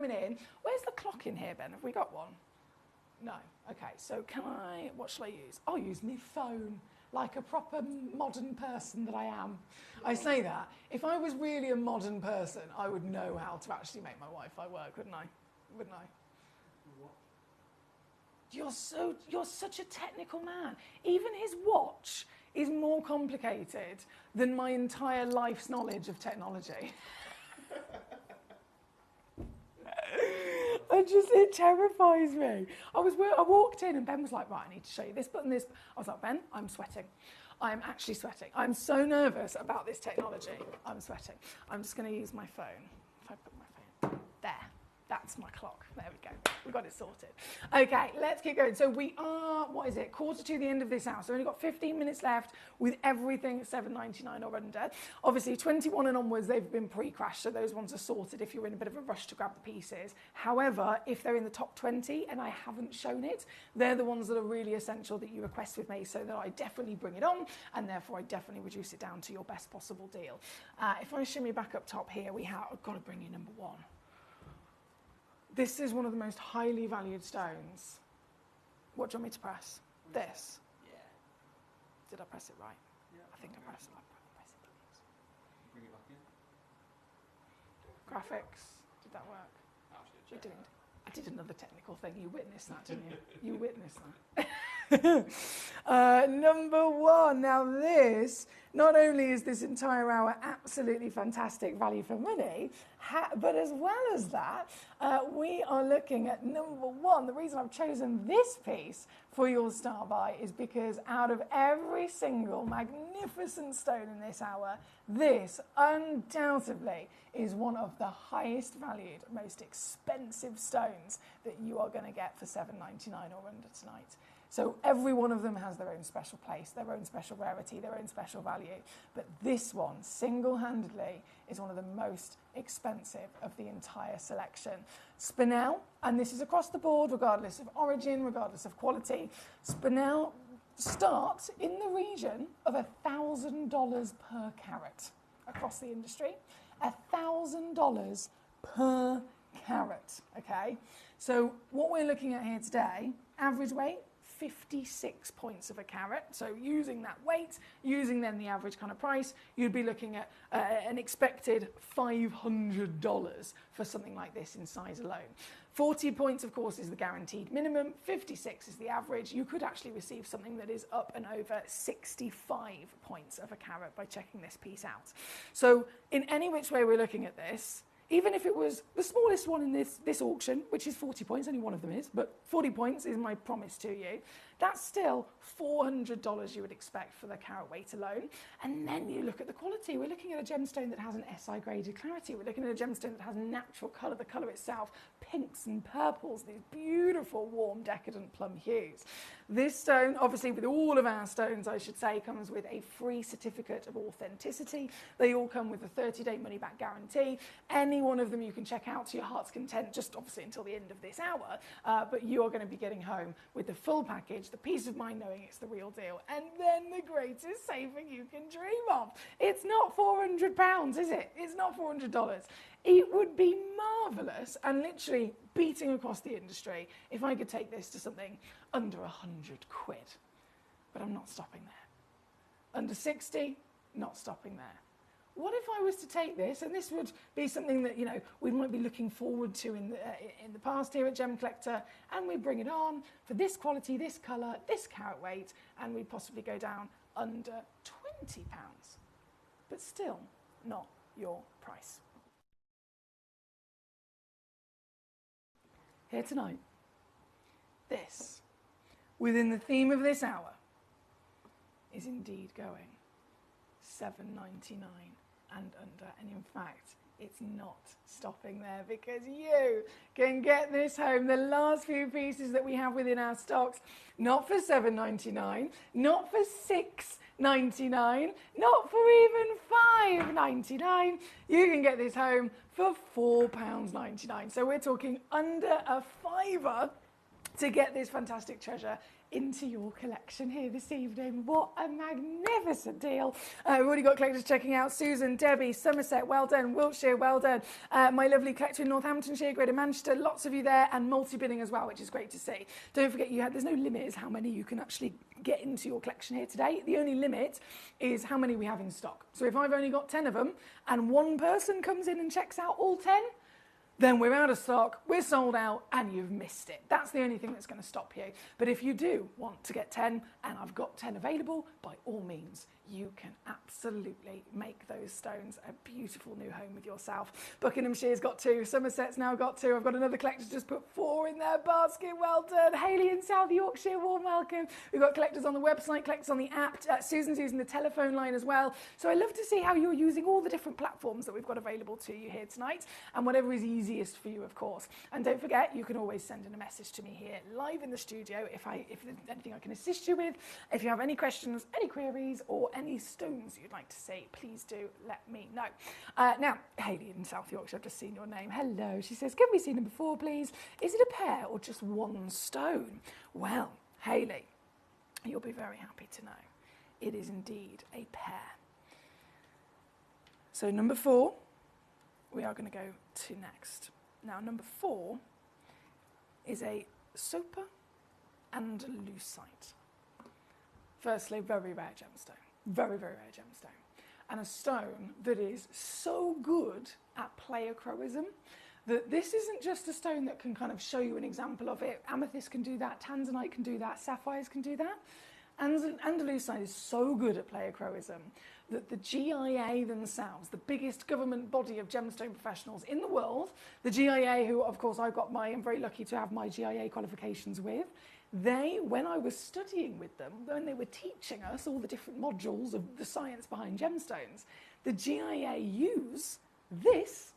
coming in. Where's the clock in here, Ben? Have we got one? No. Okay, so what shall I use? I'll use my phone, like a proper modern person that I am. I say that. If I was really a modern person, I would know how to actually make my Wi-Fi work, wouldn't I? Wouldn't I? You're such a technical man. Even his watch is more complicated than my entire life's knowledge of technology. It terrifies me. I walked in and Ben was like, right, I need to show you this button, this. I was like, Ben, I'm sweating. I'm actually sweating. I'm so nervous about this technology. I'm sweating. I'm just going to use my phone. If I put my phone there. That's my clock. There we go. We got it sorted. Okay, let's keep going. So we are, what is it, quarter to the end of this hour. So we've only got 15 minutes left with everything at $7.99 or under. Obviously, 21 and onwards, they've been pre-crashed, so those ones are sorted if you're in a bit of a rush to grab the pieces. However, if they're in the top 20 and I haven't shown it, they're the ones that are really essential that you request with me so that I definitely bring it on and therefore I definitely reduce it down to your best possible deal. If I shimmy back up top here, I've got to bring you number one. This is one of the most highly valued stones. What do you want me to press? This? Yeah. Did I press it right? Yeah. I think I pressed it right. Press it, Bring it back in. Graphics. Did that work? I did another technical thing. You witnessed that, didn't you? You witnessed that. Number one. Now this, not only is this entire hour absolutely fantastic value for money, but as well as that, we are looking at number one. The reason I've chosen this piece for your star buy is because out of every single magnificent stone in this hour, this undoubtedly is one of the highest valued, most expensive stones that you are going to get for $7.99 or under tonight. So every one of them has their own special place, their own special rarity, their own special value. But this one, single-handedly, is one of the most expensive of the entire selection. Spinel, and this is across the board, regardless of origin, regardless of quality, Spinel starts in the region of $1,000 per carat across the industry. $1,000 per carat, okay? So what we're looking at here today, average weight, 56 points of a carat. So using that weight, using then the average kind of price, you'd be looking at an expected $500 for something like this in size alone. 40 points, of course, is the guaranteed minimum. 56 is the average. You could actually receive something that is up and over 65 points of a carat by checking this piece out. So in any which way we're looking at this, even if it was the smallest one in this auction, which is 40 points, only one of them is, but 40 points is my promise to you, that's still $400 you would expect for the carat weight alone. And then you look at the quality. We're looking at a gemstone that has an SI graded clarity. We're looking at a gemstone that has natural colour, the colour itself, pinks and purples, these beautiful, warm, decadent plum hues. This stone, obviously with all of our stones, I should say, comes with a free certificate of authenticity. They all come with a 30-day money-back guarantee. Any one of them you can check out to your heart's content, just obviously until the end of this hour, but you are going to be getting home with the full package, the peace of mind knowing it's the real deal, and then the greatest saving you can dream of. It's not £400, is it? It's not $400. It would be marvellous and literally beating across the industry if I could take this to something under 100 quid. But I'm not stopping there. Under 60, not stopping there. What if I was to take this, and this would be something that, you know, we might be looking forward to in the past here at Gemcollector, and we bring it on for this quality, this colour, this carat weight, and we possibly go down under £20, but still not your price. Here tonight, this, within the theme of this hour, is indeed going $7.99 and under, and in fact it's not stopping there, because you can get this home, the last few pieces that we have within our stocks, not for $7.99, not for $6.99, not for even $5.99. You can get this home for £4.99. So we're talking under a fiver to get this fantastic treasure into your collection here this evening. What a magnificent deal. We've already got collectors checking out. Susan, Debbie, Somerset, well done. Wiltshire, well done. My lovely collector in Northamptonshire, Greater Manchester, lots of you there, and multi-bidding as well, which is great to see. Don't forget, there's no limit as how many you can actually get into your collection here today. The only limit is how many we have in stock. So if I've only got 10 of them and one person comes in and checks out all 10, then we're out of stock, we're sold out, and you've missed it. That's the only thing that's going to stop you. But if you do want to get 10, and I've got 10 available, by all means, you can absolutely make those stones a beautiful new home with yourself. Buckinghamshire's got 2, Somerset's now got 2. I've got another collector just put 4 in their basket. Well done. Hayley in South Yorkshire, warm welcome. We've got collectors on the website, collectors on the app. Susan's using the telephone line as well. So I love to see how you're using all the different platforms that we've got available to you here tonight, and whatever is easiest for you, of course. And don't forget, you can always send in a message to me here live in the studio if there's anything I can assist you with. If you have any questions, any queries, or any stones you'd like to see, please do let me know. Now, Hayley in South Yorkshire, I've just seen your name. Hello. She says, can we see number 4, please? Is it a pair or just one stone? Well, Hayley, you'll be very happy to know it is indeed a pair. So number 4, we are going to go to next. Now, number 4 is a Soper Andalusite. Firstly, very rare gemstone. Very, very rare gemstone. And a stone that is so good at pleiochroism that this isn't just a stone that can kind of show you an example of it. Amethyst can do that, tanzanite can do that, sapphires can do that. Andalusite is so good at pleiochroism that the GIA themselves, the biggest government body of gemstone professionals in the world, the GIA, who of course I'm very lucky to have my GIA qualifications with, when I was studying with them, when they were teaching us all the different modules of the science behind gemstones, the GIA use this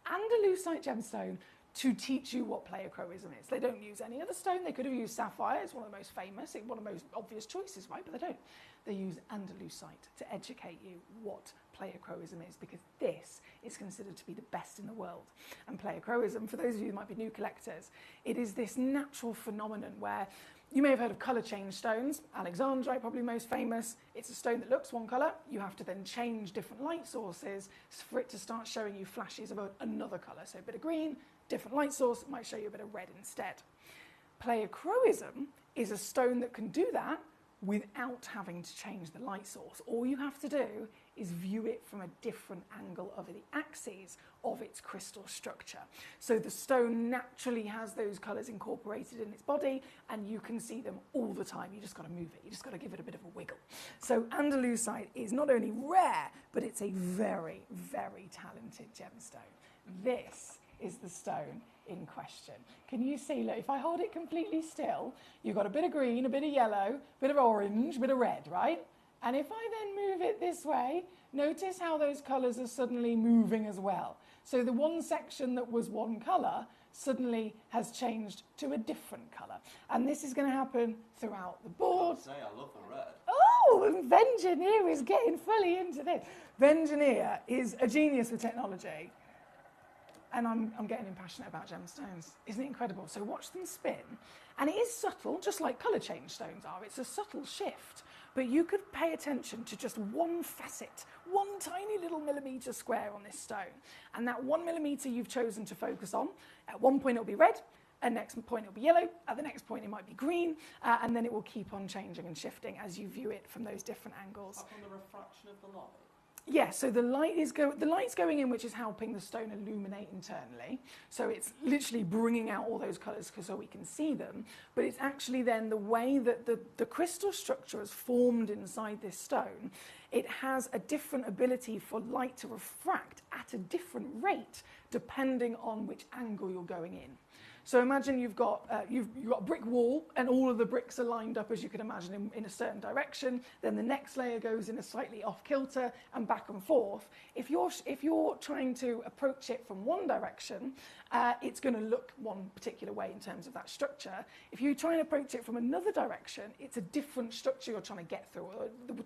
Andalusite gemstone to teach you what pleiochroism is. They don't use any other stone. They could have used sapphire. It's one of the most famous, one of the most obvious choices, right? But they don't. They use Andalusite to educate you what pleiochroism is, because this is considered to be the best in the world. And pleiochroism, for those of you who might be new collectors, it is this natural phenomenon where you may have heard of colour change stones. Alexandrite, probably most famous. It's a stone that looks one colour. You have to then change different light sources for it to start showing you flashes of another colour. So a bit of green, different light source, might show you a bit of red instead. Pleiochroism is a stone that can do that without having to change the light source. All you have to do is view it from a different angle of the axes of its crystal structure. So the stone naturally has those colours incorporated in its body, and you can see them all the time. You just got to move it. You just got to give it a bit of a wiggle. So Andalusite is not only rare, but it's a very, very talented gemstone. This is the stone in question. Can you see, look, if I hold it completely still, you've got a bit of green, a bit of yellow, a bit of orange, a bit of red, right? And if I then move it this way, notice how those colours are suddenly moving as well. So the one section that was one colour suddenly has changed to a different colour. And this is going to happen throughout the board. I love the red. Oh, and Vengineer is getting fully into this. Vengineer is a genius with technology. And I'm getting impassionate about gemstones. Isn't it incredible? So watch them spin. And it is subtle, just like colour change stones are. It's a subtle shift. But you could pay attention to just one facet, one tiny little millimetre square on this stone. And that 1 millimetre you've chosen to focus on, at one point it'll be red, at the next point it'll be yellow, at the next point it might be green, and then it will keep on changing and shifting as you view it from those different angles. Up on the refraction of the light? Yeah, so the light's going in, which is helping the stone illuminate internally. So it's literally bringing out all those colours so we can see them. But it's actually then the way that the crystal structure is formed inside this stone. It has a different ability for light to refract at a different rate depending on which angle you're going in. So imagine you've got a brick wall and all of the bricks are lined up, as you can imagine, in a certain direction. Then the next layer goes in a slightly off kilter and back and forth. If you're trying to approach it from one direction it's going to look one particular way in terms of that structure. If you try and approach it from another direction, it's a different structure you're trying to get through.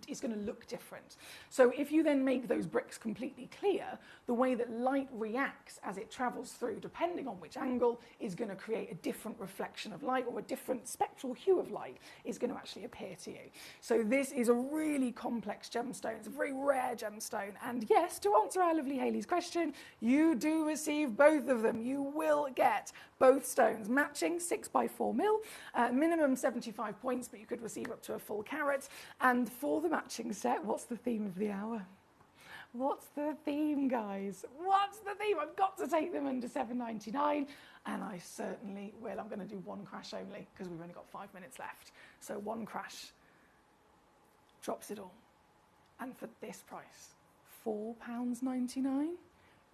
It's going to look different. So if you then make those bricks completely clear, the way that light reacts as it travels through, depending on which angle, is going to create a different reflection of light, or a different spectral hue of light is going to actually appear to you. So this is a really complex gemstone. It's a very rare gemstone. And yes, to answer our lovely Hayley's question, you do receive both of them. You will get both stones matching 6x4 mil, minimum 75 points, but you could receive up to a full carat. And for the matching set, what's the theme of the hour? What's the theme, guys? What's the theme? I've got to take them under $7.99, and I certainly will. I'm going to do one crash only because we've only got 5 minutes left. So one crash drops it all. And for this price, £4.99,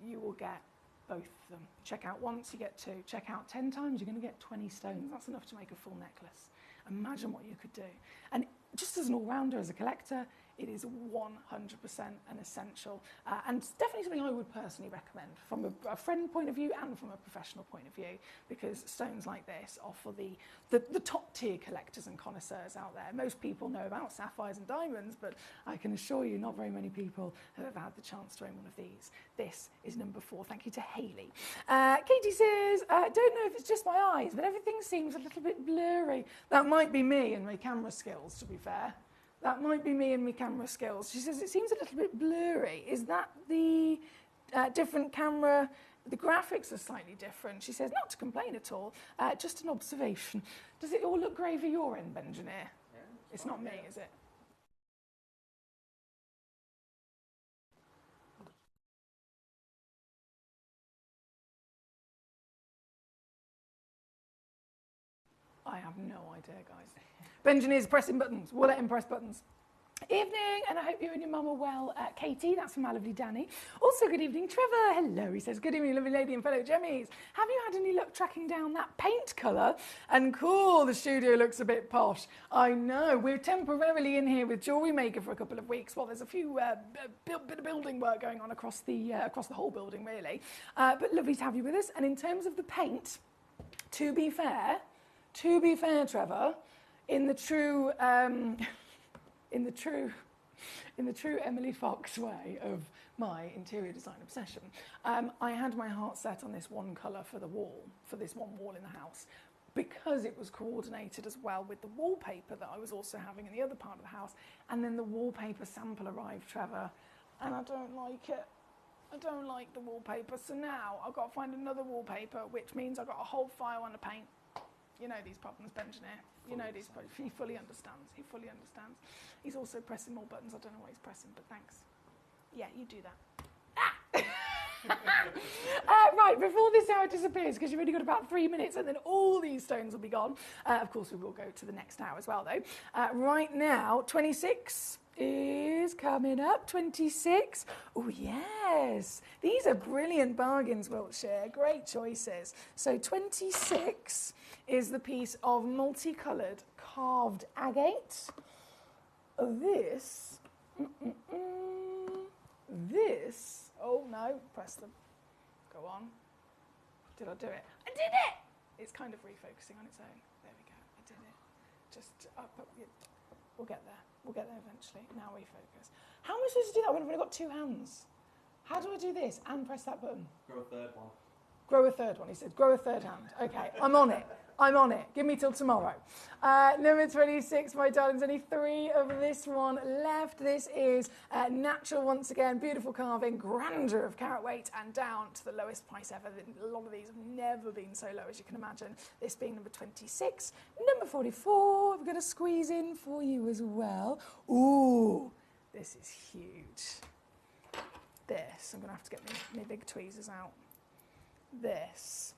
you will get both of them. Check out once, you get two. Check out 10 times, you're going to get 20 stones. That's enough to make a full necklace. Imagine what you could do. And just as an all-rounder, as a collector, it is 100% an essential, and it's definitely something I would personally recommend from a friend point of view and from a professional point of view, because stones like this are for the top tier collectors and connoisseurs out there. Most people know about sapphires and diamonds, but I can assure you not very many people have ever had the chance to own one of these. This is number 4. Thank you to Hayley. Katie says, I don't know if it's just my eyes, but everything seems a little bit blurry. That might be me and my camera skills, to be fair. That might be me and my camera skills. She says it seems a little bit blurry. Is that the different camera? The graphics are slightly different. She says, not to complain at all, just an observation. Does it all look grey for your end, Benjamin? Yeah, it's not me, is it? I have no idea, guys. Benjamin is pressing buttons. We'll let him press buttons. Evening, and I hope you and your mum are well. Katie, that's from our lovely Danny. Also, good evening, Trevor. Hello, he says, good evening, lovely lady and fellow Gemmies. Have you had any luck tracking down that paint colour? And cool, the studio looks a bit posh. I know, we're temporarily in here with Jewellery Maker for a couple of weeks while there's a few bit of building work going on across the whole building, really. But lovely to have you with us. And in terms of the paint, to be fair, Trevor, in the true Emily Fox way of my interior design obsession, I had my heart set on this one colour for this one wall in the house, because it was coordinated as well with the wallpaper that I was also having in the other part of the house. And then the wallpaper sample arrived, Trevor, and I don't like it. I don't like the wallpaper, so now I've got to find another wallpaper, which means I've got a whole file on the paint. You know these problems, Benjamin. You know these problems. He fully understands. He fully understands. He's also pressing more buttons. I don't know what he's pressing, but thanks. Yeah, you do that. Right, before this hour disappears, because you've only got about 3 minutes, and then all these stones will be gone. Of course, we will go to the next hour as well, though. Right now, 26 is coming up. 26. Oh, yes. These are brilliant bargains, Wiltshire. Great choices. So 26 is the piece of multicoloured carved agate. This, oh no, press them. Go on. Did I do it? I did it! It's kind of refocusing on its own. There we go, I did it. Just up, we'll get there. We'll get there eventually. Now refocus. How am I supposed to do that when I've only got 2 hands? How do I do this and press that button? Grow a third one. Grow a third one, he said. Grow a third hand. Okay, I'm on it. I'm on it. Give me till tomorrow. Number 26, my darlings. Only 3 of this one left. This is natural once again. Beautiful carving. Grandeur of carat weight. And down to the lowest price ever. A lot of these have never been so low, as you can imagine. This being number 26. Number 44, I'm going to squeeze in for you as well. Ooh, this is huge. This, I'm going to have to get my big tweezers out. This.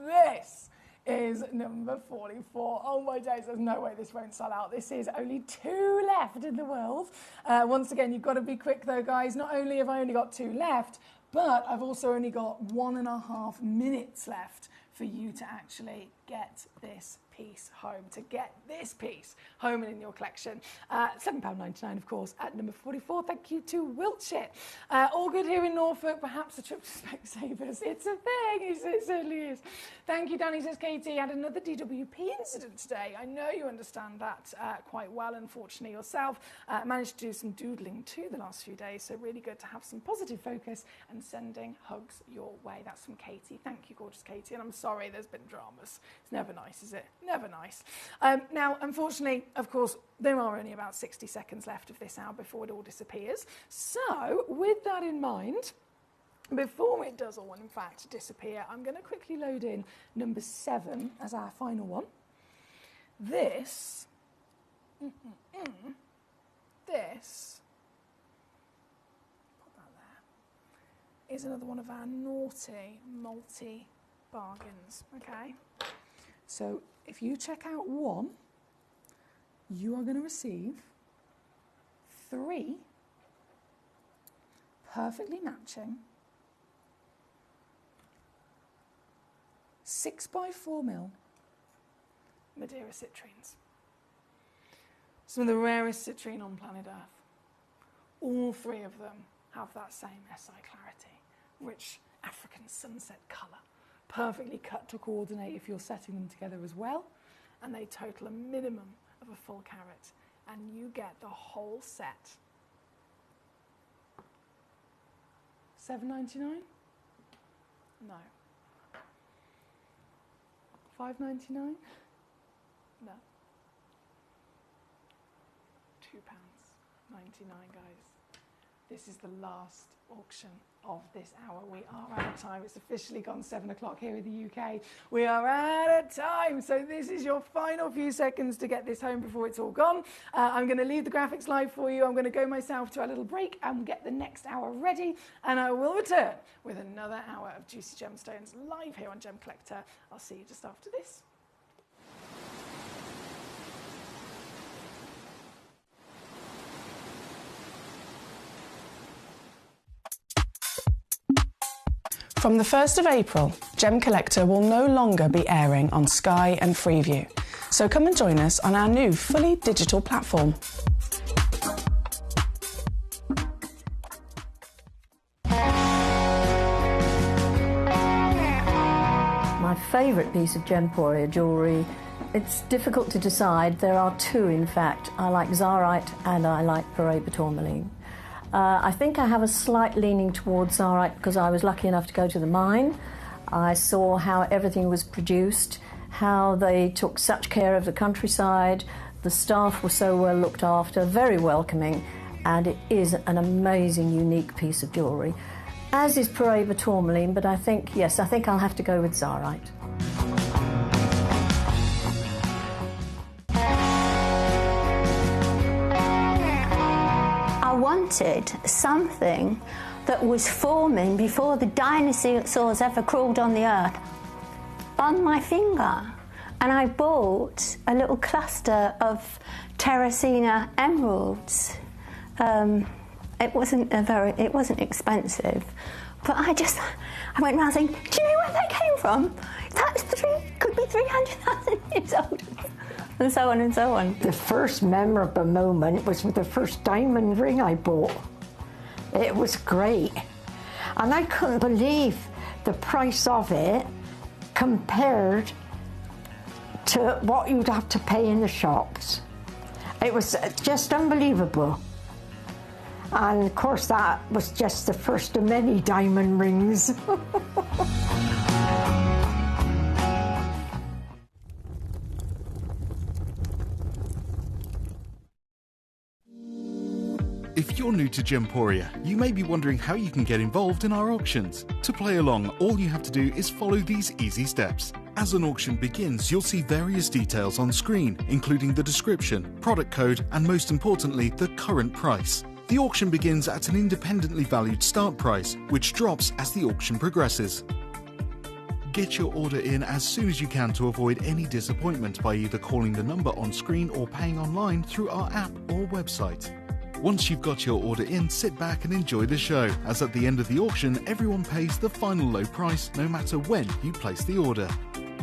This is number 44. Oh my days, there's no way this won't sell out. This is only 2 left in the world. Once again, you've got to be quick though, guys. Not only have I only got 2 left, but I've also only got 1.5 minutes left for you to actually get this piece home, to get this piece home and in your collection. £7.99, of course, at number 44. Thank you to Wiltshire. All good here in Norfolk, perhaps a trip to Specsavers. It's a thing, it certainly is. Thank you, Danny, says Katie. Had another DWP incident today. I know you understand that quite well, unfortunately, yourself. Managed to do some doodling too the last few days, so really good to have some positive focus and sending hugs your way. That's from Katie. Thank you, gorgeous Katie. And I'm sorry there's been dramas. It's never nice, is it? Never nice. Now, unfortunately, of course, there are only about 60 seconds left of this hour before it all disappears. So, with that in mind, before it does all, in fact, disappear, I'm going to quickly load in number 7 as our final one. This, put that there, is another one of our naughty multi-bargains, okay? So if you check out 1, you are going to receive 3 perfectly matching 6x4mm Madeira citrines. Some of the rarest citrine on planet Earth. All 3 of them have that same SI clarity, rich African sunset colour, perfectly cut to coordinate if you're setting them together as well, and they total a minimum of a full carat, and you get the whole set. $7.99? No. $5.99? No. £2.99, guys. This is the last auction of this hour. We are out of time. It's officially gone 7 o'clock here in the UK. We are out of time. So this is your final few seconds to get this home before it's all gone. I'm going to leave the graphics live for you. I'm going to go myself to a little break and get the next hour ready. And I will return with another hour of Juicy Gemstones live here on Gemcollector. I'll see you just after this. From the 1st of April, Gemcollector will no longer be airing on Sky and Freeview. So come and join us on our new fully digital platform. My favourite piece of Gemporia jewellery, it's difficult to decide. There are 2, in fact. I like Zarite and I like Paraiba tourmaline. I think I have a slight leaning towards Zarite because I was lucky enough to go to the mine. I saw how everything was produced, how they took such care of the countryside, the staff were so well looked after, very welcoming, and it is an amazing, unique piece of jewellery. As is Paraiba tourmaline, but I think, yes, I think I'll have to go with Zarite. I wanted something that was forming before the dinosaurs ever crawled on the earth on my finger, and I bought a little cluster of Terracina emeralds. It wasn't expensive, but I went around saying, do you know where they came from? Could be 300,000 years old. And so on and so on. The first memorable moment was with the first diamond ring I bought. It was great. And I couldn't believe the price of it compared to what you'd have to pay in the shops. It was just unbelievable. And of course that was just the first of many diamond rings. If you're new to Gemporia, you may be wondering how you can get involved in our auctions. To play along, all you have to do is follow these easy steps. As an auction begins, you'll see various details on screen, including the description, product code, and most importantly, the current price. The auction begins at an independently valued start price, which drops as the auction progresses. Get your order in as soon as you can to avoid any disappointment by either calling the number on screen or paying online through our app or website. Once you've got your order in, sit back and enjoy the show, as at the end of the auction, everyone pays the final low price no matter when you place the order.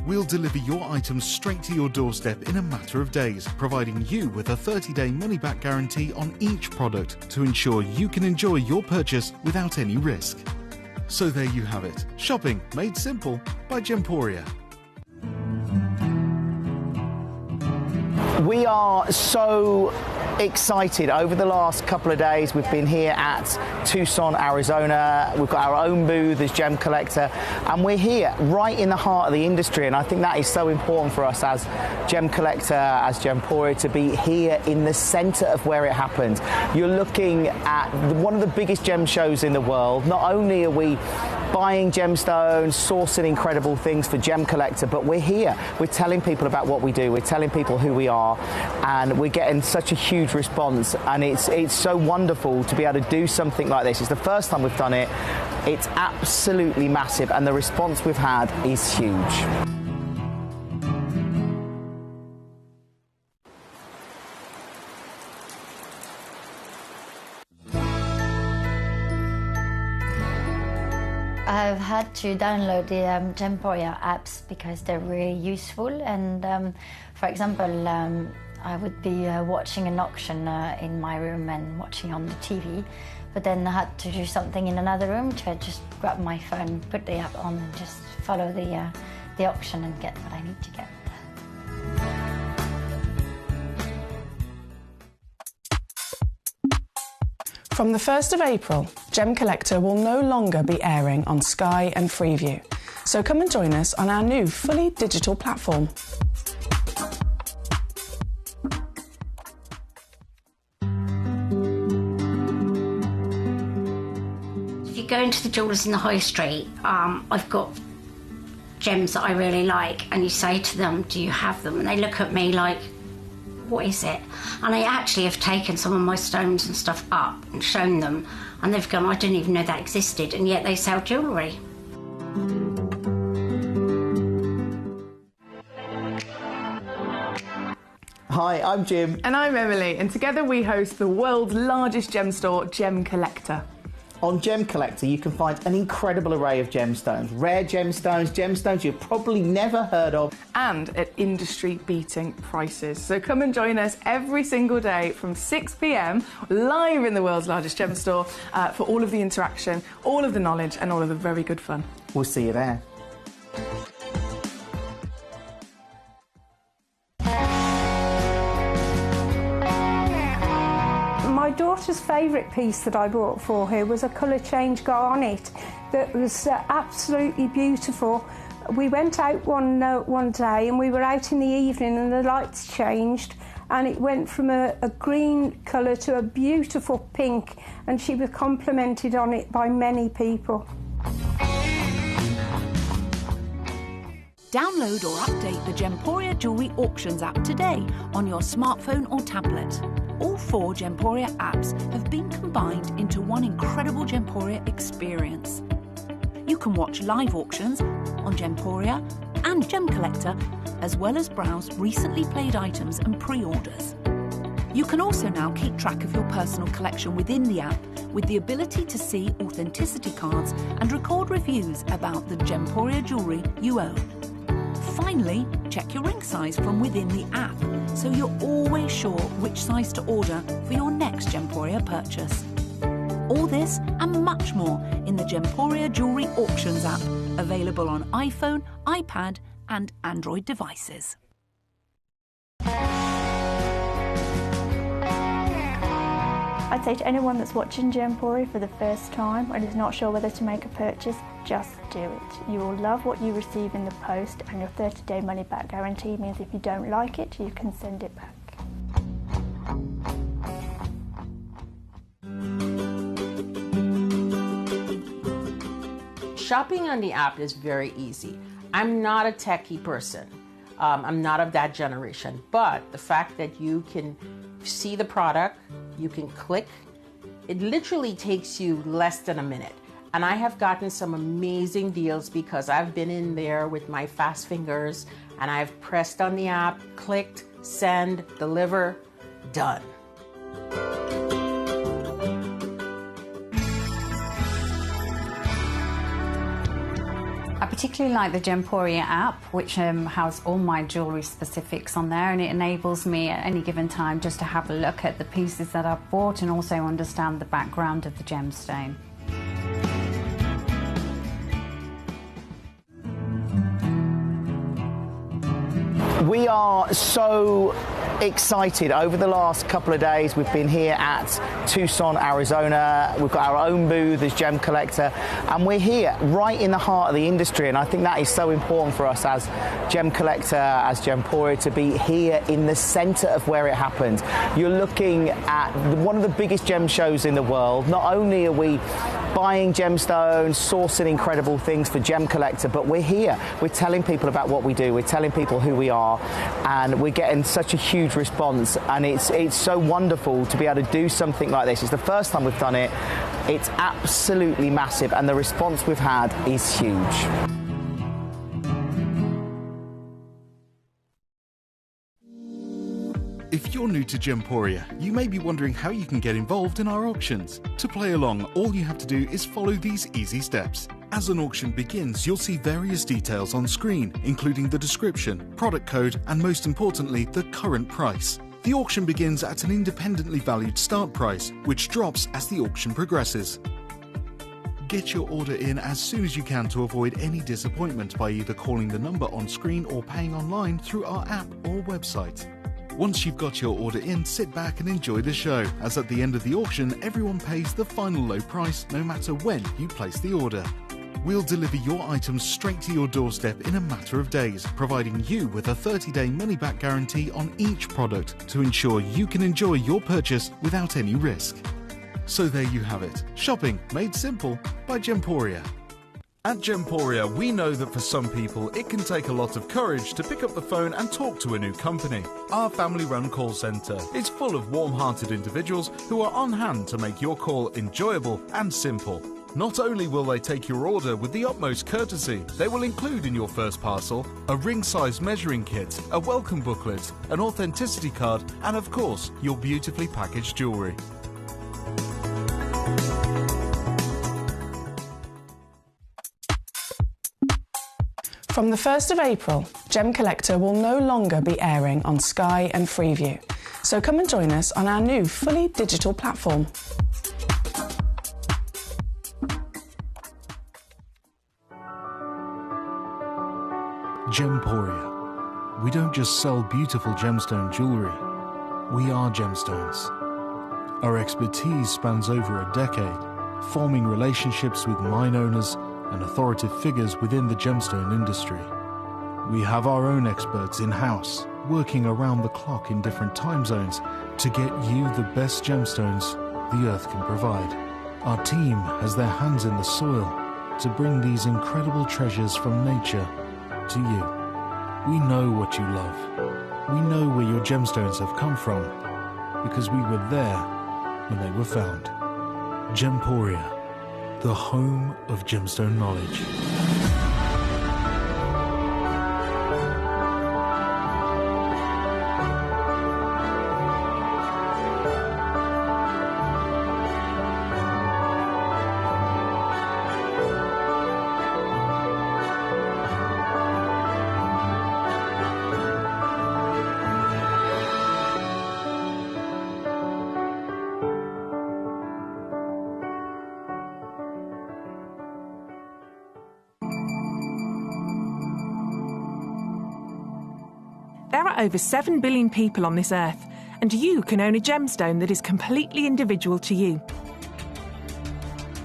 We'll deliver your items straight to your doorstep in a matter of days, providing you with a 30-day money-back guarantee on each product to ensure you can enjoy your purchase without any risk. So there you have it. Shopping made simple by Gemporia. We are so excited. Over the last couple of days, we've been here at Tucson, Arizona. We've got our own booth as Gemcollector, and we're here right in the heart of the industry. And I think that is so important for us as Gemcollector, as Gemporia, to be here in the center of where it happened. You're looking at one of the biggest gem shows in the world. Not only are we buying gemstones, sourcing incredible things for Gemcollector, but we're here. We're telling people about what we do. We're telling people who we are, and we're getting such a huge response, and it's so wonderful to be able to do something like this. It's the first time we've done it. It's absolutely massive, and the response we've had is huge. I've had to download the Gemporia apps because they're really useful, and for example, I would be watching an auction in my room and watching on the TV, but then I had to do something in another room, so I just grab my phone, put the app on, and just follow the auction and get what I need to get. From the 1st of April, Gemcollector will no longer be airing on Sky and Freeview, so come and join us on our new fully digital platform. If you go into the jewellers in the high street, I've got gems that I really like, and you say to them, do you have them? And they look at me like, what is it? And I actually have taken some of my stones and stuff up and shown them, and they've gone, I didn't even know that existed, and yet they sell jewellery. Hi, I'm Jim. And I'm Emily, and together we host the world's largest gem store, Gemcollector. On Gemcollector, you can find an incredible array of gemstones, rare gemstones, gemstones you've probably never heard of. And at industry-beating prices. So come and join us every single day from 6 p.m, live in the world's largest gem store, for all of the interaction, all of the knowledge, and all of the very good fun. We'll see you there. My daughter's favourite piece that I bought for her was a colour change garnet that was absolutely beautiful. We went out one day, and we were out in the evening, and the lights changed, and it went from a green colour to a beautiful pink, and she was complimented on it by many people. Download or update the Gemporia Jewellery Auctions app today on your smartphone or tablet. All 4 Gemporia apps have been combined into one incredible Gemporia experience. You can watch live auctions on Gemporia and Gemcollector, as well as browse recently played items and pre-orders. You can also now keep track of your personal collection within the app, with the ability to see authenticity cards and record reviews about the Gemporia jewellery you own. Finally, check your ring size from within the app, so you're always sure which size to order for your next Gemporia purchase. All this and much more in the Gemporia Jewellery Auctions app, available on iPhone, iPad and Android devices. I'd say to anyone that's watching Gemporia for the first time and is not sure whether to make a purchase, just do it. You will love what you receive in the post, and your 30-day money-back guarantee means if you don't like it, you can send it back. Shopping on the app is very easy. I'm not a techie person. I'm not of that generation, but the fact that you can see the product, you can click, it literally takes you less than a minute. And I have gotten some amazing deals because I've been in there with my fast fingers and I've pressed on the app, clicked, send, deliver, done. A particularly like the Gemporia app, which has all my jewellery specifics on there, and it enables me at any given time just to have a look at the pieces that I've bought and also understand the background of the gemstone. We are so excited. Over the last couple of days, we've been here at Tucson, Arizona. We've got our own booth as Gemcollector, and we're here right in the heart of the industry. And I think that is so important for us as Gemcollector, as Gemporia, to be here in the centre of where it happened. You're looking at one of the biggest gem shows in the world. Not only are we buying gemstones, sourcing incredible things for Gemcollector, but we're here. We're telling people about what we do. We're telling people who we are, and we're getting such a huge response, and it's so wonderful to be able to do something like this. It's the first time we've done it. It's absolutely massive, and the response we've had is huge. If you're new to Gemporia, you may be wondering how you can get involved in our auctions. To play along, all you have to do is follow these easy steps. As an auction begins, you'll see various details on screen, including the description, product code, and most importantly, the current price. The auction begins at an independently valued start price, which drops as the auction progresses. Get your order in as soon as you can to avoid any disappointment by either calling the number on screen or paying online through our app or website. Once you've got your order in, sit back and enjoy the show, as at the end of the auction, everyone pays the final low price no matter when you place the order. We'll deliver your items straight to your doorstep in a matter of days, providing you with a 30-day money-back guarantee on each product to ensure you can enjoy your purchase without any risk. So there you have it, shopping made simple by Gemporia. At Gemporia, we know that for some people, it can take a lot of courage to pick up the phone and talk to a new company. Our family-run call centre is full of warm-hearted individuals who are on hand to make your call enjoyable and simple. Not only will they take your order with the utmost courtesy, they will include in your first parcel a ring-size measuring kit, a welcome booklet, an authenticity card, and of course, your beautifully packaged jewellery. From the 1st of April, Gemcollector will no longer be airing on Sky and Freeview. So come and join us on our new fully digital platform. Gemporia. We don't just sell beautiful gemstone jewellery. We are gemstones. Our expertise spans over a decade, forming relationships with mine owners and authoritative figures within the gemstone industry. We have our own experts in-house, working around the clock in different time zones to get you the best gemstones the earth can provide. Our team has their hands in the soil to bring these incredible treasures from nature to you. We know what you love. We know where your gemstones have come from, because we were there when they were found. Gemporia, the home of gemstone knowledge. There are over 7 billion people on this earth, and you can own a gemstone that is completely individual to you.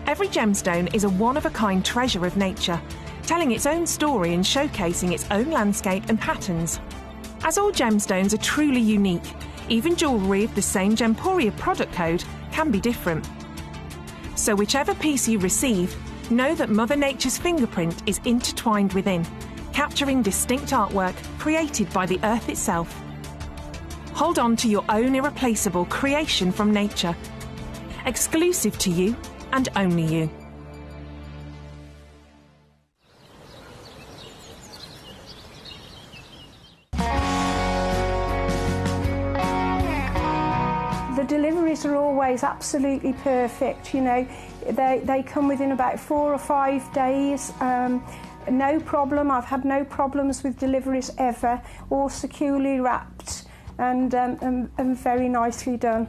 Every gemstone is a one-of-a-kind treasure of nature, telling its own story and showcasing its own landscape and patterns. As all gemstones are truly unique, even jewellery of the same Gemporia product code can be different. So whichever piece you receive, know that Mother Nature's fingerprint is intertwined within, capturing distinct artwork created by the earth itself. Hold on to your own irreplaceable creation from nature, exclusive to you and only you. The deliveries are always absolutely perfect, you know. They come within about 4 or 5 days. no problem. I've had no problems with deliveries ever, all securely wrapped and very nicely done.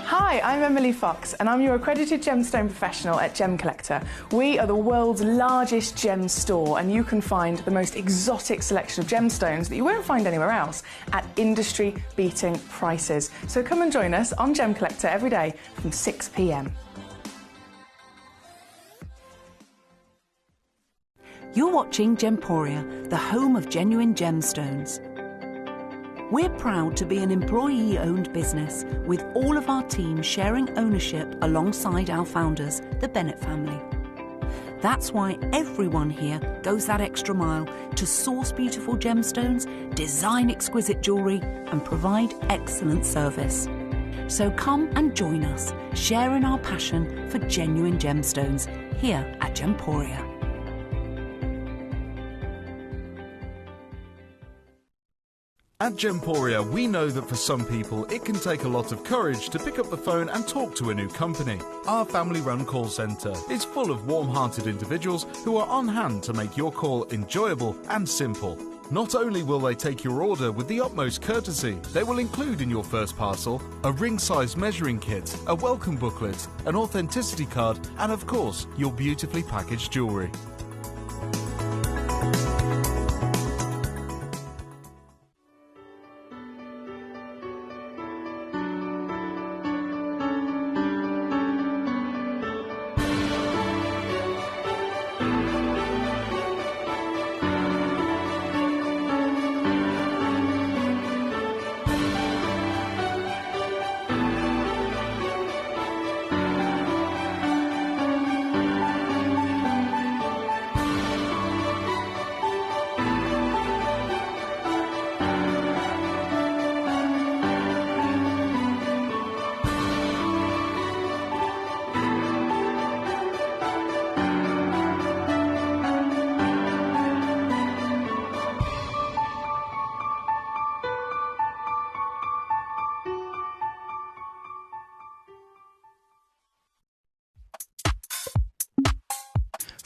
Hi, I'm Emily Fox and I'm your accredited gemstone professional at Gemcollector. We are the world's largest gem store and you can find the most exotic selection of gemstones that you won't find anywhere else at industry-beating prices. So come and join us on Gemcollector every day from 6 p.m. You're watching Gemporia, the home of genuine gemstones. We're proud to be an employee-owned business with all of our team sharing ownership alongside our founders, the Bennett family. That's why everyone here goes that extra mile to source beautiful gemstones, design exquisite jewellery and provide excellent service. So come and join us, sharing our passion for genuine gemstones here at Gemporia. At Gemporia, we know that for some people it can take a lot of courage to pick up the phone and talk to a new company. Our family-run call centre is full of warm-hearted individuals who are on hand to make your call enjoyable and simple. Not only will they take your order with the utmost courtesy, they will include in your first parcel a ring-size measuring kit, a welcome booklet, an authenticity card and of course your beautifully packaged jewellery.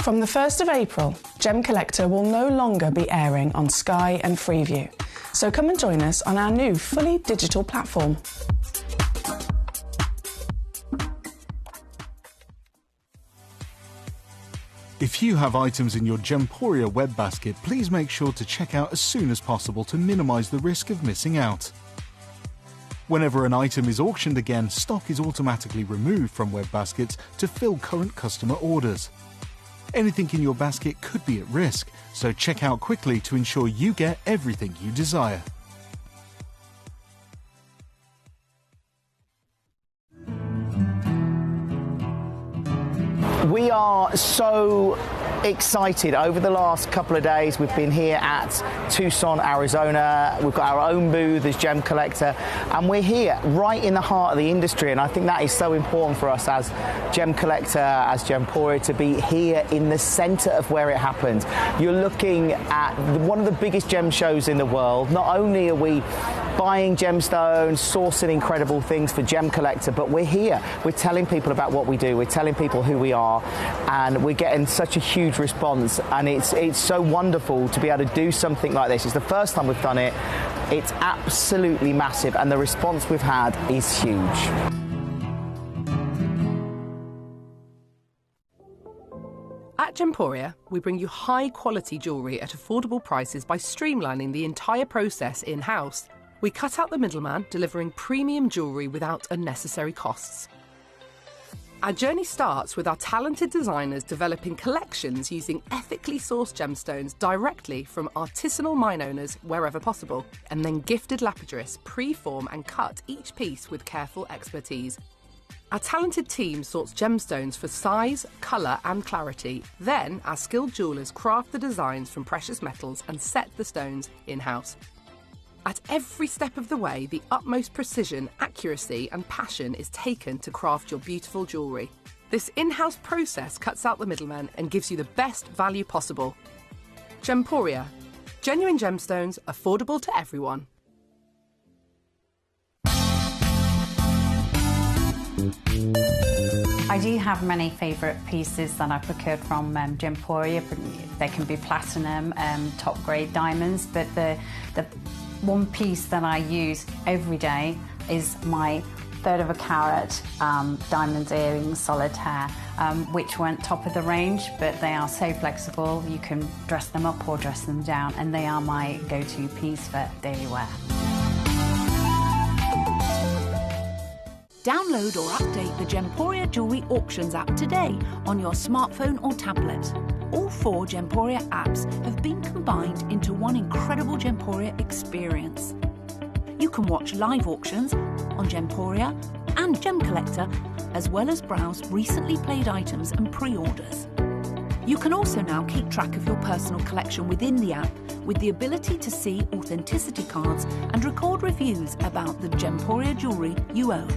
From the 1st of April, Gemcollector will no longer be airing on Sky and Freeview. So come and join us on our new fully digital platform. If you have items in your Gemporia web basket, please make sure to check out as soon as possible to minimise the risk of missing out. Whenever an item is auctioned again, stock is automatically removed from web baskets to fill current customer orders. Anything in your basket could be at risk, so check out quickly to ensure you get everything you desire. We are so excited. Over the last couple of days, we've been here at Tucson, Arizona. We've got our own booth as Gemcollector, and we're here right in the heart of the industry. And I think that is so important for us as Gemcollector, as Gemporia, to be here in the centre of where it happens. You're looking at one of the biggest gem shows in the world. Not only are we buying gemstones, sourcing incredible things for Gemcollector, but we're here. We're telling people about what we do. We're telling people who we are, and we're getting such a huge response, and it's so wonderful to be able to do something like this. It's the first time we've done it. It's absolutely massive, and the response we've had is huge. At Gemporia, we bring you high-quality jewellery at affordable prices by streamlining the entire process in-house. We cut out the middleman, delivering premium jewellery without unnecessary costs. Our journey starts with our talented designers developing collections using ethically sourced gemstones directly from artisanal mine owners wherever possible, and then gifted lapidarists pre-form and cut each piece with careful expertise. Our talented team sorts gemstones for size, colour and clarity. Then our skilled jewellers craft the designs from precious metals and set the stones in-house. At every step of the way, the utmost precision, accuracy and passion is taken to craft your beautiful jewellery. This in-house process cuts out the middleman and gives you the best value possible. Gemporia. Genuine gemstones, affordable to everyone. I do have many favourite pieces that I procured from Gemporia. They can be platinum, top grade diamonds, but the one piece that I use every day is my 1/3 of a carat diamond earrings solitaire, which weren't top of the range, but they are so flexible. You can dress them up or dress them down, and they are my go-to piece for daily wear. Download or update the Gemporia Jewellery Auctions app today on your smartphone or tablet. All 4 Gemporia apps have been combined into one incredible Gemporia experience. You can watch live auctions on Gemporia and Gemcollector, as well as browse recently played items and pre-orders. You can also now keep track of your personal collection within the app with the ability to see authenticity cards and record reviews about the Gemporia jewellery you own.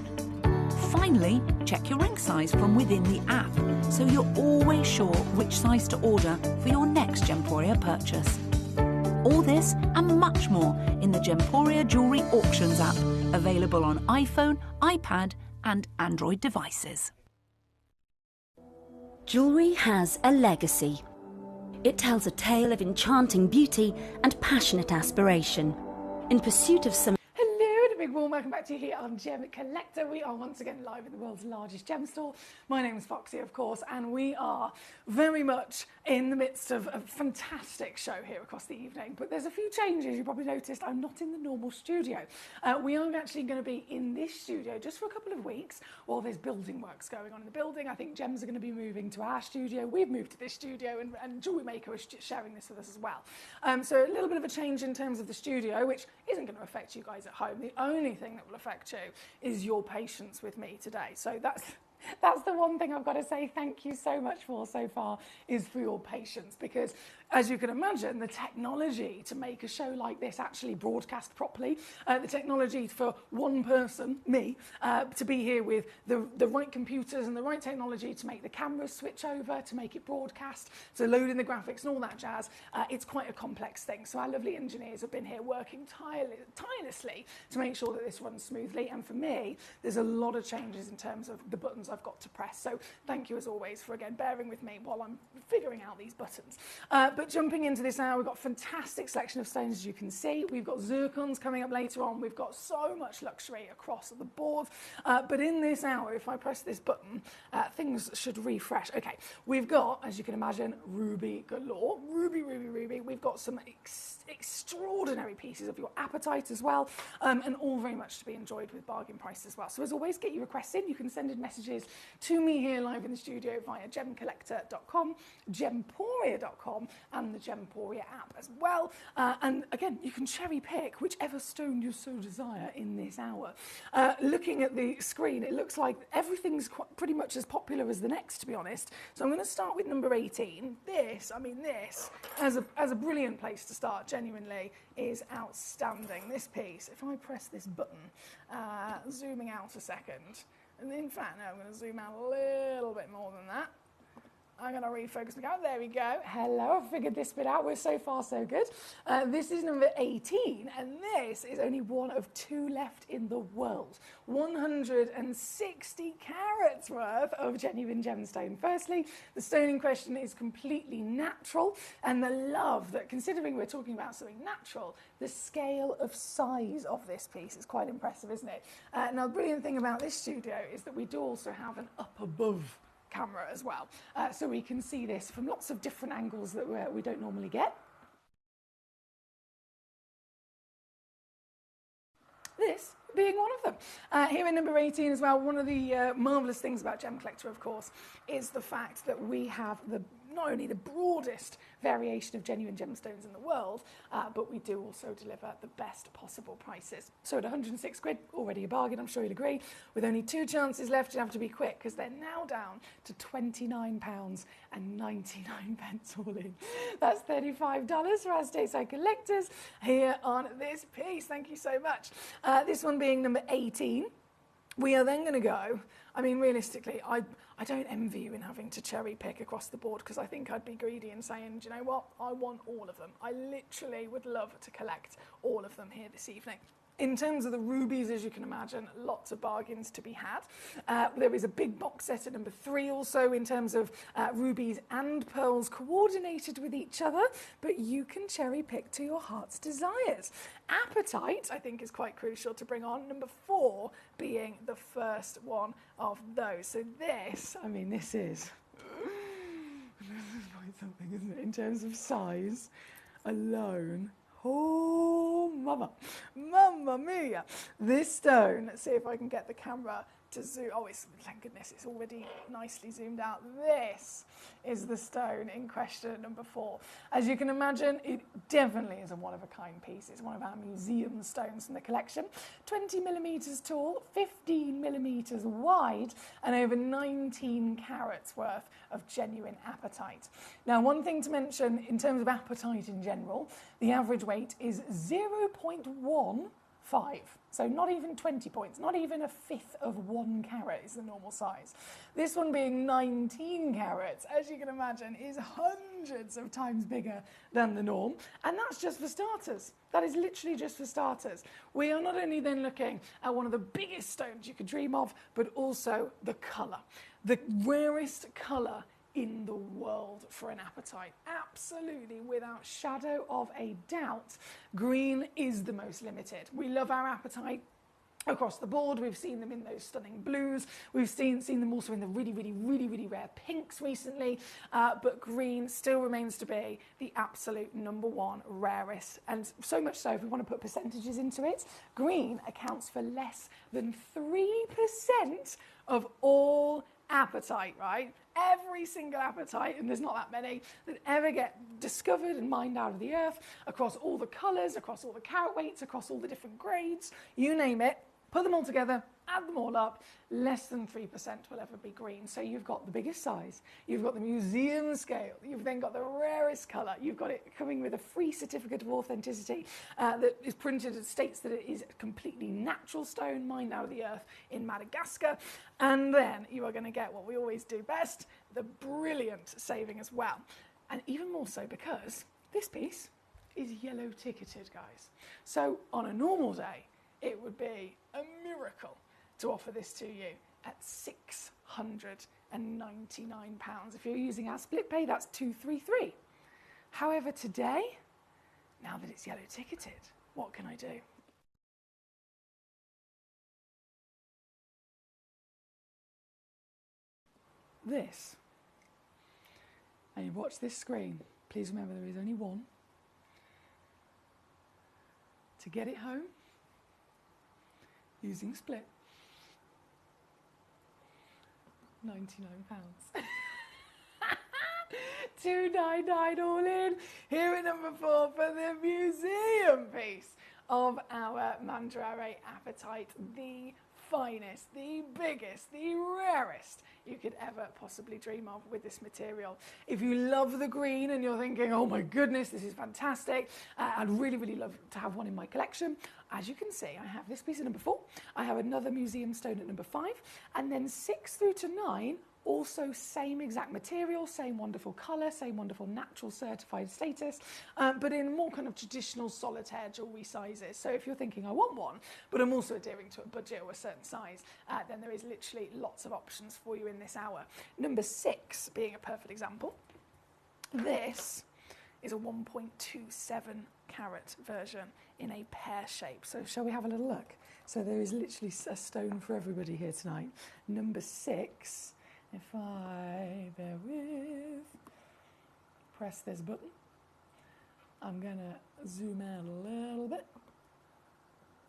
Finally, check your ring size from within the app, so you're always sure which size to order for your next Gemporia purchase. All this and much more in the Gemporia Jewellery Auctions app, available on iPhone, iPad and Android devices. Jewellery has a legacy. It tells a tale of enchanting beauty and passionate aspiration. In pursuit of some... Hello and a big warm welcome back to you here on Gemcollector. We are once again live at the world's largest gem store. My name is Foxy, of course, and we are very much in the midst of a fantastic show here across the evening. But there's a few changes. You probably noticed I'm not in the normal studio. We are actually going to be in this studio just for a couple of weeks while there's building works going on in the building. I think gems are going to be moving to our studio. We've moved to this studio, and Jewellery Maker is sharing this with us as well. So a little bit of a change in terms of the studio, which isn't going to affect you guys at home. The only thing that will affect you is your patience with me today. So that's the one thing I've got to say thank you so much for so far, is for your patience, because as you can imagine, the technology to make a show like this actually broadcast properly, the technology for one person, me, to be here with the right computers and the right technology to make the cameras switch over, to make it broadcast, to load in the graphics and all that jazz, it's quite a complex thing. So our lovely engineers have been here working tirelessly to make sure that this runs smoothly. And for me, there's a lot of changes in terms of the buttons I've got to press. So thank you as always for, again, bearing with me while I'm figuring out these buttons. But jumping into this hour, we've got a fantastic selection of stones, as you can see. We've got zircons coming up later on. We've got so much luxury across the board. But in this hour, if I press this button, things should refresh. Okay, we've got, as you can imagine, ruby galore. Ruby. We've got some extraordinary pieces of your appetite as well, and all very much to be enjoyed with bargain prices as well. So as always, get your requests in. You can send in messages to me here live in the studio via gemcollector.com, gemporia.com, and the Gemporia app as well. And again, you can cherry pick whichever stone you so desire in this hour. Looking at the screen, it looks like everything's pretty much as popular as the next, to be honest. So I'm going to start with number 18. This, as a brilliant place to start, genuinely, is outstanding. This piece, if I press this button, zooming out a second, and in fact, no, I'm going to zoom out a little bit more than that. I'm going to refocus the camera. There we go. Hello, I've figured this bit out. We're so far so good. This is number 18, and this is only one of 2 left in the world. 160 carats worth of genuine gemstone. Firstly, the stone in question is completely natural, and the love that, considering we're talking about something natural, the scale of size of this piece is quite impressive, isn't it? Now, the brilliant thing about this studio is that we do also have an up above camera as well, so we can see this from lots of different angles that we don't normally get. This being one of them. Here in number 18 as well, one of the marvellous things about Gemcollector, of course, is the fact that we have not only the broadest variation of genuine gemstones in the world, but we do also deliver the best possible prices. So at 106 quid, already a bargain, I'm sure you'll agree. With only 2 chances left, you have to be quick, because they're now down to £29.99 all in. That's $35 for our stateside collectors here on this piece. Thank you so much. This one being number 18. We are then going to go, realistically, I don't envy you in having to cherry pick across the board, because I think I'd be greedy and saying, do you know what, I want all of them. I literally would love to collect all of them here this evening. In terms of the rubies, as you can imagine, lots of bargains to be had. There is a big box set at number 3 also in terms of rubies and pearls coordinated with each other, but you can cherry pick to your heart's desires. Appetite, I think, is quite crucial to bring on. Number 4 being the first one of those. So this, I mean, this is quite something, isn't it, in terms of size alone. Oh, mamma mia. This stone, let's see if I can get the camera to zoom. Oh, thank goodness, it's already nicely zoomed out. This is the stone in question at number 4. As you can imagine, it definitely is a one-of-a-kind piece. It's one of our museum stones in the collection. 20 millimetres tall, 15 millimetres wide, and over 19 carats worth of genuine apatite. Now, one thing to mention in terms of apatite in general, the average weight is 0.15. So not even 20 points, not even a fifth of 1 carat is the normal size. This one being 19 carats, as you can imagine, is hundreds of times bigger than the norm. And that's just for starters. That is literally just for starters. We are not only then looking at one of the biggest stones you could dream of, but also the colour. The rarest colour in the world for an apatite. Absolutely, without shadow of a doubt, green is the most limited. We love our apatite across the board. We've seen them in those stunning blues. We've seen them also in the really rare pinks recently. But green still remains to be the absolute number 1 rarest. And so much so, if we want to put percentages into it, green accounts for less than 3% of all apatite, right? Every single apatite, and there's not that many, that ever get discovered and mined out of the earth, across all the colours, across all the carat weights, across all the different grades, you name it, put them all together, add them all up, less than 3% will ever be green. So you've got the biggest size, you've got the museum scale, you've then got the rarest colour, you've got it coming with a free certificate of authenticity that is printed and states that it is a completely natural stone mined out of the earth in Madagascar. And then you are going to get what we always do best, the brilliant saving as well. And even more so because this piece is yellow ticketed, guys. So on a normal day, it would be a miracle to offer this to you at £699. If you're using our split pay, that's £233. However, today, now that it's yellow ticketed, what can I do? This. And you watch this screen. Please remember there is only one. To get it home, using split, £99. £299 all in. Here at number 4 for the museum piece of our Mandrare apatite, the finest, the biggest, the rarest you could ever possibly dream of with this material. If you love the green and you're thinking, oh my goodness, this is fantastic, I'd really love to have one in my collection. As you can see, I have this piece at number 4, I have another museum stone at number 5, and then 6 through to 9, also same exact material, same wonderful colour, same wonderful natural certified status, but in more kind of traditional solitaire jewellery sizes. So if you're thinking, I want one, but I'm also adhering to a budget or a certain size, then there is literally lots of options for you in this hour. Number 6 being a perfect example. This is a 1.27 carat version in a pear shape. So shall we have a little look? So there is literally a stone for everybody here tonight. Number 6. If I, bear with, press this button, I'm going to zoom out a little bit.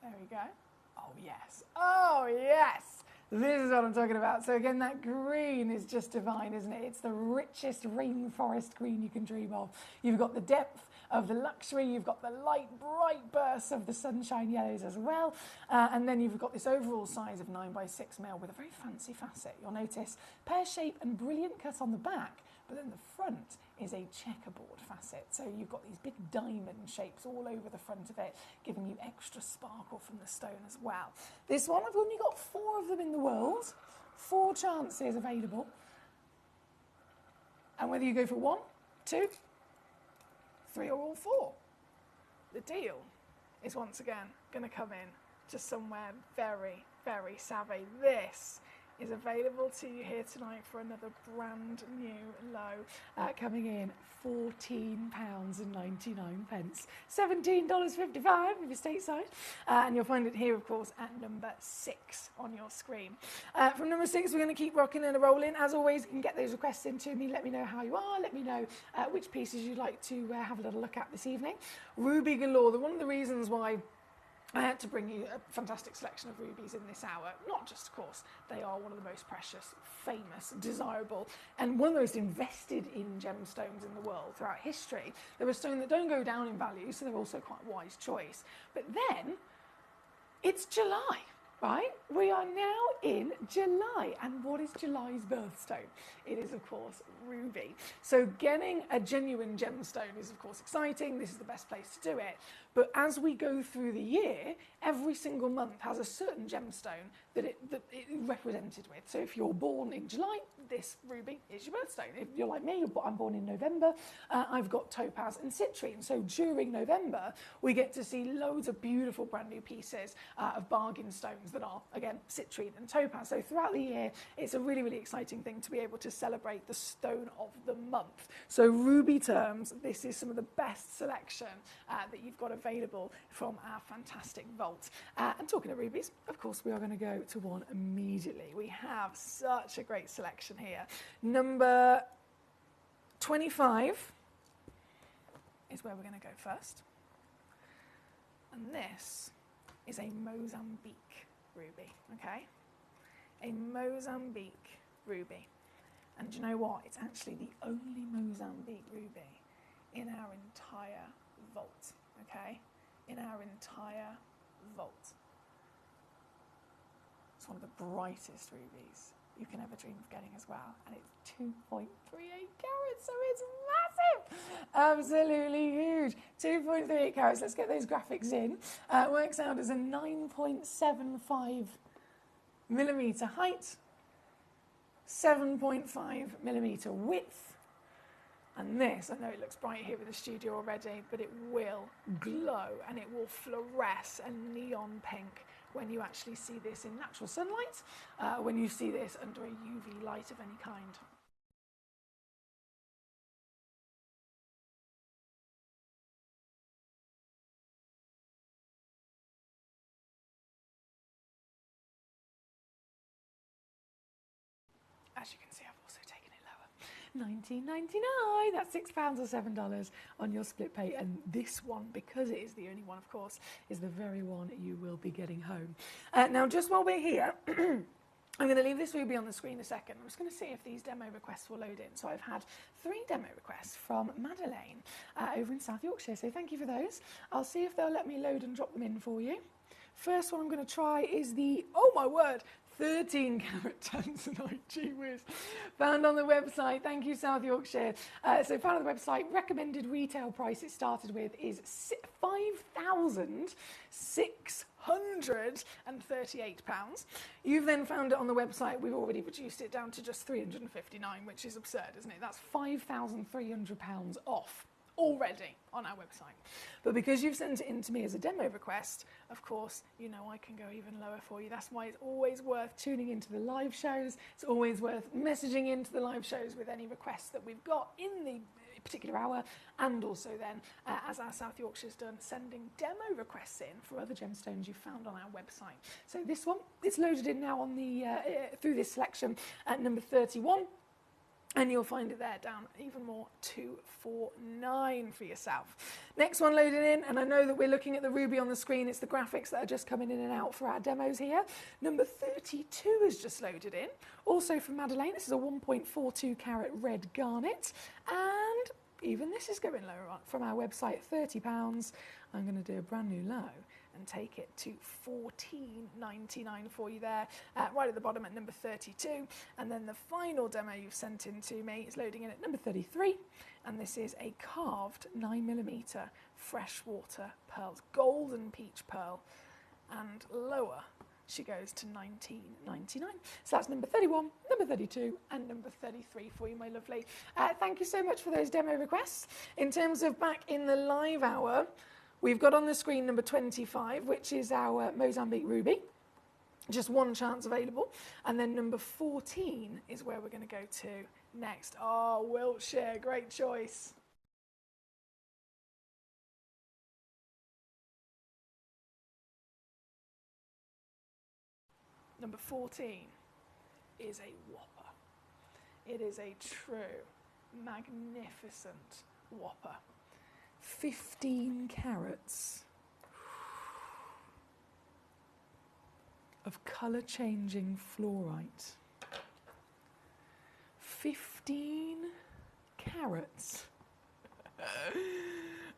There we go. Oh, yes. Oh, yes. This is what I'm talking about. So again, that green is just divine, isn't it? It's the richest rainforest green you can dream of. You've got the depth of the luxury, you've got the light, bright bursts of the sunshine yellows as well, and then you've got this overall size of 9x6 mil with a very fancy facet. You'll notice pear shape and brilliant cut on the back, but then the front is a checkerboard facet. So you've got these big diamond shapes all over the front of it, giving you extra sparkle from the stone as well. This one, I've only got 4 of them in the world, 4 chances available. And whether you go for 1, 2, 3 or all 4, the deal is once again going to come in to somewhere very, very savvy. This is available to you here tonight for another brand new low, coming in £14.99, $17.55 if you're stateside, and you'll find it here, of course, at number 6 on your screen. From number 6, we're going to keep rocking and rolling. As always, you can get those requests in to me. Let me know how you are. Let me know which pieces you'd like to have a little look at this evening. Ruby galore. One of the reasons why I had to bring you a fantastic selection of rubies in this hour. Not just, of course, they are one of the most precious, famous, desirable, and one of the most invested in gemstones in the world throughout history. They're a stone that don't go down in value, so they're also quite a wise choice. But then, it's July, right? We are now in July. And what is July's birthstone? It is, of course, ruby. So getting a genuine gemstone is, of course, exciting. This is the best place to do it. But as we go through the year, every single month has a certain gemstone that it represented with. So if you're born in July, this ruby is your birthstone. If you're like me, I'm born in November, I've got topaz and citrine. So during November, we get to see loads of beautiful brand new pieces of bargain stones that are, again, citrine and topaz. So throughout the year, it's a really, really exciting thing to be able to celebrate the stone of the month. So ruby terms, this is some of the best selection that you've got available from our fantastic vault. And talking of rubies, of course, we are going to go to one immediately. We have such a great selection here. Number 25 is where we're going to go first. And this is a Mozambique ruby, okay? A Mozambique ruby. And do you know what? It's actually the only Mozambique ruby in our entire vault, okay? In our entire vault. It's one of the brightest rubies you can ever dream of getting as well. And it's 2.38 carats, so it's massive. Absolutely huge. 2.38 carats. Let's get those graphics in. Works out as a 9.75 millimetre height, 7.5 millimetre width. And this, I know it looks bright here with the studio already, but it will glow and it will fluoresce a neon pink when you actually see this in natural sunlight, when you see this under a UV light of any kind. As you can see, I've also taken it lower. $19.99, that's £6 or $7 on your split pay. And this one, because it is the only one, of course, is the very one you will be getting home. Now, just while we're here, I'm going to leave this ruby on the screen a second. I'm just going to see if these demo requests will load in. So I've had 3 demo requests from Madeleine over in South Yorkshire. So thank you for those. I'll see if they'll let me load and drop them in for you. First one I'm going to try is the, oh my word, 13 carat tanzanite, gee whiz. Found on the website, thank you South Yorkshire. So found on the website, recommended retail price it started with is £5,638. You've then found it on the website, we've already reduced it down to just £359, which is absurd, isn't it? That's £5,300 off already on our website. But because you've sent it in to me as a demo request, of course, you know I can go even lower for you. That's why it's always worth tuning into the live shows. It's always worth messaging into the live shows with any requests that we've got in the particular hour, and also then, as our South Yorkshire's done, sending demo requests in for other gemstones you found on our website. So this one, it's loaded in now on the through this selection at number 31. And you'll find it there down even more, 249 for yourself. Next one loaded in, and I know that we're looking at the ruby on the screen. It's the graphics that are just coming in and out for our demos here. Number 32 is just loaded in. Also from Madeleine, this is a 1.42 carat red garnet. And even this is going lower on from our website, £30. I'm going to do a brand new low and take it to $14.99 for you there, right at the bottom at number 32. And then the final demo you've sent in to me is loading in at number 33, and this is a carved 9mm freshwater pearls, golden peach pearl, and lower she goes to $19.99. So that's number 31, number 32, and number 33 for you, my lovely. Thank you so much for those demo requests. In terms of back in the live hour, we've got on the screen number 25, which is our Mozambique Ruby. Just one chance available. And then number 14 is where we're going to go to next. Oh, Wiltshire, great choice. Number 14 is a whopper. It is a true, magnificent whopper. 15 carats of colour-changing fluorite. 15 carats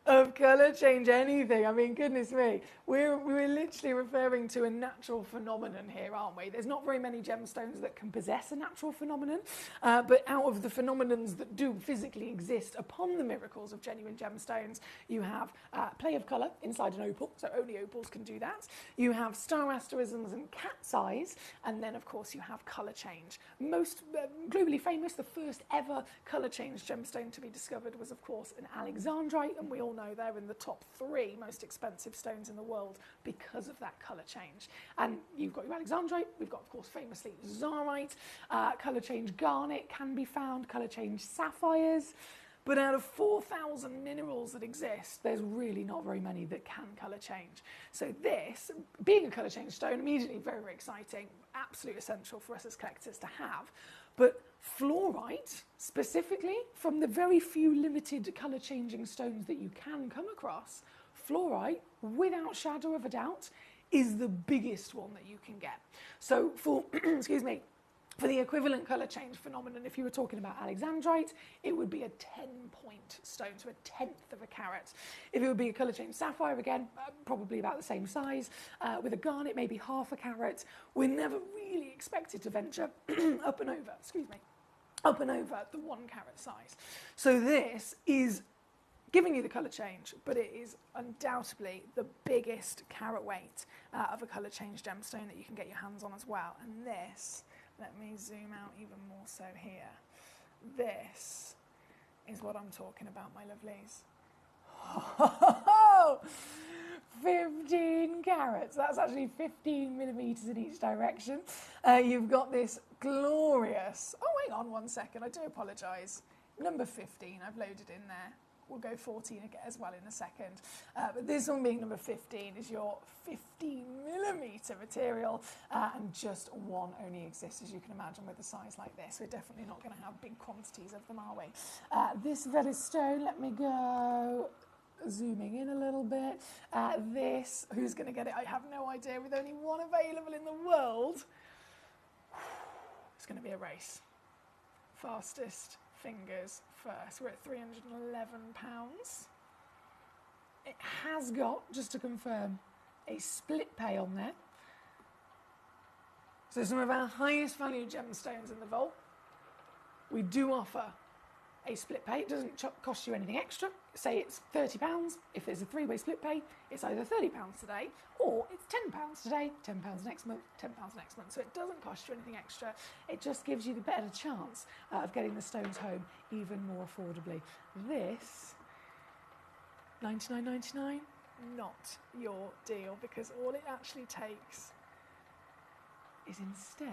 of colour change anything. I mean, goodness me. We're literally referring to a natural phenomenon here, aren't we? There's not very many gemstones that can possess a natural phenomenon, but out of the phenomenons that do physically exist upon the miracles of genuine gemstones, you have play of colour inside an opal, so only opals can do that. You have star asterisms and cat's eyes, and then, of course, you have colour change. Most globally famous, the first ever colour change gemstone to be discovered was, of course, an alexandrite, and we all know they're in the top 3 most expensive stones in the world because of that colour change. And you've got your alexandrite, we've got, of course, famously zarite, colour change garnet can be found, colour change sapphires, but out of 4,000 minerals that exist, there's really not very many that can colour change. So this, being a colour change stone, immediately very, very exciting, absolutely essential for us as collectors to have. But fluorite, specifically, from the very few limited colour-changing stones that you can come across, fluorite, without shadow of a doubt, is the biggest one that you can get. So for, excuse me, for the equivalent colour change phenomenon, if you were talking about alexandrite, it would be a 10-point stone, so a 10th of a carat. If it would be a colour change sapphire, again, probably about the same size. With a garnet, maybe half a carat. We're never really expected to venture up and over, up and over the 1 carat size. So this is giving you the colour change, but it is undoubtedly the biggest carat weight of a colour change gemstone that you can get your hands on as well. And this, let me zoom out even more so here. This is what I'm talking about, my lovelies. 15 carats. That's actually 15 millimetres in each direction. You've got this glorious... Oh, hang on one second. I do apologise. Number 15, I've loaded in there. We'll go 14 again as well in a second. But this one being number 15 is your 15 millimetre material, and just one only exists, as you can imagine, with a size like this. We're definitely not going to have big quantities of them, are we? This red stone, let me go zooming in a little bit. This, who's going to get it? I have no idea. With only one available in the world, it's going to be a race. Fastest fingers first. We're at £311. It has got, just to confirm, a split pay on there. So some of our highest value gemstones in the vault, we do offer a split pay. It doesn't cost you anything extra. Say it's £30. If there's a 3-way split pay, it's either £30 today or it's £10 today, £10 next month, £10 next month. So it doesn't cost you anything extra. It just gives you the better chance of getting the stones home even more affordably. This, $99.99, not your deal, because all it actually takes is instead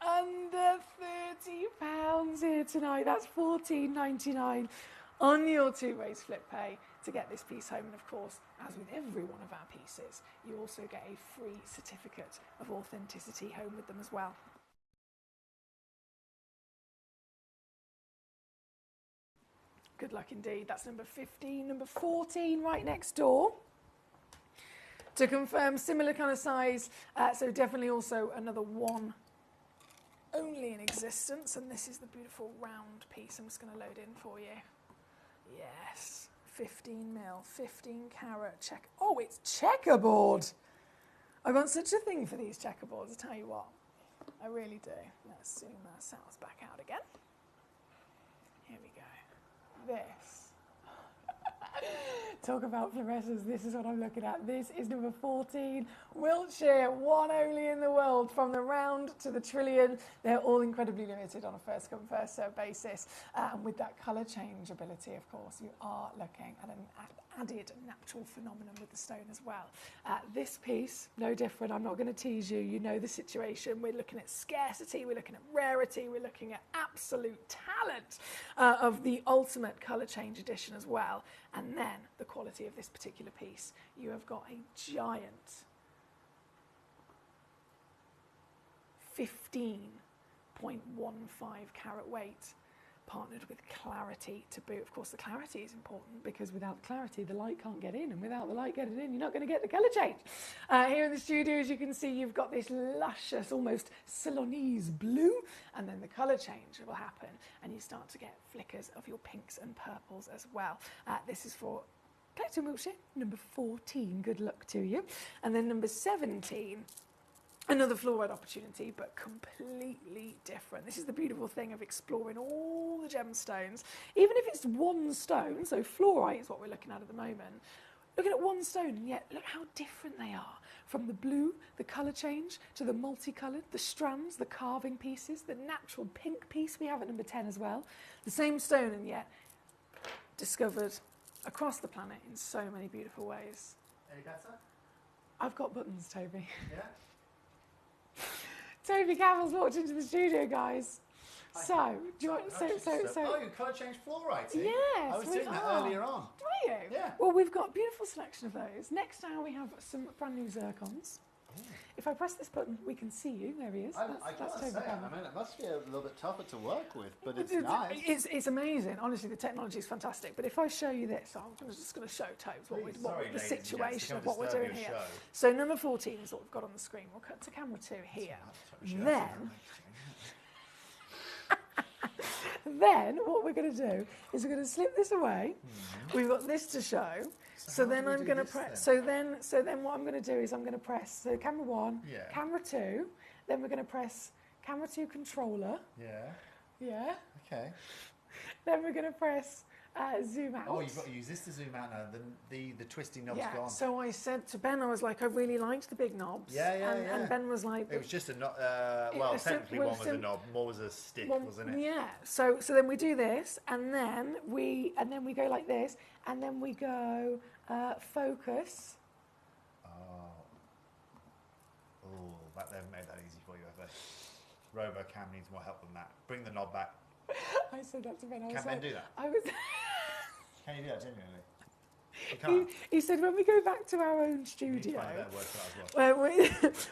under £30 here tonight. That's $14.99 on your 2-way split pay to get this piece home. And of course, as with every one of our pieces, you also get a free certificate of authenticity home with them as well. Good luck indeed. That's number 15. Number 14 right next door. To confirm, similar kind of size, so definitely also another one only in existence, and this is the beautiful round piece. I'm just going to load in for you. Yes, 15 mil, 15 carat check. Oh, it's checkerboard. I've got such a thing for these checkerboards, I tell you what. I really do. Let's zoom ourselves back out again. Here we go. This. Talk about fluorescence, this is what I'm looking at. This is number 14, Wiltshire, one only in the world. From the round to the trillion, they're all incredibly limited on a first come, first served basis. And with that colour change ability, of course, you are looking at an added natural phenomenon with the stone as well. This piece, no different. I'm not going to tease you. You know the situation. We're looking at scarcity. We're looking at rarity. We're looking at absolute talent of the ultimate colour change edition as well. And then the quality of this particular piece. You have got a giant 15.15 carat weight, partnered with clarity to boot. Of course, the clarity is important because without clarity, the light can't get in, and without the light getting in, you're not going to get the colour change. Here in the studio, as you can see, you've got this luscious, almost Ceylonese blue, and then the colour change will happen, and you start to get flickers of your pinks and purples as well. This is for Collector Wiltshire, number 14. Good luck to you. And then number 17. Another fluoride opportunity, but completely different. This is the beautiful thing of exploring all the gemstones. Even if it's one stone, so fluorite is what we're looking at the moment, looking at one stone, and yet look how different they are. From the blue, the colour change, to the multicoloured, the strands, the carving pieces, the natural pink piece we have at number 10 as well. The same stone, and yet discovered across the planet in so many beautiful ways. Any better? I've got buttons, Toby. Yeah? Toby Cavill's walked into the studio, guys. So, do you want Oh, you colour change fluorite? Yes, I was doing that earlier on. Do you? Yeah. Well, we've got a beautiful selection of those. Next hour, we have some brand new zircons. If I press this button, we can see you. There he is. I That's gotta Toby say, Cavill. I mean, it must be a little bit tougher to work with, but it's nice. It's amazing. Honestly, the technology is fantastic. But if I show you this, just going to show Tobes what the situation of what we're doing here. So number 14 is what we've got on the screen. We'll cut to camera 2 here. Then what we're going to do is we're going to slip this away. We've got this to show. So then I'm going to press. So then what I'm going to do is I'm going to press. So camera 1, camera 2. Then we're going to press camera 2 controller. Yeah. Yeah. Okay. Then we're going to press zoom out. Oh, you've got to use this to zoom out now. The twisty knob's gone. So I said to Ben, I was like, I really liked the big knobs. And Ben was like, it was just a knob. Well, technically one was a knob, more was a stick, wasn't it? Yeah. So then we do this, and then we go like this, and then we go focus. They haven't made that easy for you, have they? RoboCam needs more help than that. Bring the knob back. I said that to Ben. Can Ben do that? I was. Can you do that genuinely? You can't. He said when we go back to our own studio.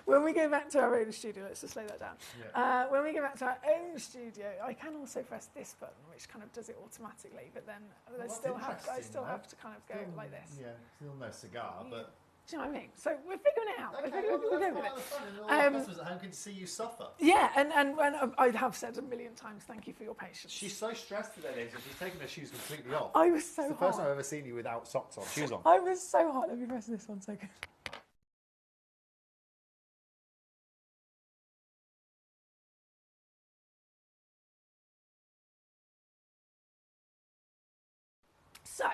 When we go back to our own studio, let's just slow that down. Yeah. When we go back to our own studio, I can also press this button, which kind of does it automatically. But then I still have to kind of go like this. Yeah, still no cigar, but. Do you know what I mean? So we're figuring it out. Okay, we're that's going part of the fun, and all the customers at home can see you suffer. Yeah, and I have said a million times, thank you for your patience. She's so stressed today, Daisy. She's taken her shoes completely off. I was so hot. It's the first time I've ever seen you without socks on, shoes on. I was so hot. Let me press this 1 second. So,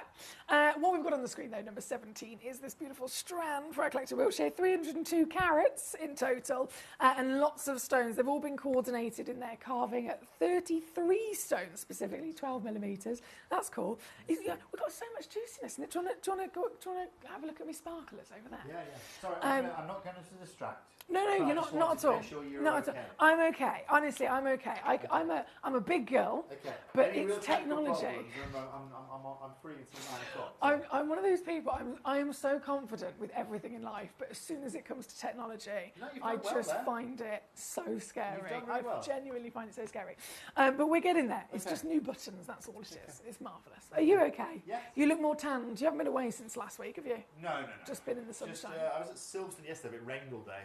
what we've got on the screen, though, number 17, is this beautiful strand for our Collector Wiltshire. 302 carats in total, and lots of stones. They've all been coordinated in their carving at 33 stones, specifically 12 millimetres. That's cool. We've got so much juiciness in it. Do you want to have a look at me sparklers over there? Yeah. Sorry, I'm not going to distract. No, you're not at all. Not at all. I'm okay. Honestly, I'm okay. I'm a big girl, but it's technology. I'm free until 9 o'clock. I'm one of those people. I am so confident with everything in life, but as soon as it comes to technology, I just find it so scary. I genuinely find it so scary. But we're getting there. It's just new buttons. That's all it is. It's marvellous. Are you okay? Yes. You look more tanned. You haven't been away since last week, have you? No. Just been in the sunshine. I was at Silverstone yesterday, but it rained all day.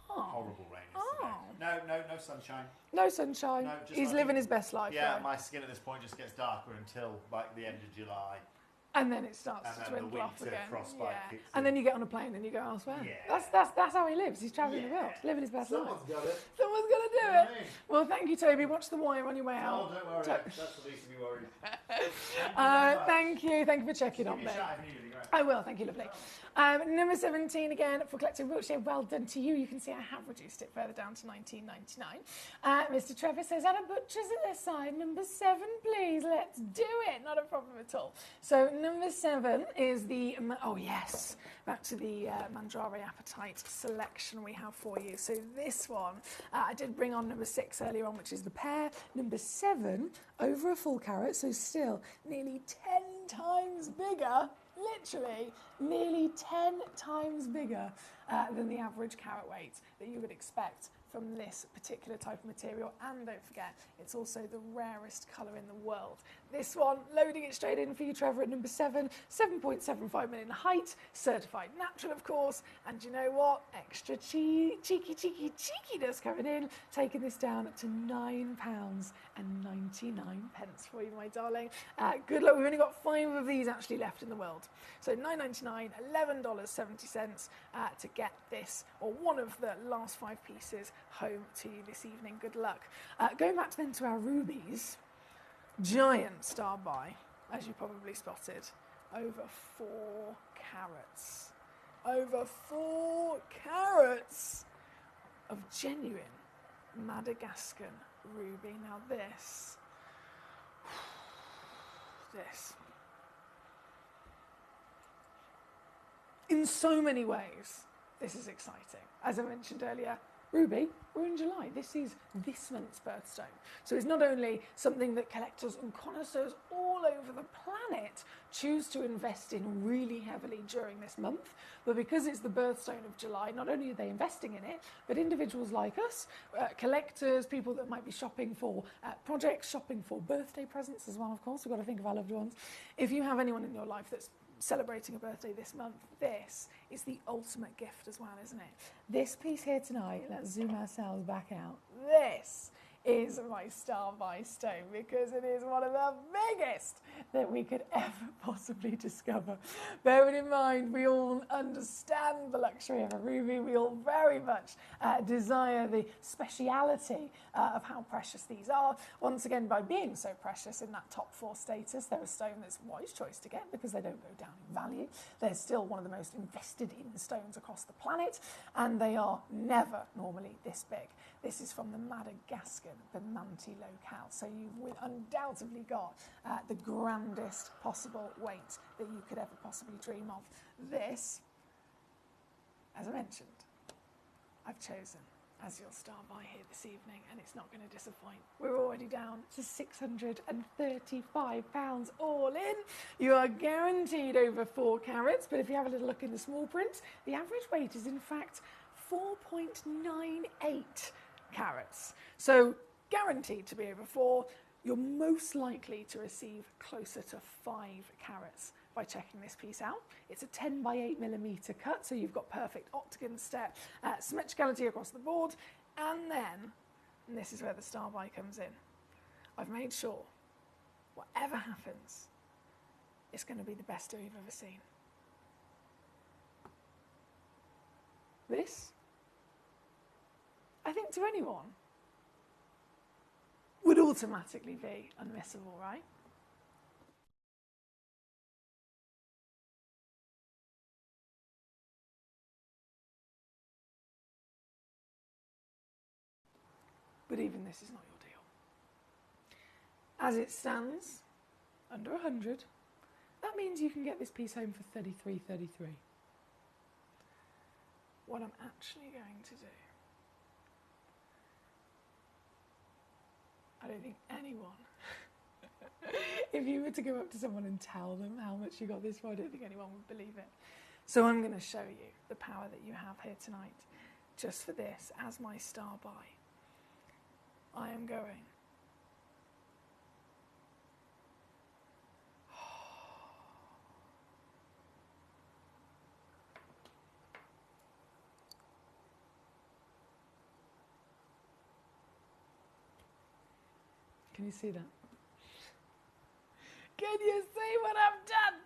Horrible rain yesterday. No sunshine. No sunshine. No, He's living his best life. Yeah, my skin at this point just gets darker until like the end of July. And then it starts to dwindle off again. Frostbite kicks in. And then you get on a plane and you go elsewhere. Yeah. That's how he lives. He's travelling the world, living his best life. Someone's got it. Someone's going to do it. Well, thank you, Toby. Watch the wire on your way out. Oh, don't worry. That's the least to be worried. Thank you. Thank you for checking on me. I will, thank you, lovely. Number 17 again for Collector Wiltshire. Well done to you. You can see I have reduced it further down to $19.99. Mr. Trevor says, at a butcher's at their side. Number 7, please. Let's do it. Not a problem at all. So number 7 is the, oh yes, back to the Mangiare Appetite selection we have for you. So this one, I did bring on number 6 earlier on, which is the pear. Number 7, over a full carrot, so still nearly 10 times bigger. Literally nearly 10 times bigger than the average carrot weight that you would expect from this particular type of material. And don't forget, it's also the rarest colour in the world. This one, loading it straight in for you, Trevor, at number 7, 7.75 million height, certified natural, of course. And you know what? Extra cheekiness coming in, taking this down to £9.99 for you, my darling. Good luck. We've only got 5 of these actually left in the world. So $9.99, $11.70 to get this, or one of the last 5 pieces, home to you this evening. Good luck. Going back then to our rubies, giant star buy, as you probably spotted, over 4 carats. Over 4 carats of genuine Madagascan ruby. Now this, in so many ways, this is exciting. As I mentioned earlier, ruby, we're in July. This is this month's birthstone. So it's not only something that collectors and connoisseurs all over the planet choose to invest in really heavily during this month, but because it's the birthstone of July, not only are they investing in it, but individuals like us, collectors, people that might be shopping for projects, shopping for birthday presents as well, of course. We've got to think of our loved ones. If you have anyone in your life that's celebrating a birthday this month, this is the ultimate gift as well, isn't it? This piece here tonight, let's zoom ourselves back out. This is my star buy stone because it is one of the biggest that we could ever possibly discover. Bearing in mind, we all understand the luxury of a ruby. We all very much desire the speciality of how precious these are. Once again, by being so precious in that top 4 status, they're a stone that's a wise choice to get because they don't go down in value. They're still one of the most invested in stones across the planet, and they are never normally this big. This is from the Madagascan Benanti locale, so you've undoubtedly got the grandest possible weight that you could ever possibly dream of. This, as I mentioned, I've chosen as your star buy here this evening, and it's not going to disappoint. We're already down to £635 all in. You are guaranteed over 4 carats, but if you have a little look in the small print, the average weight is in fact 4.98 carats. So guaranteed to be over 4. You're most likely to receive closer to 5 carats by checking this piece out. It's a 10 by 8 millimeter cut, so you've got perfect octagon step, symmetricality across the board, and then, and this is where the star buy comes in, I've made sure, whatever happens, it's going to be the best you've ever seen. This, I think to anyone, would automatically be unmissable, right? But even this is not your deal. As it stands, under 100, that means you can get this piece home for $33.33. What I'm actually going to do, I don't think anyone, if you were to go up to someone and tell them how much you got this for, I don't think anyone would believe it. So I'm going to show you the power that you have here tonight, just for this, as my star buy. I am going. Can you see that? Can you see what I've done?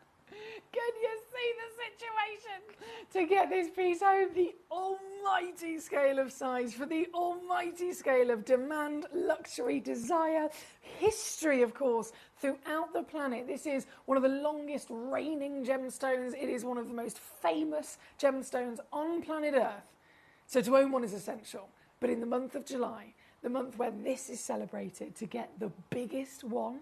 Can you see the situation? To get this piece home, the almighty scale of size, for the almighty scale of demand, luxury, desire, history, of course, throughout the planet. This is one of the longest reigning gemstones. It is one of the most famous gemstones on planet Earth. So to own one is essential. But in the month of July, the month where this is celebrated, to get the biggest one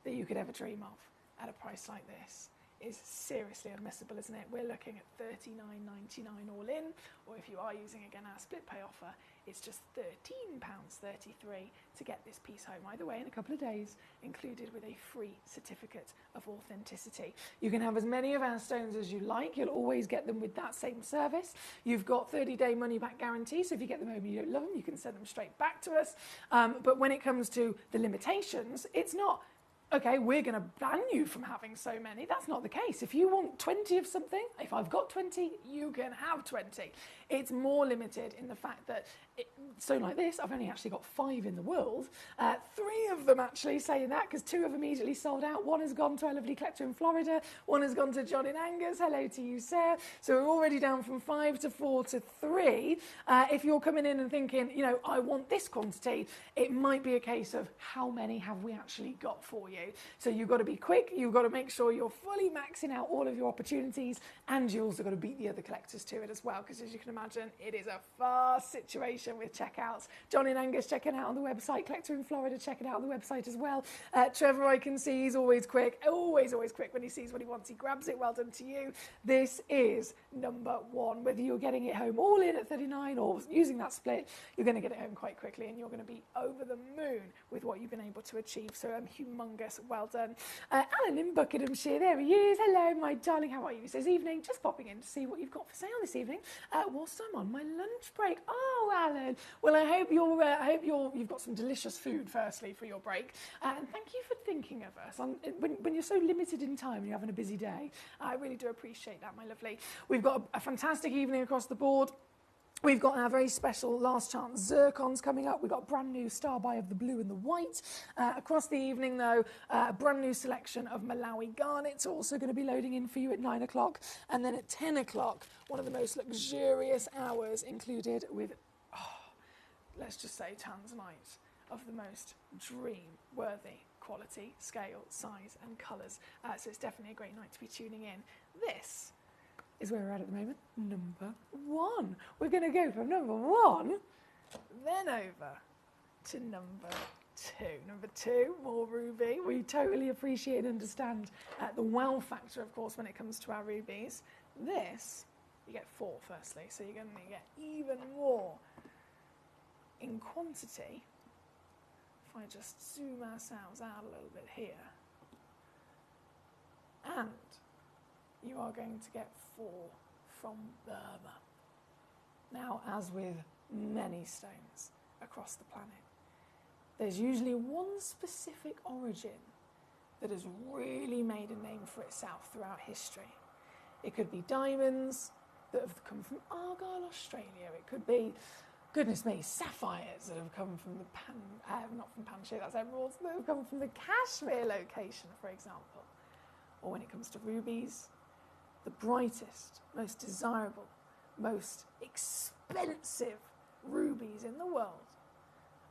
that you could ever dream of at a price like this is seriously unmissable, isn't it? We're looking at $39.99 all in, or if you are using, again, our split pay offer, it's just £13.33 to get this piece home. Either way, in a couple of days, included with a free certificate of authenticity. You can have as many of our stones as you like. You'll always get them with that same service. You've got 30-day money-back guarantee, so if you get them home and you don't love them, you can send them straight back to us. But when it comes to the limitations, it's not, okay, we're going to ban you from having so many. That's not the case. If you want 20 of something, if I've got 20, you can have 20. It's more limited in the fact that, stone like this, I've only actually got 5 in the world. 3 of them actually saying that, because 2 have immediately sold out. 1 has gone to our lovely collector in Florida. 1 has gone to John in Angus. Hello to you, Sarah. So we're already down from 5 to 4 to 3. If you're coming in and thinking, you know, I want this quantity, it might be a case of how many have we actually got for you. So you've got to be quick, you've got to make sure you're fully maxing out all of your opportunities, and you also got to beat the other collectors to it as well, because as you can imagine, it is a fast situation with checkouts. John in Angus checking out on the website, collector in Florida checking out on the website as well. Trevor, I can see, he's always quick, always quick when he sees what he wants, he grabs it. Well done to you. This is number 1. Whether you're getting it home all in at 39 or using that split, you're going to get it home quite quickly, and you're going to be over the moon with what you've been able to achieve. So humongous. Well done. Alan in Buckinghamshire, there he is. Hello, my darling, how are you? He says, evening, just popping in to see what you've got for sale this evening whilst I'm on my lunch break. Oh, Alan. Well, I hope you've got some delicious food, firstly, for your break. And thank you for thinking of us. When you're so limited in time and you're having a busy day, I really do appreciate that, my lovely. We've got a fantastic evening across the board. We've got our very special last chance zircons coming up. We've got a brand new Starbuy of the blue and the white. Across the evening, though, a brand new selection of Malawi garnets also going to be loading in for you at 9 o'clock. And then at 10 o'clock, one of the most luxurious hours included with, let's just say, tanzanite of the most dream-worthy quality, scale, size and colours. So it's definitely a great night to be tuning in. This is where we're at the moment, number 1. We're going to go from number 1, then over to number 2. Number 2, more ruby. We totally appreciate and understand the wow factor, of course, when it comes to our rubies. This, you get 4, firstly, so you're going to get even more in quantity. If I just zoom ourselves out a little bit here. And you are going to get 4 from Burma. Now, as with many stones across the planet, there's usually one specific origin that has really made a name for itself throughout history. It could be diamonds that have come from Argyle, Australia. It could be, goodness me, sapphires that have come from the not from Panjshir, that's emeralds, that have come from the Kashmir location, for example. Or when it comes to rubies, the brightest, most desirable, most expensive rubies in the world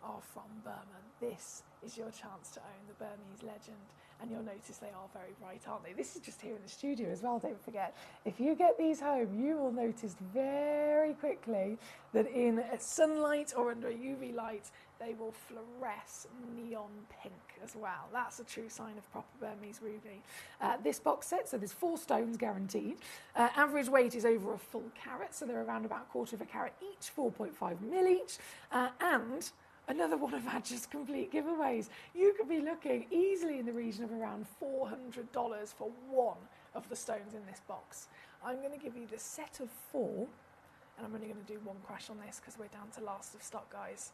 are from Burma. This is your chance to own the Burmese legend, and you'll notice they are very bright, aren't they? This is just here in the studio as well, don't forget. If you get these home, you will notice very quickly that in sunlight or under a UV light, they will fluoresce neon pink as well. That's a true sign of proper Burmese ruby. This box set, so there's 4 stones guaranteed. Average weight is over a full carat, so they're around about 1/4 of a carat each, 4.5 mil each, and another one of our just complete giveaways. You could be looking easily in the region of around $400 for one of the stones in this box. I'm going to give you the set of 4, and I'm only going to do 1 crash on this because we're down to last of stock, guys.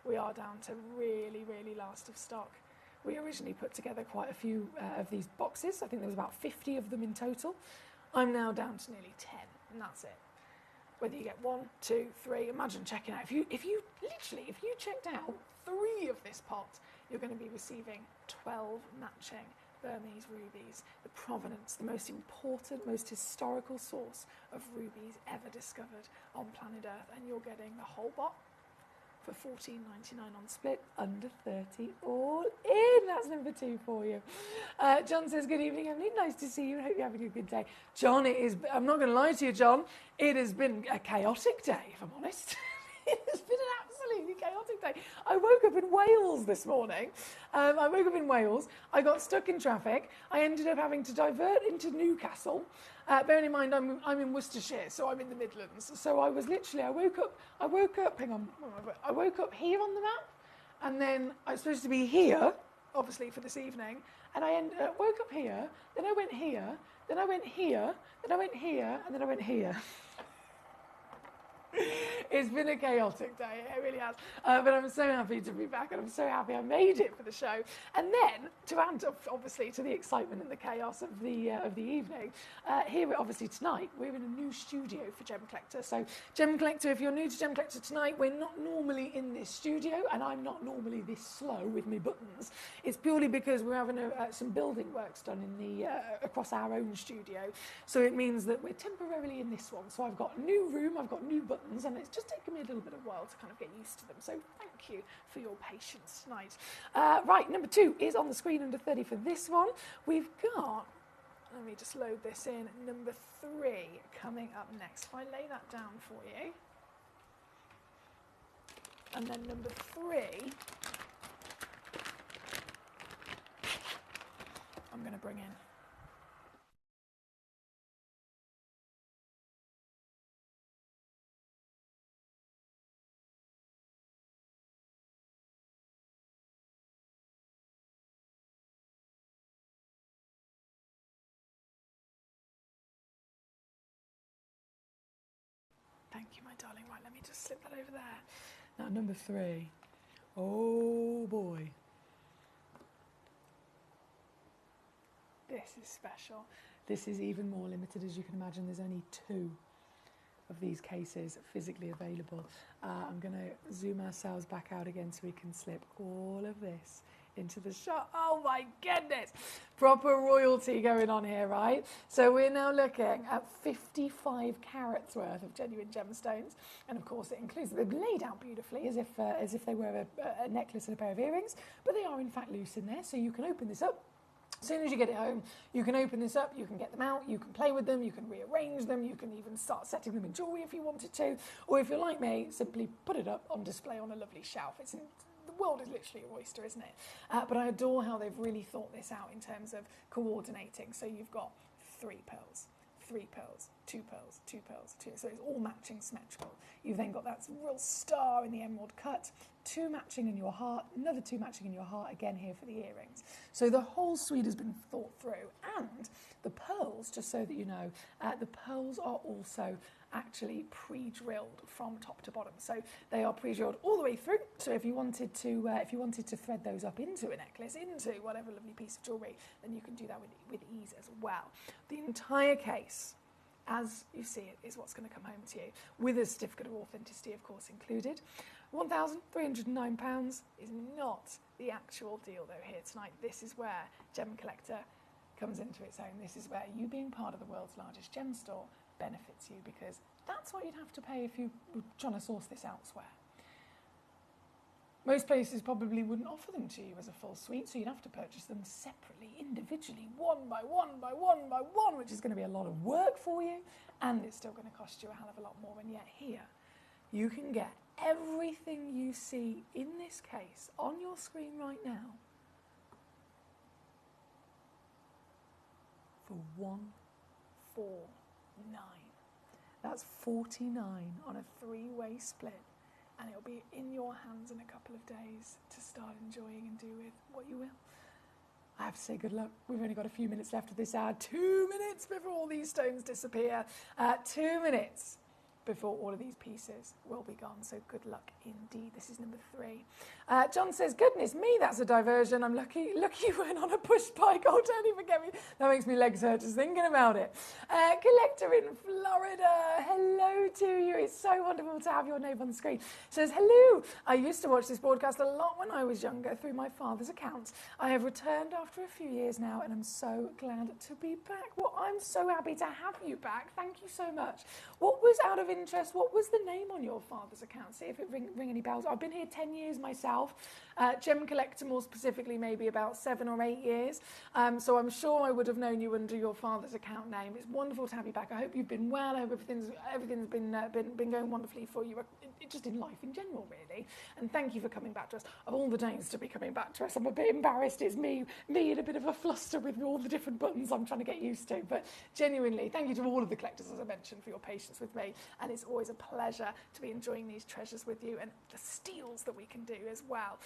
We are down to really, really last of stock. We originally put together quite a few of these boxes. I think there was about 50 of them in total. I'm now down to nearly 10, and that's it. Whether you get 1, 2, 3, imagine checking out. If you checked out 3 of this pot, you're going to be receiving 12 matching Burmese rubies, the provenance, the most important, most historical source of rubies ever discovered on planet Earth, and you're getting the whole lot for $14.99 on split, under 30, all in. That's number 2 for you. John says, good evening, Emily. Nice to see you. Hope you're having a good day. John, I'm not going to lie to you, John, it has been a chaotic day, if I'm honest. It has been an absolutely chaotic day. I woke up in Wales this morning. I got stuck in traffic. I ended up having to divert into Newcastle. Bearing in mind, I'm in Worcestershire, so I'm in the Midlands. So I woke up here on the map, and then I was supposed to be here, obviously, for this evening, and I woke up here, then I went here, then I went here, then I went here, and then I went here. It's been a chaotic day, it really has. But I'm so happy to be back, and I'm so happy I made it for the show. And then, to add, obviously, to the excitement and the chaos of the evening, here, obviously, tonight, we're in a new studio for Gemcollector. So, Gemcollector, if you're new to Gemcollector tonight, we're not normally in this studio, and I'm not normally this slow with my buttons. It's purely because we're having some building works done in across our own studio. So it means that we're temporarily in this one. So I've got a new room, I've got new buttons, and it's just taken me a little bit of a while to kind of get used to them. So thank you for your patience tonight. Right, number 2 is on the screen, under 30 for this one. We've got, let me just load this in, number 3 coming up next. If I lay that down for you. And then number 3, I'm going to bring in. Thank you, my darling. Right, let me just slip that over there. Now, number 3. Oh, boy. This is special. This is even more limited, as you can imagine. There's only 2 of these cases physically available. I'm going to zoom ourselves back out again so we can slip all of this into the shot. Oh my goodness, proper royalty going on here, right? So we're now looking at 55 carats worth of genuine gemstones, and of course it includes, they're laid out beautifully as if they were a necklace and a pair of earrings, but they are in fact loose in there, so you can open this up. As soon as you get it home, you can open this up, you can get them out, you can play with them, you can rearrange them, you can even start setting them in jewellery if you wanted to, or if you're like me, simply put it up on display on a lovely shelf. The world is literally an oyster, isn't it? But I adore how they've really thought this out in terms of coordinating. So you've got 3 pearls, 3 pearls, 2 pearls, 2 pearls, 2. So it's all matching symmetrical. You've then got that real star in the emerald cut, 2 matching in your heart, another 2 matching in your heart, again here for the earrings. So the whole suite has been thought through. And the pearls, just so that you know, the pearls are also actually pre-drilled from top to bottom. So they are pre-drilled all the way through. So if you wanted to thread those up into a necklace, into whatever lovely piece of jewellery, then you can do that with ease as well. The entire case, as you see it, is what's going to come home to you, with a certificate of authenticity, of course, included. £1,309 is not the actual deal, though, here tonight. This is where Gemcollector comes into its own. This is where you being part of the world's largest gem store benefits you, because that's what you'd have to pay if you were trying to source this elsewhere. Most places probably wouldn't offer them to you as a full suite, so you'd have to purchase them separately, individually, one by one by one by one, which is going to be a lot of work for you, and it's still going to cost you a hell of a lot more. And yet here, you can get everything you see in this case on your screen right now for $149. That's $49 on a 3-way split, and it'll be in your hands in a couple of days to start enjoying and do with what you will. I have to say good luck. We've only got a few minutes left of this ad. 2 minutes before all these stones disappear. 2 minutes before all of these pieces will be gone. So good luck indeed. This is number 3. John says, goodness me, that's a diversion. I'm lucky you weren't on a push bike. Oh, don't even get me. That makes me legs hurt just thinking about it. Collector in Florida, hello to you. It's so wonderful to have your name on the screen. Says, hello. I used to watch this broadcast a lot when I was younger through my father's account. I have returned after a few years now, and I'm so glad to be back. Well, I'm so happy to have you back. Thank you so much. What was, out of interest, what was the name on your father's account? See if it ring any bells. I've been here 10 years myself. Gemcollector more specifically maybe about 7 or 8 years. So I'm sure I would have known you under your father's account name. It's wonderful to have you back. I hope you've been well. I hope everything's been going wonderfully for you, just in life in general, really. And thank you for coming back to us. Of all the days to be coming back to us, I'm a bit embarrassed. It's me in a bit of a fluster with all the different buttons I'm trying to get used to. But genuinely, thank you to all of the collectors, as I mentioned, for your patience with me. And it's always a pleasure to be enjoying these treasures with you and the steals that we can do as well.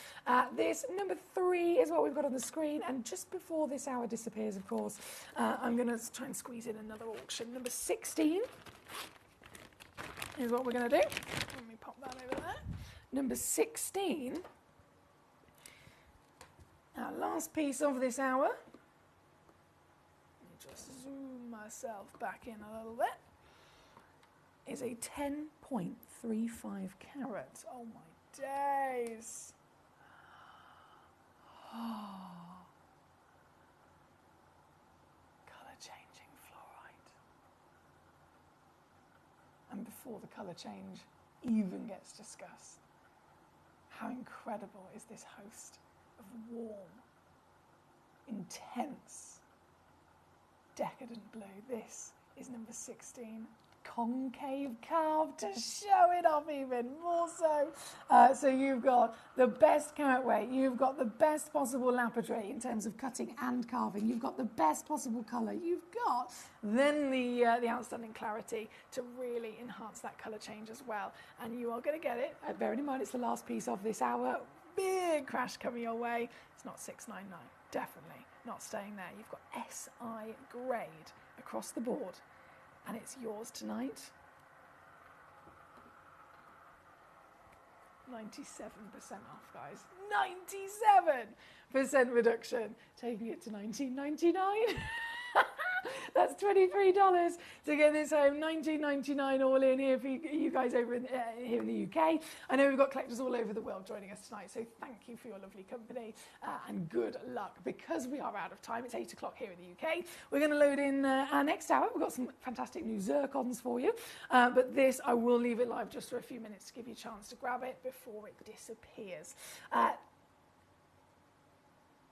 This number 3 is what we've got on the screen. And just before this hour disappears, of course, I'm going to try and squeeze in another auction. Number 16 is what we're going to do. Let me pop that over there. Number 16. Our last piece of this hour. Let me just zoom myself back in a little bit. Is a 10.35 carat. Oh my days. Oh. Colour changing fluorite. And before the colour change even gets discussed, how incredible is this host of warm, intense, decadent blue? This is number 16. Concave carved to show it off even more so. So you've got the best carat weight, you've got the best possible lapidary in terms of cutting and carving, you've got the best possible colour, you've got then the outstanding clarity to really enhance that colour change as well. And you are going to get it, bearing in mind it's the last piece of this hour, big crash coming your way. It's not 699, definitely not staying there. You've got SI grade across the board. And it's yours tonight. 97% off, guys. 97% reduction. Taking it to $19.99. That's $23 to get this home. $19.99 all in here for you guys over here in the UK. I know we've got collectors all over the world joining us tonight, so thank you for your lovely company and good luck. Because we are out of time, it's 8 o'clock here in the UK. We're going to load in our next hour. We've got some fantastic new zircons for you, but this, I will leave it live just for a few minutes to give you a chance to grab it before it disappears.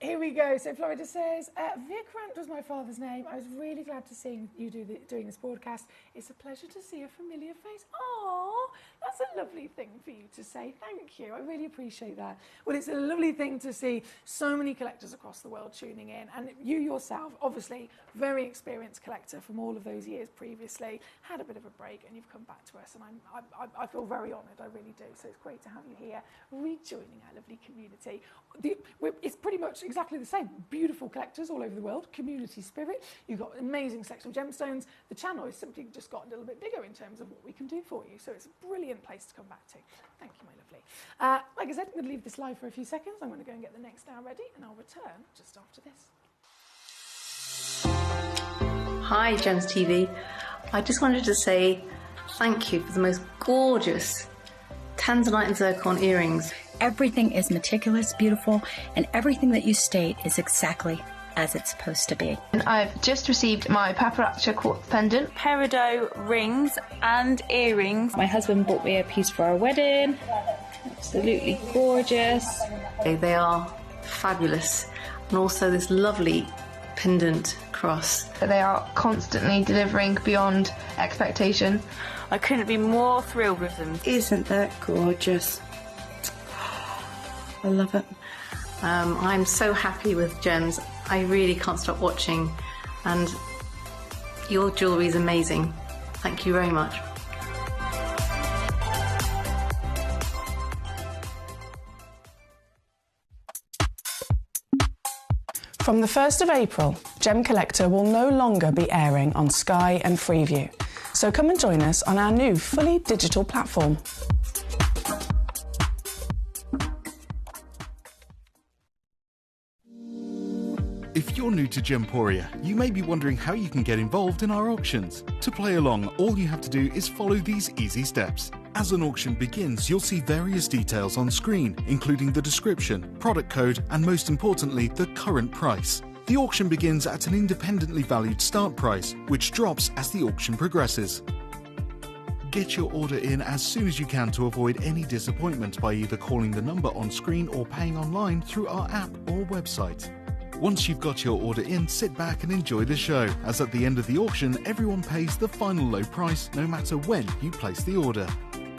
Here we go. So Florida says, Vikrant was my father's name. I was really glad to see you doing this broadcast. It's a pleasure to see a familiar face. Oh, that's a lovely thing for you to say. Thank you. I really appreciate that. Well, it's a lovely thing to see so many collectors across the world tuning in. And you yourself, obviously, very experienced collector from all of those years previously, had a bit of a break and you've come back to us. And I feel very honoured. I really do. So it's great to have you here, rejoining our lovely community. It's pretty much exactly the same. Beautiful collectors all over the world, community spirit. You've got an amazing selection of gemstones. The channel has simply just got a little bit bigger in terms of what we can do for you. So it's a brilliant place to come back to. Thank you, my lovely. Like I said, I'm going to leave this live for a few seconds. I'm going to go and get the next hour ready and I'll return just after this. Hi, Gems TV. I just wanted to say thank you for the most gorgeous tanzanite and zircon earrings. Everything is meticulous, beautiful, and everything that you state is exactly as it's supposed to be. And I've just received my paparazzi quartz pendant, peridot rings and earrings. My husband bought me a piece for our wedding. Absolutely gorgeous. They are fabulous. And also this lovely pendant cross. They are constantly delivering beyond expectation. I couldn't be more thrilled with them. Isn't that gorgeous? I love it. I'm so happy with Gems. I really can't stop watching, and your jewellery is amazing. Thank you very much. From the 1st of April, Gemcollector will no longer be airing on Sky and Freeview. So come and join us on our new fully digital platform. If you're new to Gemporia, you may be wondering how you can get involved in our auctions. To play along, all you have to do is follow these easy steps. As an auction begins, you'll see various details on screen, including the description, product code, and most importantly, the current price. The auction begins at an independently valued start price, which drops as the auction progresses. Get your order in as soon as you can to avoid any disappointment by either calling the number on screen or paying online through our app or website. Once you've got your order in, sit back and enjoy the show, as at the end of the auction, everyone pays the final low price no matter when you place the order.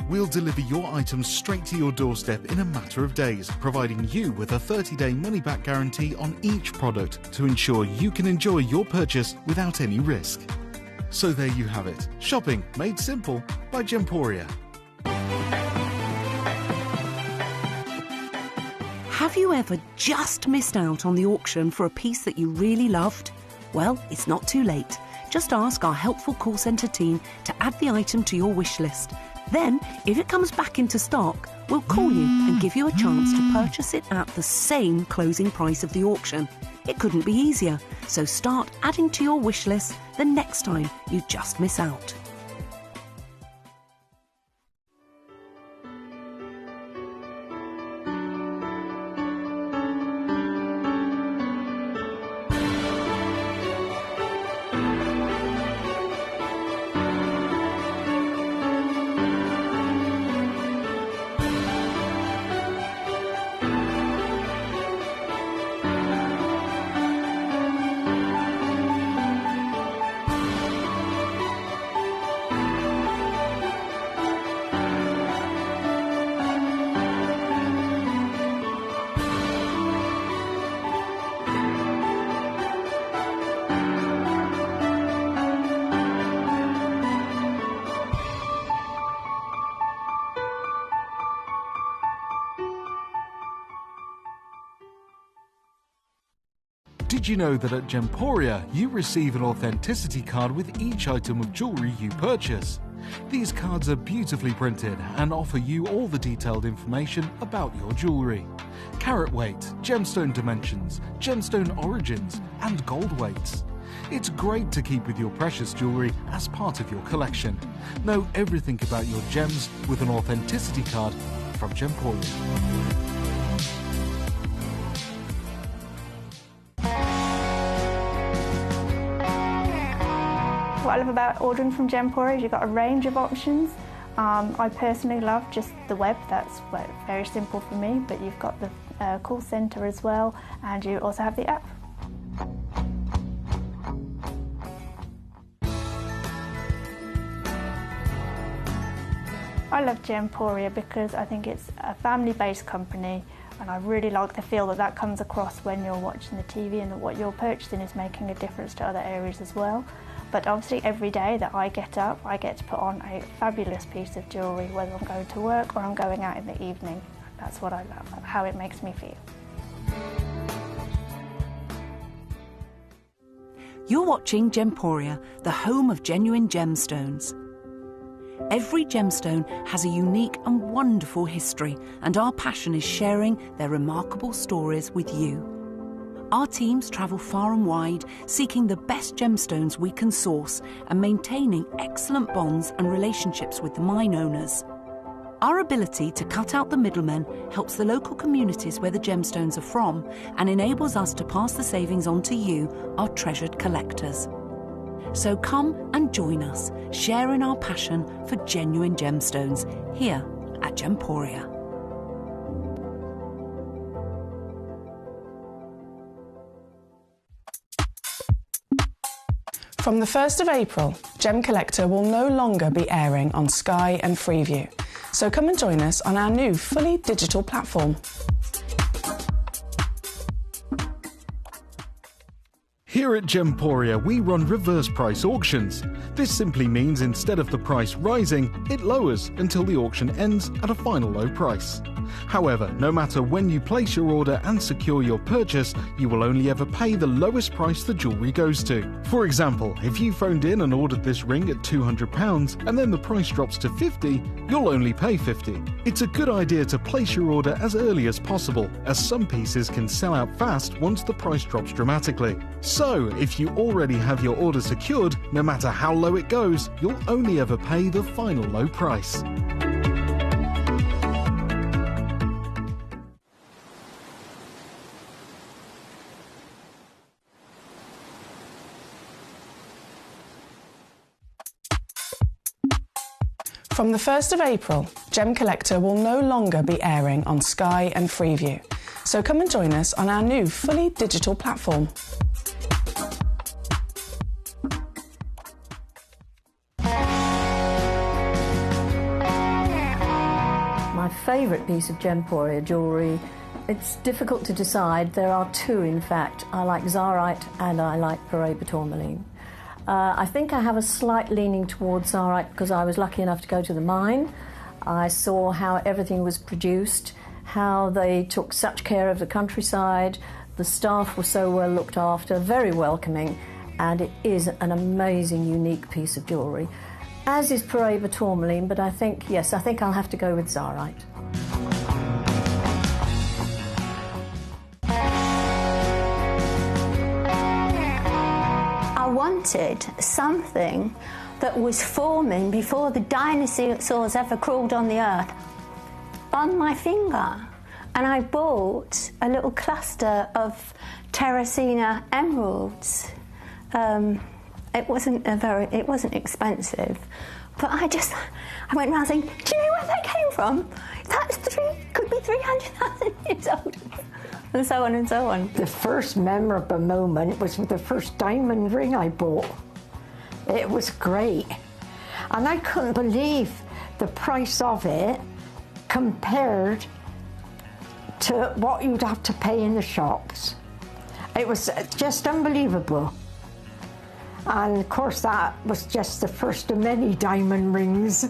We'll deliver your items straight to your doorstep in a matter of days, providing you with a 30-day money-back guarantee on each product to ensure you can enjoy your purchase without any risk. So there you have it. Shopping made simple by Gemporia. Have you ever just missed out on the auction for a piece that you really loved? Well, it's not too late. Just ask our helpful call centre team to add the item to your wish list. Then, if it comes back into stock, we'll call you and give you a chance to purchase it at the same closing price of the auction. It couldn't be easier, so start adding to your wish list the next time you just miss out. Did you know that at Gemporia, you receive an authenticity card with each item of jewellery you purchase? These cards are beautifully printed and offer you all the detailed information about your jewellery. Carat weight, gemstone dimensions, gemstone origins, and gold weights. It's great to keep with your precious jewellery as part of your collection. Know everything about your gems with an authenticity card from Gemporia. What I love about ordering from Gemporia is you've got a range of options. I personally love just the web, that's very simple for me, but you've got the call centre as well, and you also have the app. I love Gemporia because I think it's a family-based company, and I really like the feel that comes across when you're watching the TV, and that what you're purchasing is making a difference to other areas as well. But obviously every day that I get up, I get to put on a fabulous piece of jewellery, whether I'm going to work or I'm going out in the evening. That's what I love, how it makes me feel. You're watching Gemporia, the home of genuine gemstones. Every gemstone has a unique and wonderful history, and our passion is sharing their remarkable stories with you. Our teams travel far and wide, seeking the best gemstones we can source and maintaining excellent bonds and relationships with the mine owners. Our ability to cut out the middlemen helps the local communities where the gemstones are from and enables us to pass the savings on to you, our treasured collectors. So come and join us, sharing our passion for genuine gemstones here at Gemporia. From the 1st of April, Gemcollector will no longer be airing on Sky and Freeview. So come and join us on our new fully digital platform. Here at Gemporia, we run reverse price auctions. This simply means instead of the price rising, it lowers until the auction ends at a final low price. However, no matter when you place your order and secure your purchase, you will only ever pay the lowest price the jewellery goes to. For example, if you phoned in and ordered this ring at £200 and then the price drops to £50, you'll only pay £50. It's a good idea to place your order as early as possible, as some pieces can sell out fast once the price drops dramatically. So, if you already have your order secured, no matter how low it goes, you'll only ever pay the final low price. From the 1st of April, Gemcollector will no longer be airing on Sky and Freeview. So come and join us on our new fully digital platform. My favourite piece of Gemporia jewellery, it's difficult to decide. There are two, in fact. I like Zarite and I like Paraiba tourmaline. I think I have a slight leaning towards Zarite because I was lucky enough to go to the mine. I saw how everything was produced, how they took such care of the countryside. The staff were so well looked after, very welcoming, and it is an amazing, unique piece of jewellery. As is Paraiba tourmaline, but I think, yes, I think I'll have to go with Zarite. I wanted something that was forming before the dinosaurs ever crawled on the earth on my finger, and I bought a little cluster of Terracina emeralds. It wasn't expensive, but I went around saying, do you know where they came from? Could be 300,000 years old. And so on and so on. The first memorable moment was with the first diamond ring I bought. It was great. And I couldn't believe the price of it compared to what you'd have to pay in the shops. It was just unbelievable. And of course that was just the first of many diamond rings.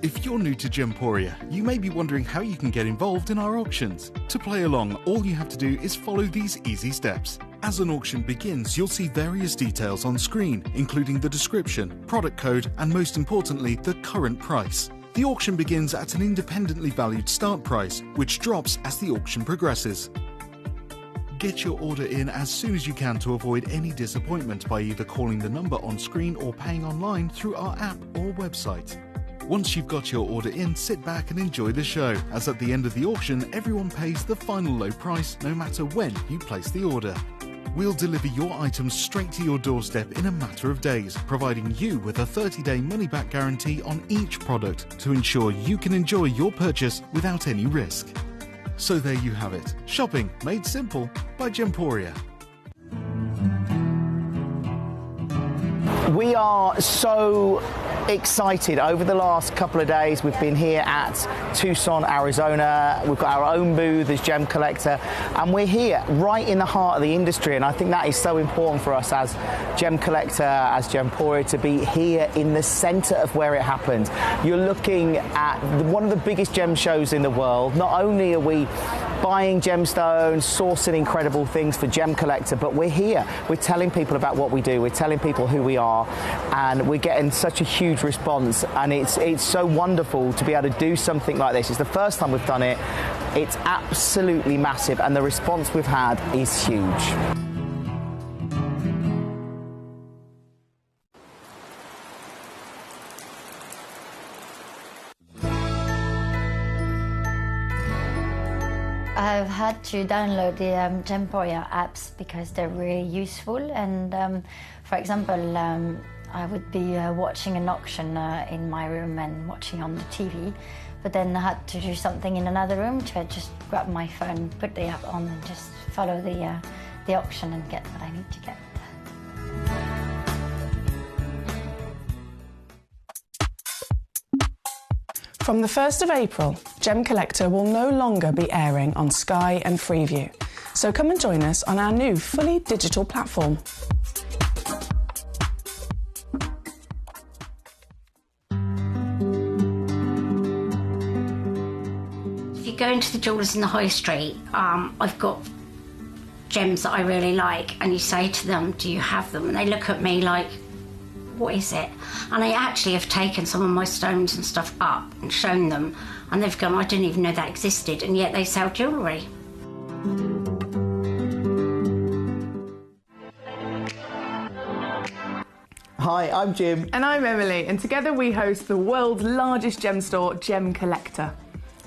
If you're new to Gemporia, you may be wondering how you can get involved in our auctions. To play along, all you have to do is follow these easy steps. As an auction begins, you'll see various details on screen, including the description, product code, and most importantly, the current price. The auction begins at an independently valued start price, which drops as the auction progresses. Get your order in as soon as you can to avoid any disappointment by either calling the number on screen or paying online through our app or website. Once you've got your order in, sit back and enjoy the show, as at the end of the auction, everyone pays the final low price no matter when you place the order. We'll deliver your items straight to your doorstep in a matter of days, providing you with a 30-day money-back guarantee on each product to ensure you can enjoy your purchase without any risk. So there you have it, shopping made simple by Gemporia. We are so excited. Over the last couple of days, we've been here at Tucson, Arizona. We've got our own booth as Gemcollector, and we're here right in the heart of the industry, and I think that is so important for us as Gemcollector, as Gemporia, to be here in the centre of where it happened. You're looking at one of the biggest gem shows in the world. Not only are we buying gemstones, sourcing incredible things for Gemcollector, but we're here. We're telling people about what we do. We're telling people who we are, and we're getting such a huge response, and it's so wonderful to be able to do something like this. It's the first time we've done it. It's absolutely massive, and the response we've had is huge. I've had to download the Gemporia apps because they're really useful, and for example, I would be watching an auction in my room and watching on the TV, but then I had to do something in another room, so I just grab my phone, put the app on, and just follow the auction and get what I need to get. From the 1st of April, Gemcollector will no longer be airing on Sky and Freeview. So come and join us on our new fully digital platform. If you go into the jewellers in the high street, I've got gems that I really like, and you say to them, do you have them? And they look at me like, what is it? And I actually have taken some of my stones and stuff up and shown them, and they've gone, I didn't even know that existed, and yet they sell jewellery. Hi, I'm Jim. And I'm Emily, and together we host the world's largest gem store, Gemcollector.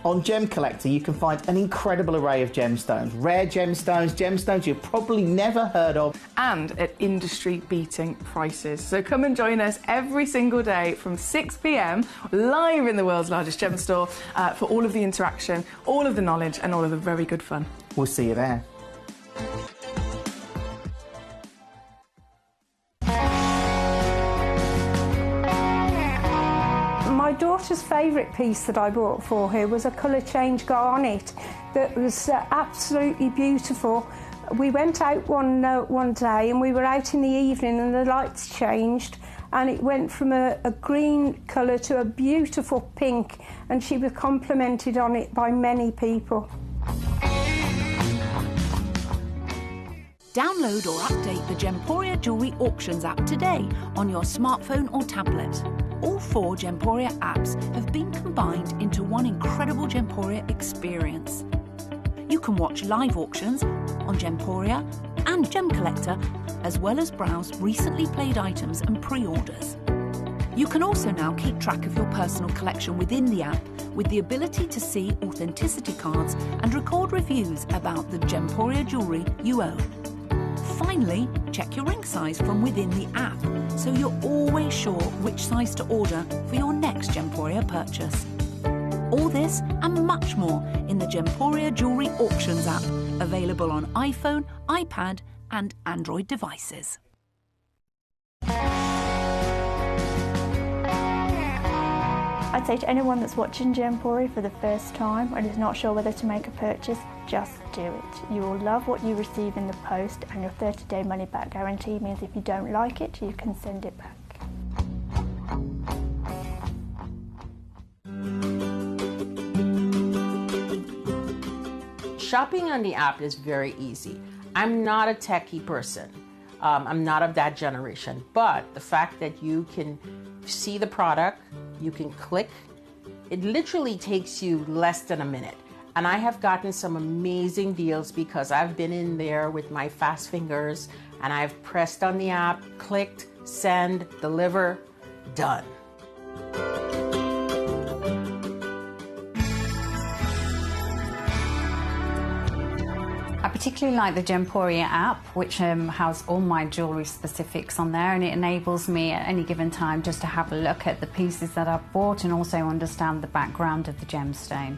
On Gemcollector, you can find an incredible array of gemstones, rare gemstones you've probably never heard of. And at industry-beating prices. So come and join us every single day from 6 p.m, live in the world's largest gem store, for all of the interaction, all of the knowledge, and all of the very good fun. We'll see you there. My daughter's favourite piece that I bought for her was a colour change garnet that was absolutely beautiful. We went out one day and we were out in the evening and the lights changed and it went from a green colour to a beautiful pink, and she was complimented on it by many people. Download or update the Gemporia Jewellery Auctions app today on your smartphone or tablet. All 4 Gemporia apps have been combined into one incredible Gemporia experience. You can watch live auctions on Gemporia and Gemcollector, as well as browse recently played items and pre-orders. You can also now keep track of your personal collection within the app with the ability to see authenticity cards and record reviews about the Gemporia jewellery you own. Finally, check your ring size from within the app, so you're always sure which size to order for your next Gemporia purchase. All this and much more in the Gemporia Jewellery Auctions app, available on iPhone, iPad and Android devices. I'd say to anyone that's watching Gemporia for the first time and is not sure whether to make a purchase, just do it. You will love what you receive in the post, and your 30-day money-back guarantee means if you don't like it, you can send it back. Shopping on the app is very easy. I'm not a techie person. I'm not of that generation, but the fact that you can see the product, you can click, it literally takes you less than a minute. And I have gotten some amazing deals because I've been in there with my fast fingers and I've pressed on the app, clicked, send, deliver, done. I particularly like the Gemporia app, which has all my jewellery specifics on there, and it enables me at any given time just to have a look at the pieces that I've bought and also understand the background of the gemstone.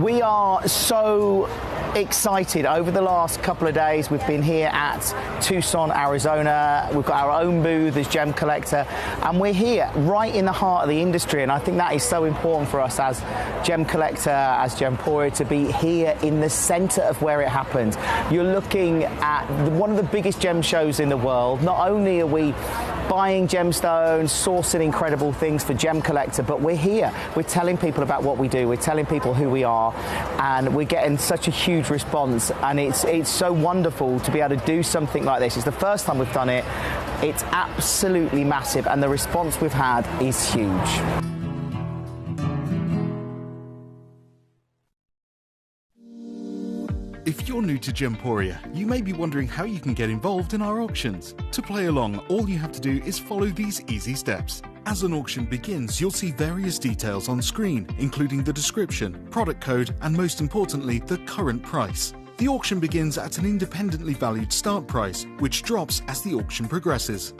We are so excited. Over the last couple of days, we've been here at Tucson, Arizona. We've got our own booth as Gemcollector, and we're here right in the heart of the industry, and I think that is so important for us as Gemcollector, as Gemporia, to be here in the centre of where it happens. You're looking at one of the biggest gem shows in the world. Not only are we buying gemstones, sourcing incredible things for Gemcollector, but we're here. We're telling people about what we do. We're telling people who we are, and we're getting such a huge response, and it's so wonderful to be able to do something like this. It's the first time we've done it. It's absolutely massive, and the response we've had is huge. If you're new to Gemporia, you may be wondering how you can get involved in our auctions. To play along, all you have to do is follow these easy steps. As an auction begins, you'll see various details on screen, including the description, product code, and most importantly, the current price. The auction begins at an independently valued start price, which drops as the auction progresses.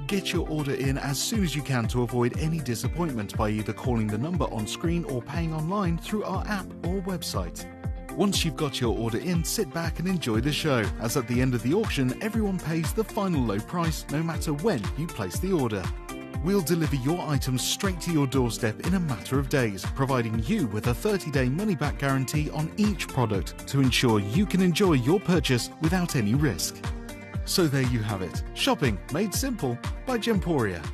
Get your order in as soon as you can to avoid any disappointment by either calling the number on screen or paying online through our app or website. Once you've got your order in, sit back and enjoy the show, as at the end of the auction, everyone pays the final low price no matter when you place the order. we'll deliver your items straight to your doorstep in a matter of days, providing you with a 30-day money-back guarantee on each product to ensure you can enjoy your purchase without any risk. So there you have it, shopping made simple by Gemporia.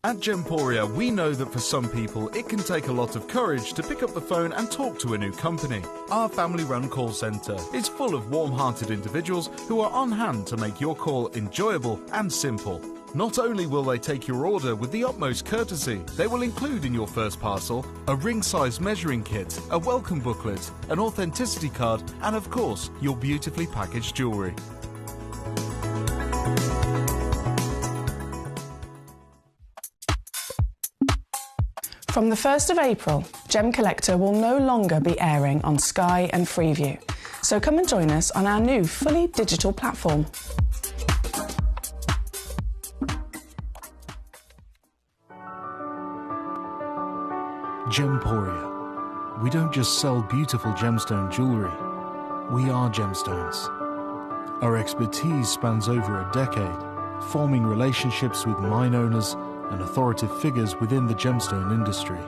At Gemporia, we know that for some people it can take a lot of courage to pick up the phone and talk to a new company. Our family-run call centre is full of warm-hearted individuals who are on hand to make your call enjoyable and simple. Not only will they take your order with the utmost courtesy, they will include in your first parcel a ring-size measuring kit, a welcome booklet, an authenticity card, and of course, your beautifully packaged jewellery. From the 1st of April, Gemcollector will no longer be airing on Sky and Freeview. So come and join us on our new fully digital platform. Gemporia. We don't just sell beautiful gemstone jewellery, we are gemstones. Our expertise spans over a decade, forming relationships with mine owners and authoritative figures within the gemstone industry.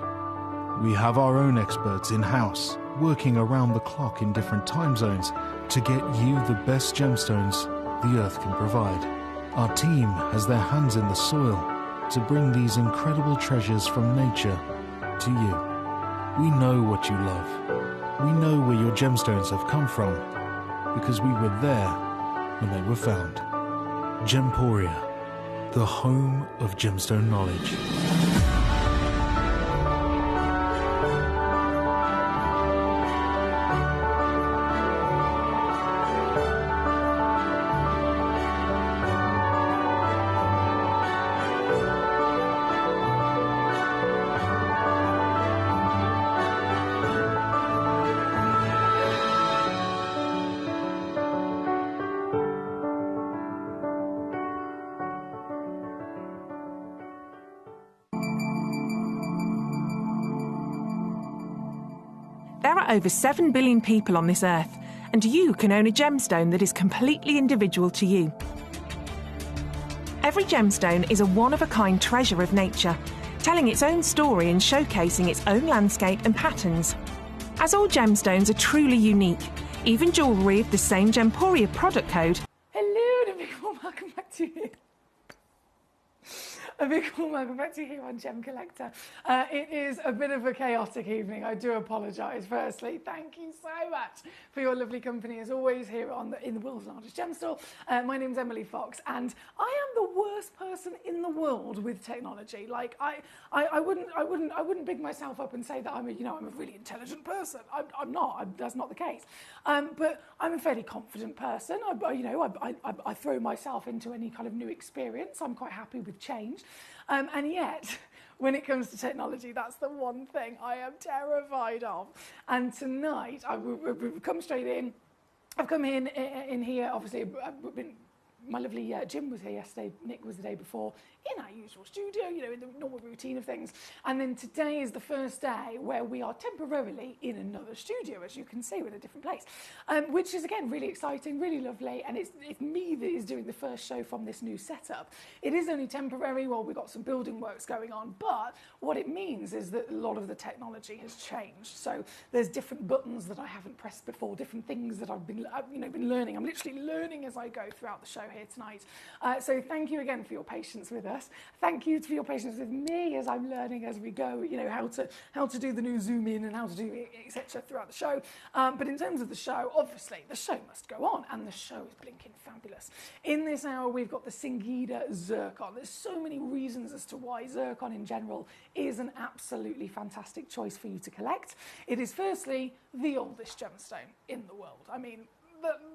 We have our own experts in-house, working around the clock in different time zones to get you the best gemstones the earth can provide. Our team has their hands in the soil to bring these incredible treasures from nature to you. We know what you love. We know where your gemstones have come from because we were there when they were found. Gemporia, the home of gemstone knowledge. There are over 7 billion people on this earth, and you can own a gemstone that is completely individual to you. Every gemstone is a one-of-a-kind treasure of nature, telling its own story and showcasing its own landscape and patterns. As all gemstones are truly unique, even jewellery of the same Gemporia product code. Hello and a big warm welcome back to you. A big warm welcome back to you here on Gemcollector. It is a bit of a chaotic evening. I do apologise. Firstly, thank you so much for your lovely company as always here in the world's largest gem store. My name's Emily Fox, and I am the worst person in the world with technology. Like I wouldn't big myself up and say that I'm a really intelligent person. I'm not. That's not the case. But I'm a fairly confident person. I throw myself into any kind of new experience. I'm quite happy with change. And yet, when it comes to technology, that's the one thing I am terrified of. And tonight, we've come straight in. I've come in here, obviously, my lovely Jim was here yesterday, Nick was the day before, in our usual studio, in the normal routine of things. And then today is the first day where we are temporarily in another studio, as you can see, we're in a different place, which is, again, really exciting, really lovely. And it's me that is doing the first show from this new setup. It is only temporary while we've got some building works going on, but what it means is that a lot of the technology has changed. So there's different buttons that I haven't pressed before, different things that I've been learning. I'm literally learning as I go throughout the show here tonight. So thank you again for your patience with us. Thank you for your patience with me as I'm learning as we go, how to do the new zoom in and how to do etc. throughout the show. But in terms of the show, obviously the show must go on, and the show is blinking fabulous. In this hour, we've got the Singida Zircon. There's so many reasons as to why Zircon in general is an absolutely fantastic choice for you to collect. It is firstly the oldest gemstone in the world. I mean,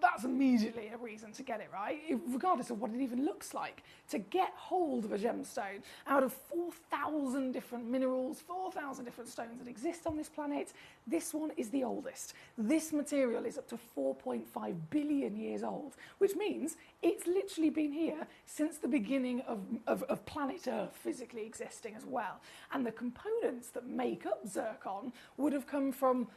that's immediately a reason to get it, right? Regardless of what it even looks like. To get hold of a gemstone out of 4,000 different minerals, 4,000 different stones that exist on this planet, this one is the oldest. This material is up to 4.5 billion years old, which means it's literally been here since the beginning of planet Earth physically existing as well. And the components that make up zircon would have come from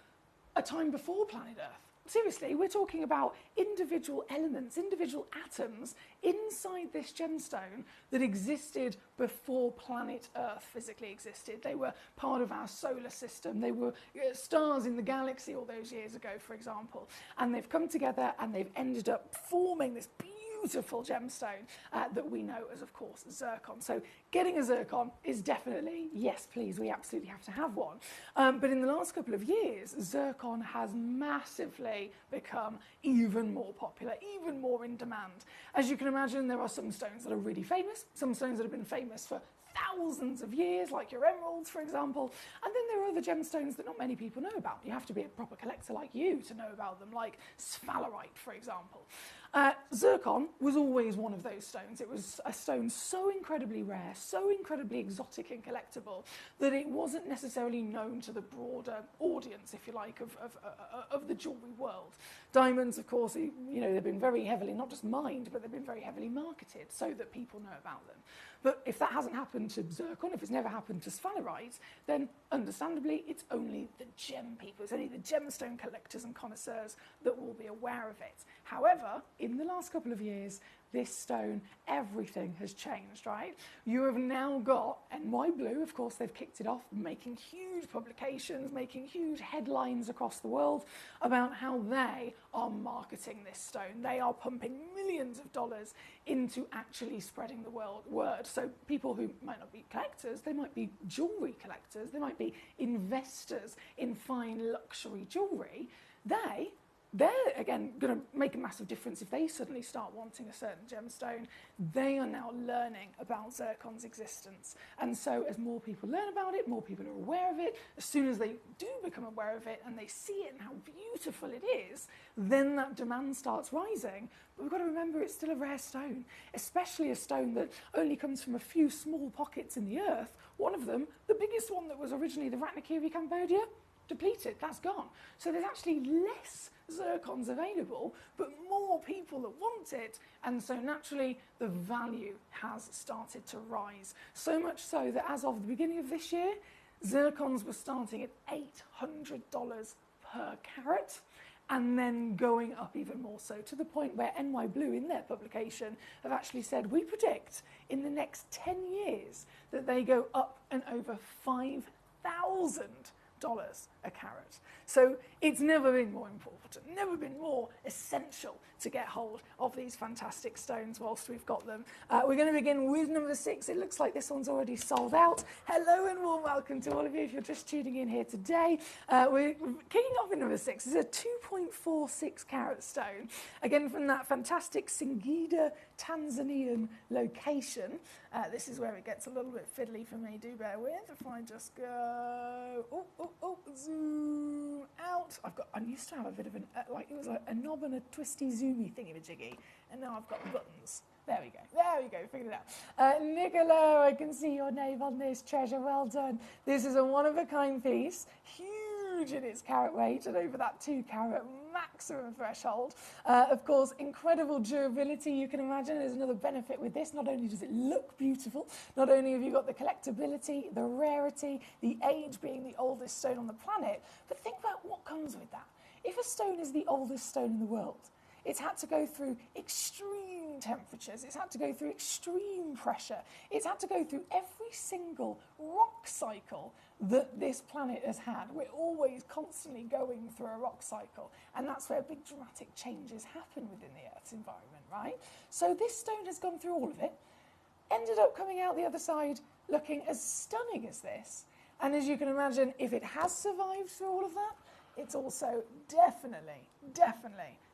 a time before planet Earth. seriously, we're talking about individual elements, individual atoms inside this gemstone that existed before planet Earth physically existed. They were part of our solar system. They were stars in the galaxy all those years ago, for example. And they've come together and they've ended up forming this beautiful gemstone that we know as, of course, zircon. So getting a zircon is definitely, yes, please, we absolutely have to have one. But in the last couple of years, zircon has massively become even more popular, even more in demand. As you can imagine, there are some stones that are really famous, some stones that have been famous for thousands of years, like your emeralds, for example. And then there are other gemstones that not many people know about. You have to be a proper collector like you to know about them, like sphalerite, for example. Zircon was always one of those stones. It was a stone so incredibly rare, so incredibly exotic and collectible, that it wasn't necessarily known to the broader audience, if you like, of the jewellery world. Diamonds, of course, you know, they've been very heavily, not just mined, but they've been very heavily marketed so that people know about them. But if that hasn't happened to zircon, if it's never happened to sphalerite, then understandably it's only the gem people, it's only the gemstone collectors and connoisseurs that will be aware of it. However, in the last couple of years, this stone, everything has changed, right? You have now got NY Blue, of course, they've kicked it off, making huge publications, making huge headlines across the world about how they are marketing this stone. They are pumping millions of dollars into actually spreading the word. So people who might not be collectors, they might be jewellery collectors, they might be investors in fine luxury jewellery, they're, again, going to make a massive difference if they suddenly start wanting a certain gemstone. They are now learning about zircon's existence. And so as more people learn about it, more people are aware of it, as soon as they do become aware of it and they see it and how beautiful it is, then that demand starts rising. But we've got to remember it's still a rare stone, especially a stone that only comes from a few small pockets in the earth. One of them, the biggest one that was originally the Ratnakiri, Cambodia, depleted, that's gone. So there's actually less zircons available, but more people that want it, and so naturally the value has started to rise. So much so that as of the beginning of this year, zircons were starting at $800 per carat, and then going up even more so, to the point where NY Blue in their publication have actually said, we predict in the next 10 years that they go up and over $5,000 a carat. So it's never been more important, never been more essential to get hold of these fantastic stones whilst we've got them. We're going to begin with number 6. It looks like this one's already sold out. Hello and warm welcome to all of you if you're just tuning in here today. We're kicking off in number 6. This is a 2.46 carat stone, again from that fantastic Singida, Tanzanian location. This is where it gets a little bit fiddly for me, do bear with. If I just go, zoom out. I used to have a bit of like it was a knob and a twisty zoomy thingy-majiggy, and now I've got the buttons. There we go, figured it out. Nicola, I can see your name on this treasure, well done. This is a one-of-a-kind piece, huge in its carat weight and over that 2 carat maximum threshold. Of course, incredible durability, you can imagine, is another benefit with this. Not only does it look beautiful, not only have you got the collectability, the rarity, the age being the oldest stone on the planet, but think about what comes with that. If a stone is the oldest stone in the world, it's had to go through extreme temperatures, it's had to go through extreme pressure, it's had to go through every single rock cycle that this planet has had. We're always constantly going through a rock cycle, and that's where big dramatic changes happen within the Earth's environment, right? So this stone has gone through all of it, ended up coming out the other side looking as stunning as this, and as you can imagine, if it has survived through all of that, it's also definitely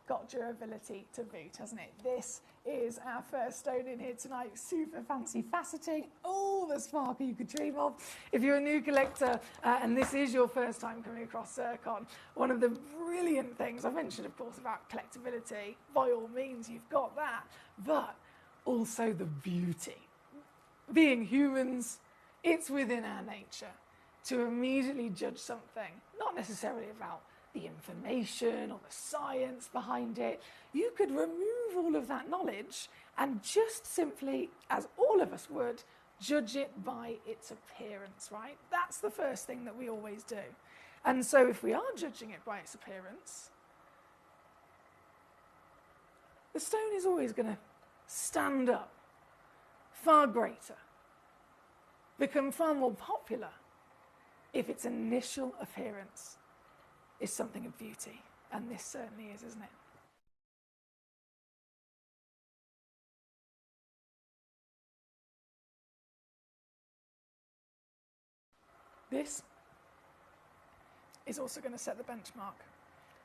got durability to boot, hasn't it? This is our first stone in here tonight. Super fancy faceting, all the sparkle you could dream of. If you're a new collector and this is your first time coming across zircon, one of the brilliant things, I mentioned of course about collectability, by all means you've got that, but also the beauty. Being humans, it's within our nature to immediately judge something, not necessarily about the information or the science behind it. You could remove all of that knowledge and just simply, as all of us would, judge it by its appearance, right? That's the first thing that we always do. And so if we are judging it by its appearance, the stone is always going to stand up far greater, become far more popular if its initial appearance is something of beauty. And this certainly is, isn't it? This is also going to set the benchmark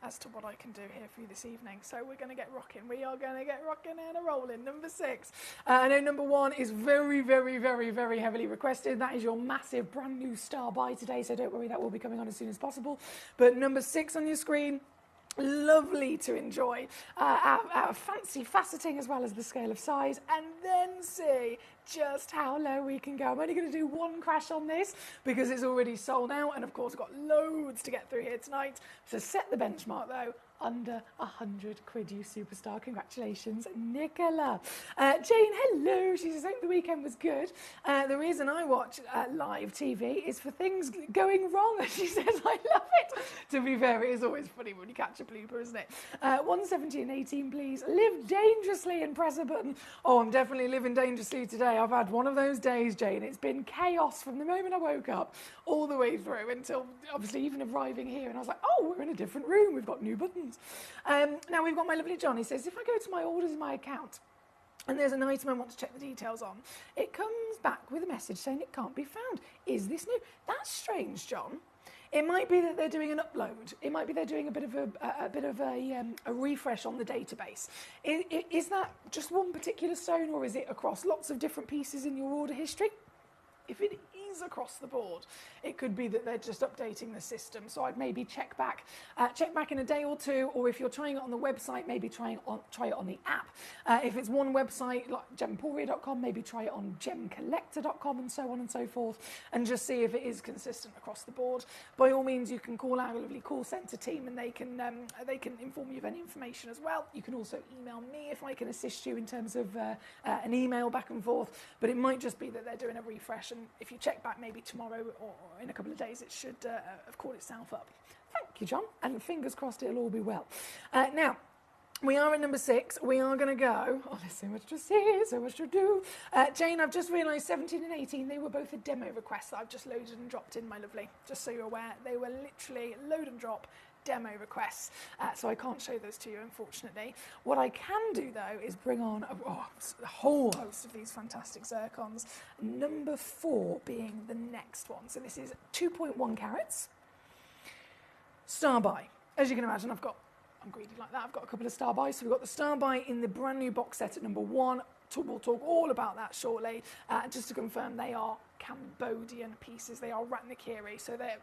as to what I can do here for you this evening. So we're going to get rocking. We are going to get rocking and a rolling. Number 6. I know number 1 is very, very, very, very heavily requested. That is your massive brand new star buy today. So don't worry, that will be coming on as soon as possible. But number 6 on your screen, lovely to enjoy. Our fancy faceting as well as the scale of size, and then see just how low we can go. I'm only going to do one crash on this because it's already sold out, and of course we've got loads to get through here tonight. So set the benchmark though, under 100 quid, you superstar. Congratulations, Nicola. Jane, hello. She says, hope the weekend was good. The reason I watch live TV is for things going wrong. And she says, I love it. To be fair, it is always funny when you catch a blooper, isn't it? 170 and 18, please. Live dangerously and press a button. Oh, I'm definitely living dangerously today. I've had one of those days, Jane. It's been chaos from the moment I woke up all the way through until obviously even arriving here. And I was like, oh, we're in a different room. We've got new buttons. Now we've got my lovely John. He says, if I go to my orders in my account and there's an item I want to check the details on, it comes back with a message saying it can't be found. Is this new? That's strange, John. It might be that they're doing an upload. It might be they're doing a bit of a refresh on the database. Is that just one particular stone, or is it across lots of different pieces in your order history? If it is across the board, it could be that they're just updating the system. So I'd maybe check back in a day or two, or if you're trying it on the website, maybe try it on the app. If it's one website like gemporia.com, maybe try it on gemcollector.com, and so on and so forth, and just see if it is consistent across the board. By all means, you can call our lovely call centre team, and they can inform you of any information as well. You can also email me if I can assist you in terms of an email back and forth. But it might just be that they're doing a refresh, and if you check back maybe tomorrow or in a couple of days, it should have caught itself up. Thank you, John, and fingers crossed it'll all be well. Now, we are at number 6. We are going to go. Oh, there's so much to see, so much to do. Jane, I've just realised 17 and 18, they were both a demo request that I've just loaded and dropped in, my lovely. Just so you're aware, they were literally load and drop demo requests, so I can't show those to you, unfortunately. What I can do, though, is bring on a whole host of these fantastic zircons, number 4 being the next one. So this is 2.1 carats, star buy. As you can imagine, I'm greedy like that. I've got a couple of star buys. So we've got the star buy in the brand new box set at number 1. We'll talk all about that shortly. Just to confirm, they are Cambodian pieces. They are Ratnakiri, so they're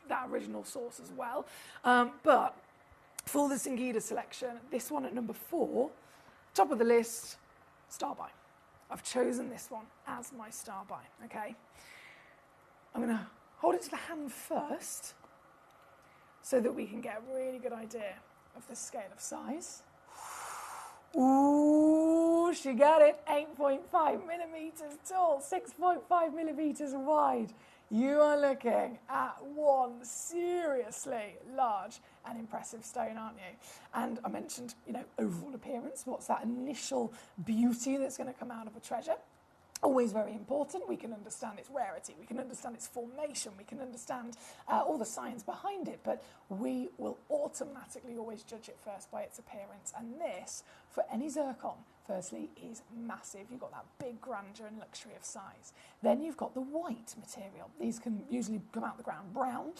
that original source as well. But for the Singida selection, this one at number 4, top of the list, star buy. I've chosen this one as my star buy, okay? I'm going to hold it to the hand first so that we can get a really good idea of the scale of size. Ooh, she got it. 8.5 millimetres tall, 6.5 millimetres wide. You are looking at one seriously large and impressive stone, aren't you? And I mentioned, overall appearance. What's that initial beauty that's going to come out of a treasure? Always very important. We can understand its rarity, we can understand its formation, we can understand all the science behind it, but we will automatically always judge it first by its appearance. And this, for any zircon, firstly, is massive. You've got that big grandeur and luxury of size. Then you've got the white material. These can usually come out the ground brown.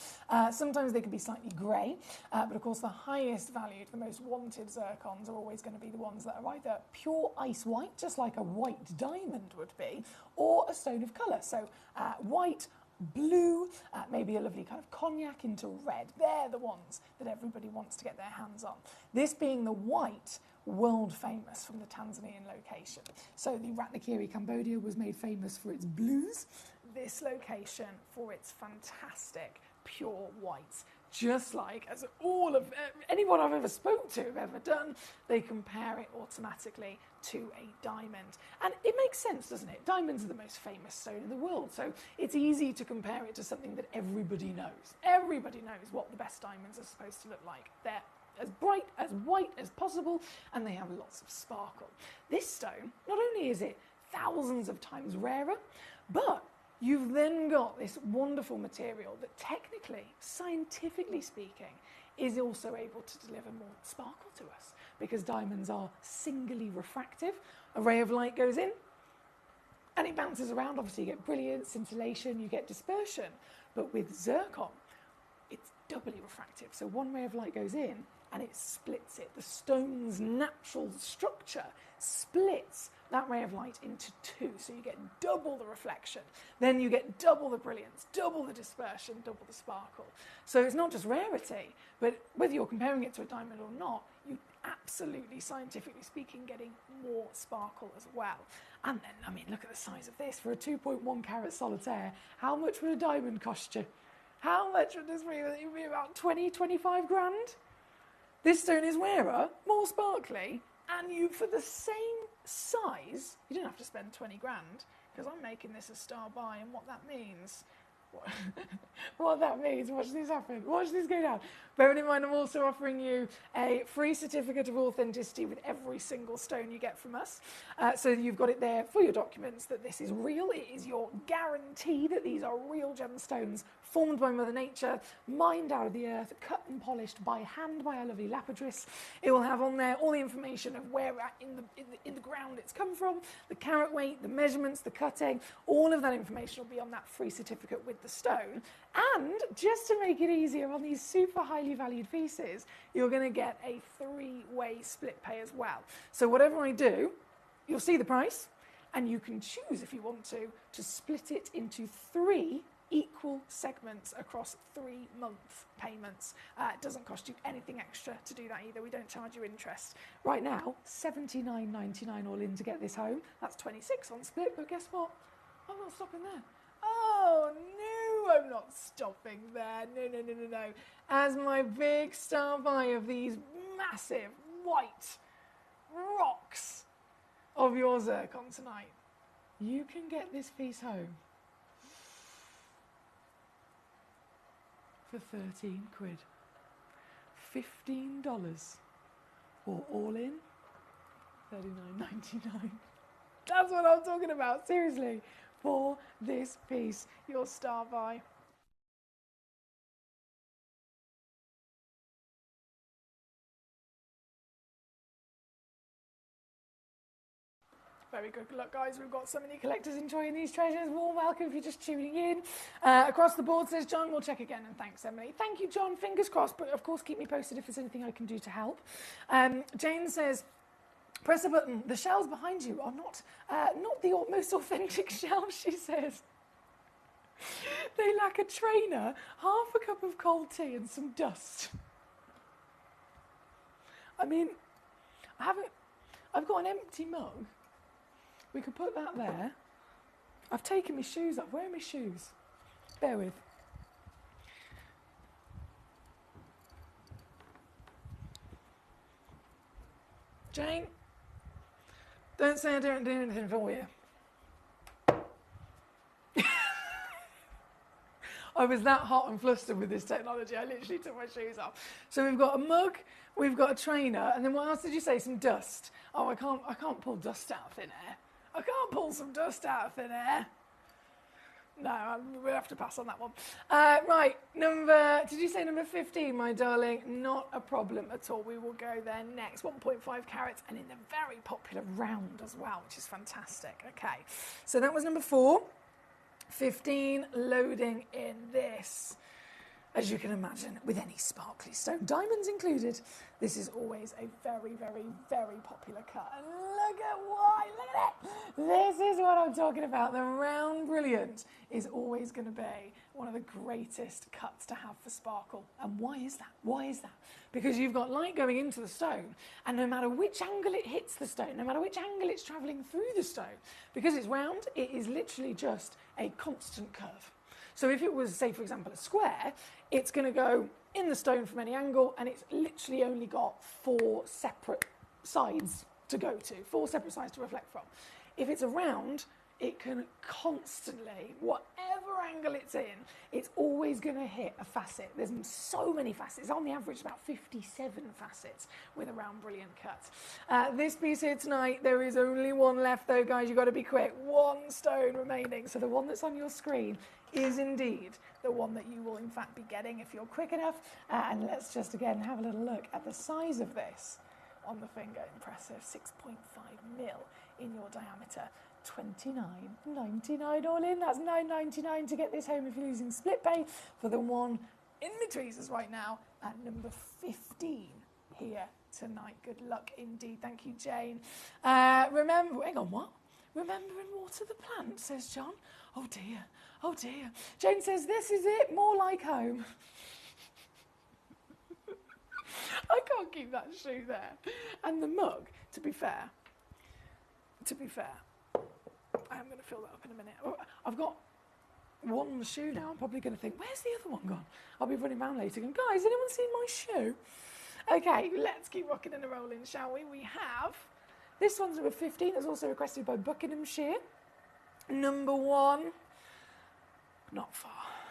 Sometimes they can be slightly grey, but of course the highest valued, the most wanted zircons are always going to be the ones that are either pure ice white, just like a white diamond would be, or a stone of colour. So white, blue, maybe a lovely kind of cognac into red. They're the ones that everybody wants to get their hands on. This being the white, world famous from the Tanzanian location. So the Ratnakiri, Cambodia, was made famous for its blues. This location for its fantastic pure whites. Just like as all of anyone I've ever spoken to have ever done, they compare it automatically to a diamond. And it makes sense, doesn't it? Diamonds are the most famous stone in the world, so it's easy to compare it to something that everybody knows. Everybody knows what the best diamonds are supposed to look like. They're as bright, as white as possible, and they have lots of sparkle. This stone, not only is it thousands of times rarer, but you've then got this wonderful material that technically, scientifically speaking, is also able to deliver more sparkle to us, because diamonds are singly refractive. A ray of light goes in and it bounces around. Obviously you get brilliance, scintillation, you get dispersion. But with zircon, it's doubly refractive. So one ray of light goes in and it splits it. The stone's natural structure splits that ray of light into two. So you get double the reflection. Then you get double the brilliance, double the dispersion, double the sparkle. So it's not just rarity, but whether you're comparing it to a diamond or not, you absolutely, scientifically speaking, getting more sparkle as well. And then, I mean, look at the size of this. For a 2.1 carat solitaire, how much would a diamond cost you? How much would this be? It would be about 20, 25 grand. This stone is rarer, more sparkly, and you, for the same size, you don't have to spend 20 grand, because I'm making this a star buy, and what that means, what that means, watch this happen, watch this go down. Bearing in mind, I'm also offering you a free certificate of authenticity with every single stone you get from us. So you've got it there for your documents that this is real. It is your guarantee that these are real gemstones formed by Mother Nature, mined out of the earth, cut and polished by hand by our lovely lapidress. It will have on there all the information of where in the ground it's come from, the carat weight, the measurements, the cutting, all of that information will be on that free certificate with the stone. And just to make it easier on these super highly valued pieces, you're going to get a 3-way split pay as well. So whatever I do, you'll see the price, and you can choose, if you want to split it into 3 equal segments across 3-month payments. It doesn't cost you anything extra to do that either. We don't charge you interest. Right now, $79.99 all in to get this home. That's 26 on split, but guess what? I'm not stopping there. Oh no, I'm not stopping there. No. As my big star buy of these massive white rocks of your zircon tonight, you can get this piece home for 13 quid. $15, or all in $39.99. That's what I'm talking about, seriously. For this piece, your star buy. Very good luck, guys. We've got so many collectors enjoying these treasures. Warm welcome if you're just tuning in. Across the board, says John. We'll check again, and thanks, Emily. Thank you, John. Fingers crossed, but of course, keep me posted if there's anything I can do to help. Jane says, press a button. The shells behind you are not the most authentic shells, she says. They lack a trainer, half a cup of cold tea, and some dust. I mean, I've got an empty mug. We could put that there. I've taken my shoes off. Where are my shoes? Bear with. Jane, don't say I don't do anything for you. I was that hot and flustered with this technology, I literally took my shoes off. So we've got a mug, we've got a trainer, and then what else did you say? Some dust. Oh, I can't pull dust out of thin air. I can't pull some dust out of thin air. No, we'll have to pass on that one. Right, did you say number 15, my darling? Not a problem at all. We will go there next. 1.5 carats, and in the very popular round as well, which is fantastic. Okay, so that was number 4. 15, loading in this. As you can imagine, with any sparkly stone, diamonds included, this is always a very, very, very popular cut. And look at why, look at it. This is what I'm talking about. The round brilliant is always going to be one of the greatest cuts to have for sparkle. And why is that? Why is that? Because you've got light going into the stone, and no matter which angle it hits the stone, no matter which angle it's travelling through the stone, because it's round, it is literally just a constant curve. So if it was, say, for example, a square, it's going to go in the stone from any angle, and it's literally only got 4 separate sides to go to, 4 separate sides to reflect from. If it's a round, it can constantly, whatever angle it's in, it's always going to hit a facet. There's so many facets, on the average about 57 facets with a round brilliant cut. This piece here tonight, there is only one left though, guys. You've got to be quick. One stone remaining. So the one that's on your screen is indeed the one that you will in fact be getting if you're quick enough. And let's just again have a little look at the size of this on the finger. Impressive, 6.5 mil in your diameter. $29.99 all in. That's $9.99 to get this home if you're using split pay for the one in my tweezers right now at number 15 here tonight. Good luck indeed. Thank you, Jane. Remember, hang on, what? Remember and water the plant, says John. Oh dear, oh dear. Jane says, this is it, more like home. I can't keep that shoe there. And the mug, to be fair, I am going to fill that up in a minute. I've got one shoe now. I'm probably going to think, where's the other one gone? I'll be running around later going, guys, anyone seen my shoe? Okay, let's keep rocking and rolling, shall we? We have, this one's number 15. It's also requested by Buckinghamshire. Number 1, not far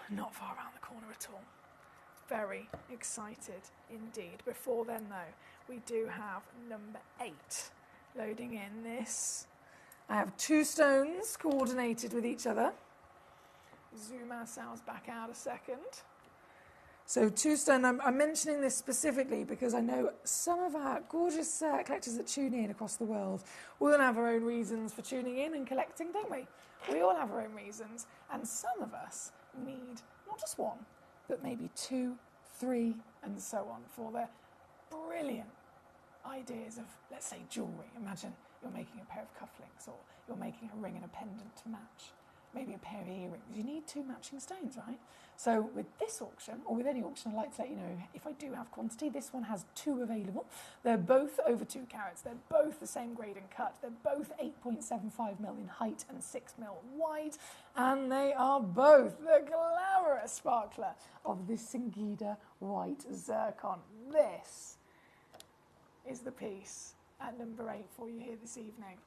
around the corner at all. Very excited indeed. Before then, though, we do have number 8 loading in this. I have 2 stones coordinated with each other. Zoom ourselves back out a second. So 2 stone, I'm mentioning this specifically because I know some of our gorgeous collectors that tune in across the world will have our own reasons for tuning in and collecting, don't we? We all have our own reasons, and some of us need not just 1, but maybe 2, 3, and so on for their brilliant ideas of, let's say, jewellery. Imagine you're making a pair of cufflinks, or you're making a ring and a pendant to match, maybe a pair of earrings. You need 2 matching stones, right? So with this auction, or with any auction, I'd like to let you know, if I do have quantity, this one has 2 available. They're both over 2 carats. They're both the same grade and cut. They're both 8.75 mil in height and 6 mil wide. And they are both the glamorous sparkler of the Singida white zircon. This is the piece at number 8 for you here this evening.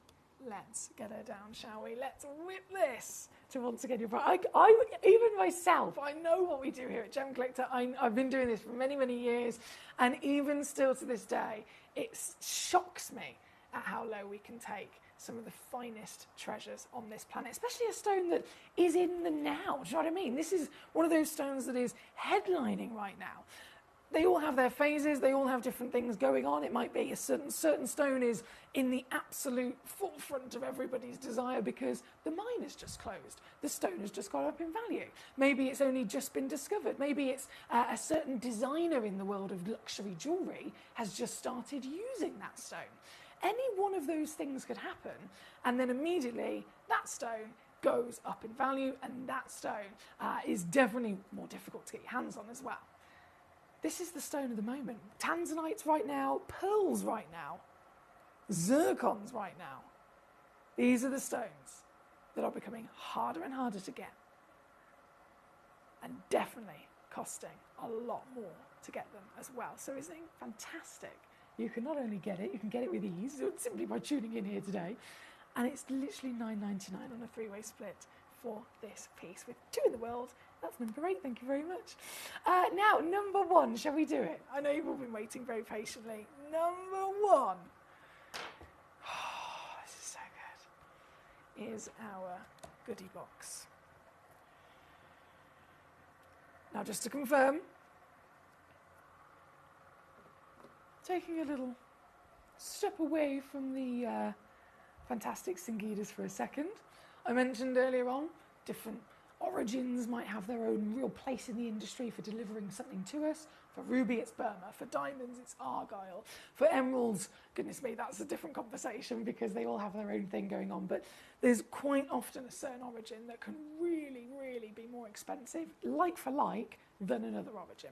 Let's get her down, shall we? Let's whip this to once again your prize. I even myself, I know what we do here at Gemcollector. I've been doing this for many, many years, and even still to this day, it shocks me at how low we can take some of the finest treasures on this planet, especially a stone that is in the now. Do you know what I mean? This is one of those stones that is headlining right now. They all have their phases, they all have different things going on. It might be a certain stone is in the absolute forefront of everybody's desire because the mine is just closed. The stone has just gone up in value. Maybe it's only just been discovered. Maybe it's a certain designer in the world of luxury jewellery has just started using that stone. Any one of those things could happen, and then immediately that stone goes up in value, and that stone is definitely more difficult to get your hands on as well. This is the stone of the moment. Tanzanites right now, pearls right now, zircons right now. These are the stones that are becoming harder and harder to get, and definitely costing a lot more to get them as well. So isn't it fantastic? You can not only get it, you can get it with ease simply by tuning in here today. And it's literally $9.99 on a 3-way split for this piece with 2 in the world. That's number 8, thank you very much. Now, number 1, shall we do it? I know you've all been waiting very patiently. Number 1. Oh, this is so good. Is our goodie box. Now, just to confirm, taking a little step away from the fantastic Singidas for a second. I mentioned earlier on, different origins might have their own real place in the industry for delivering something to us. For ruby, it's Burma. For diamonds, it's Argyle. For emeralds, goodness me, that's a different conversation because they all have their own thing going on. But there's quite often a certain origin that can really, really be more expensive, like for like, than another origin.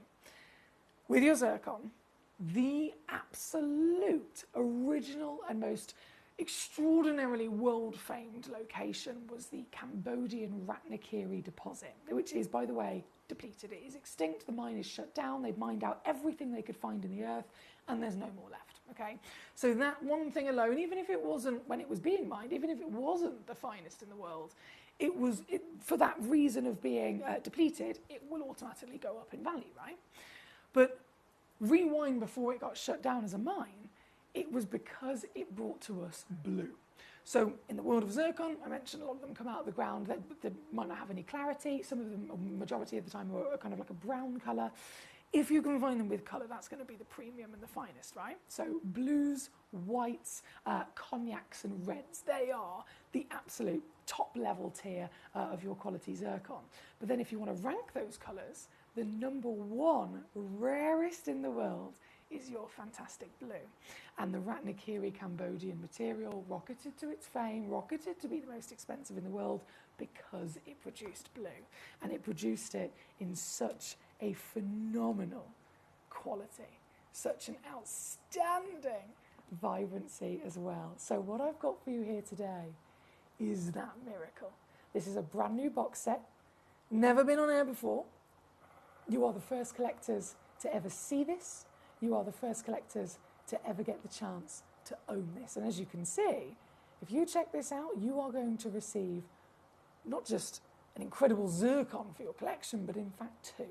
With your zircon, the absolute original and most extraordinarily world-famed location was the Cambodian Ratnakiri deposit, which is, by the way, depleted. It is extinct, the mine is shut down, they've mined out everything they could find in the earth, and there's no more left, okay? So that one thing alone, even if it wasn't, when it was being mined, even if it wasn't the finest in the world, for that reason of being depleted, it will automatically go up in value, right? But rewind before it got shut down as a mine, it was because it brought to us blue. So in the world of zircon, I mentioned a lot of them come out of the ground. They might not have any clarity. Some of them, or majority of the time, are kind of like a brown colour. If you can find them with colour, that's going to be the premium and the finest, right? So blues, whites, cognacs and reds, they are the absolute top level tier of your quality zircon. But then if you want to rank those colours, the number one rarest in the world is your fantastic blue. And the Ratnakiri Cambodian material rocketed to its fame, rocketed to be the most expensive in the world because it produced blue. And it produced it in such a phenomenal quality, such an outstanding vibrancy as well. So what I've got for you here today is that miracle. This is a brand new box set, never been on air before. You are the first collectors to ever see this. You are the first collectors to ever get the chance to own this. And as you can see, if you check this out, you are going to receive not just an incredible zircon for your collection, but in fact two.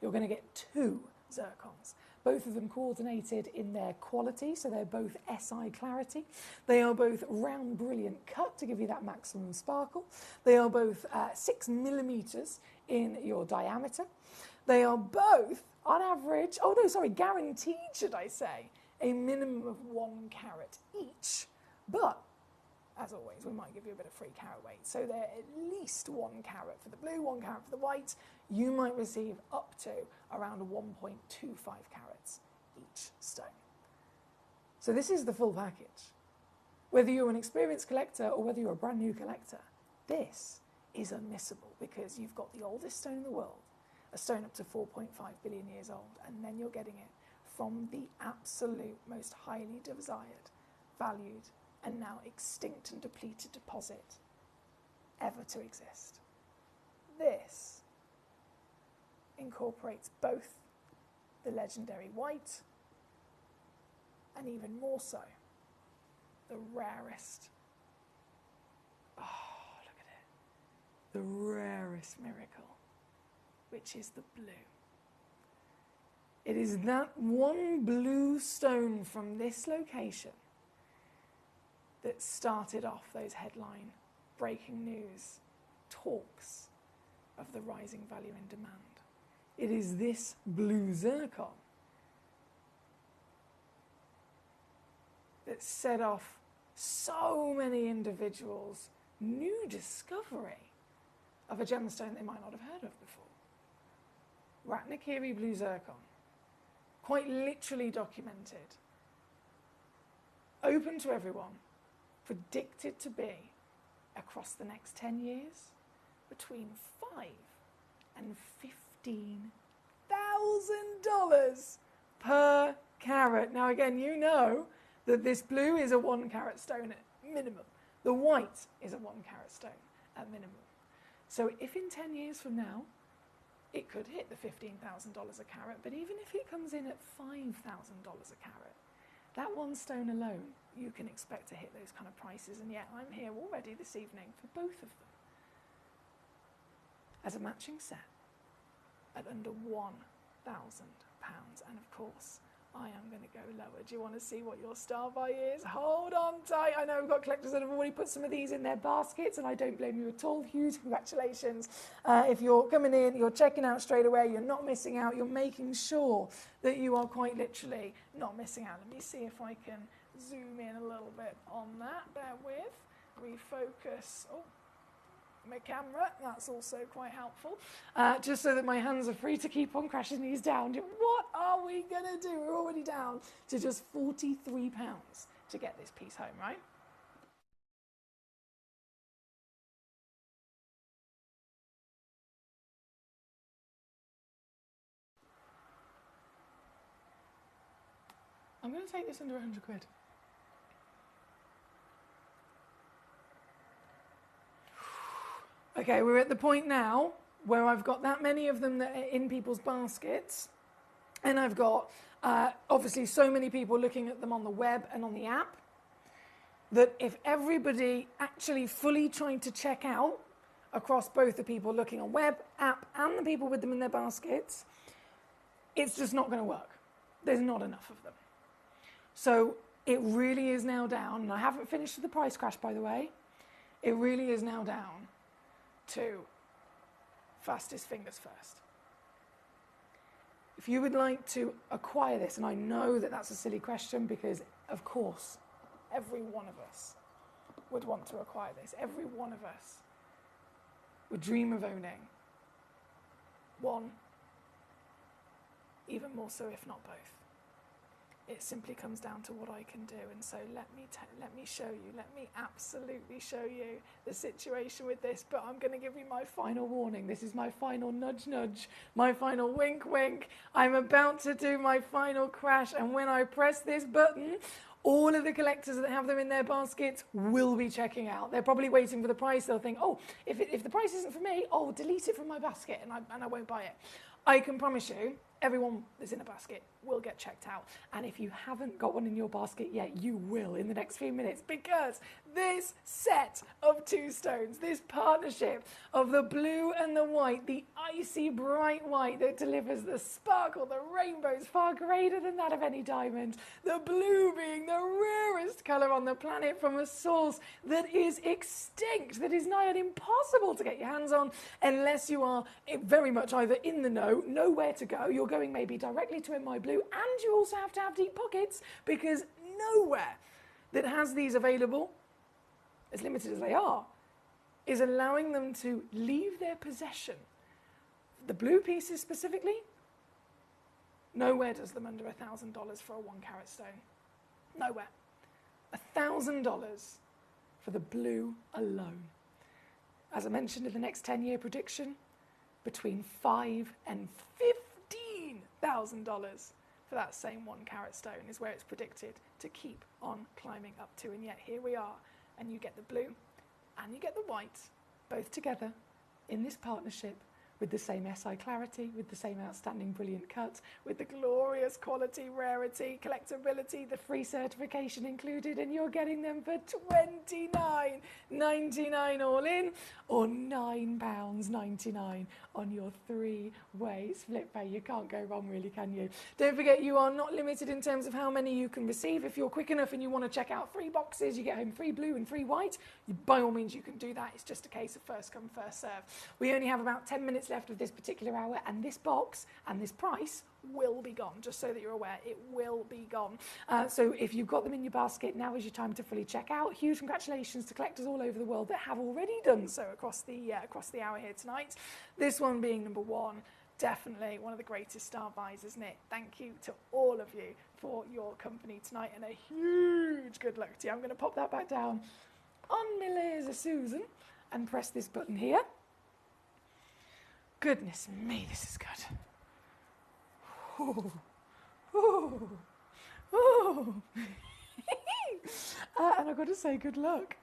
You're going to get two zircons, both of them coordinated in their quality, so they're both SI clarity. They are both round brilliant cut to give you that maximum sparkle. They are both 6 millimeters in your diameter. They are both, on average, guaranteed, should I say, a minimum of 1 carat each. But, as always, we might give you a bit of free carat weight. So they're at least 1 carat for the blue, 1 carat for the white. You might receive up to around 1.25 carats each stone. So this is the full package. Whether you're an experienced collector or whether you're a brand new collector, this is unmissable because you've got the oldest stone in the world, a stone up to 4.5 billion years old, and then you're getting it from the absolute most highly desired, valued, and now extinct and depleted deposit ever to exist. This incorporates both the legendary white and even more so, the rarest, look at it, the rarest miracle, which is the blue. It is that one blue stone from this location that started off those headline breaking news talks of the rising value in demand. It is this blue zircon that set off so many individuals' new discovery of a gemstone they might not have heard of before. Ratnakiri blue zircon, quite literally documented, open to everyone, predicted to be, across the next 10 years, between $5,000 and $15,000 per carat. Now again, you know that this blue is a 1 carat stone at minimum. The white is a 1 carat stone at minimum. So if in 10 years from now, it could hit the $15,000 a carat, but even if it comes in at $5,000 a carat, that one stone alone, you can expect to hit those kind of prices, and yet I'm here already this evening for both of them as a matching set at under £1,000. And of course, I am going to go lower. Do you want to see what your star buy is? Hold on tight. I know we've got collectors that have already put some of these in their baskets, and I don't blame you at all. Huge congratulations. If you're coming in, you're checking out straight away, you're not missing out, you're making sure that you are quite literally not missing out. Let me see if I can zoom in a little bit on that. Bear with. Refocus. Oh, my camera, that's also quite helpful, just so that my hands are free to keep on crashing these down. What are we going to do? We're already down to just £43 to get this piece home, right? I'm going to take this under 100 quid. Okay, we're at the point now where I've got that many of them that are in people's baskets, and I've got obviously so many people looking at them on the web and on the app, that if everybody actually fully tried to check out across both the people looking on web, app, and the people with them in their baskets, it's just not going to work. There's not enough of them. So it really is now down, and I haven't finished with the price crash, by the way. It really is now down to fastest fingers first. If you would like to acquire this, and I know that that's a silly question because, of course, every one of us would want to acquire this. Every one of us would dream of owning one, even more so if not both. It simply comes down to what I can do. And so let me show you, let me absolutely show you the situation with this. But I'm going to give you my final warning. This is my final nudge, nudge, my final wink, wink. I'm about to do my final crash. And when I press this button, all of the collectors that have them in their baskets will be checking out. They're probably waiting for the price. They'll think, oh, if the price isn't for me, I'll delete it from my basket and I won't buy it. I can promise you, everyone that's in a basket will get checked out. And if you haven't got one in your basket yet, you will in the next few minutes, because this set of two stones, this partnership of the blue and the white, the icy bright white that delivers the sparkle, the rainbow is far greater than that of any diamond, the blue being the rarest colour on the planet from a source that is extinct, that is nigh on impossible to get your hands on unless you are very much either in the know where to go. You're going maybe directly to My Blue, and you also have to have deep pockets, because nowhere that has these available, as limited as they are, is allowing them to leave their possession. The blue pieces specifically, nowhere does them under $1,000 for a 1 carat stone. Nowhere. $1,000 for the blue alone. As I mentioned in the next 10-year prediction, between $5,000 and $15,000 for that same 1 carat stone is where it's predicted to keep on climbing up to. And yet here we are, and you get the blue and you get the white both together in this partnership, with the same SI clarity, with the same outstanding brilliant cut, with the glorious quality, rarity, collectability, the free certification included, and you're getting them for $29.99 all in, or £9.99 on your 3-way split pay. You can't go wrong, really, can you? Don't forget, you are not limited in terms of how many you can receive. If you're quick enough and you want to check out 3 boxes, you get home 3 blue and 3 white, by all means you can do that. It's just a case of first come, first serve. We only have about 10 minutes left of this particular hour, and this box and this price will be gone, just so that you're aware. It will be gone. So if you've got them in your basket, now is your time to fully check out. Huge congratulations to collectors all over the world that have already done so across the hour here tonight. This one being number 1, definitely one of the greatest star buys, isn't it? Thank you to all of you for your company tonight, and a huge good luck to you. I'm going to pop that back down on my laser Susan and press this button here. Goodness me, this is good. Ooh. Ooh. Ooh. And I've got to say good luck.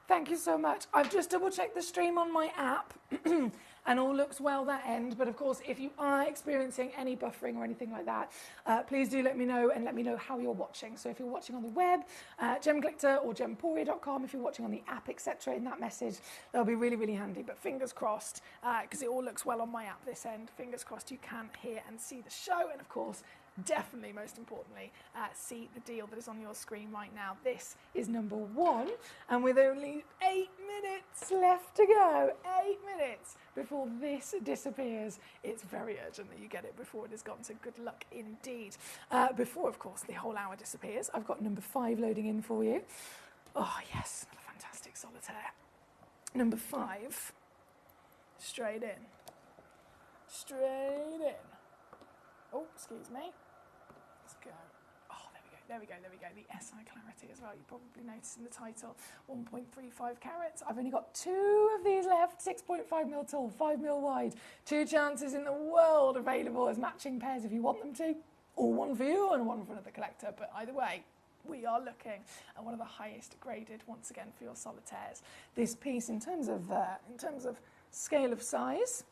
Thank you so much. I've just double-checked the stream on my app, and all looks well that end. But of course, if you are experiencing any buffering or anything like that, please do let me know, and let me know how you're watching. So if you're watching on the web, Gemcollector or gemporia.com, if you're watching on the app, etc., in that message, that'll be really, really handy. But fingers crossed, because it all looks well on my app this end, fingers crossed you can hear and see the show, and of course, definitely, most importantly, see the deal that is on your screen right now. This is number 1, and with only 8 minutes left to go, 8 minutes before this disappears, it's very urgent that you get it before it has gone, so good luck indeed. Before, of course, the whole hour disappears, I've got number 5 loading in for you. Oh, yes, another fantastic solitaire. Number 5, straight in. Straight in. Oh, excuse me. Let's go. Oh, there we go. The SI clarity as well. You probably noticed in the title, 1.35 carats. I've only got 2 of these left, 6.5 mil tall, 5 mil wide. 2 chances in the world available as matching pairs if you want them to, or one for you and one for another collector. But either way, we are looking at one of the highest graded, once again, for your solitaires. This piece, in terms of scale of size,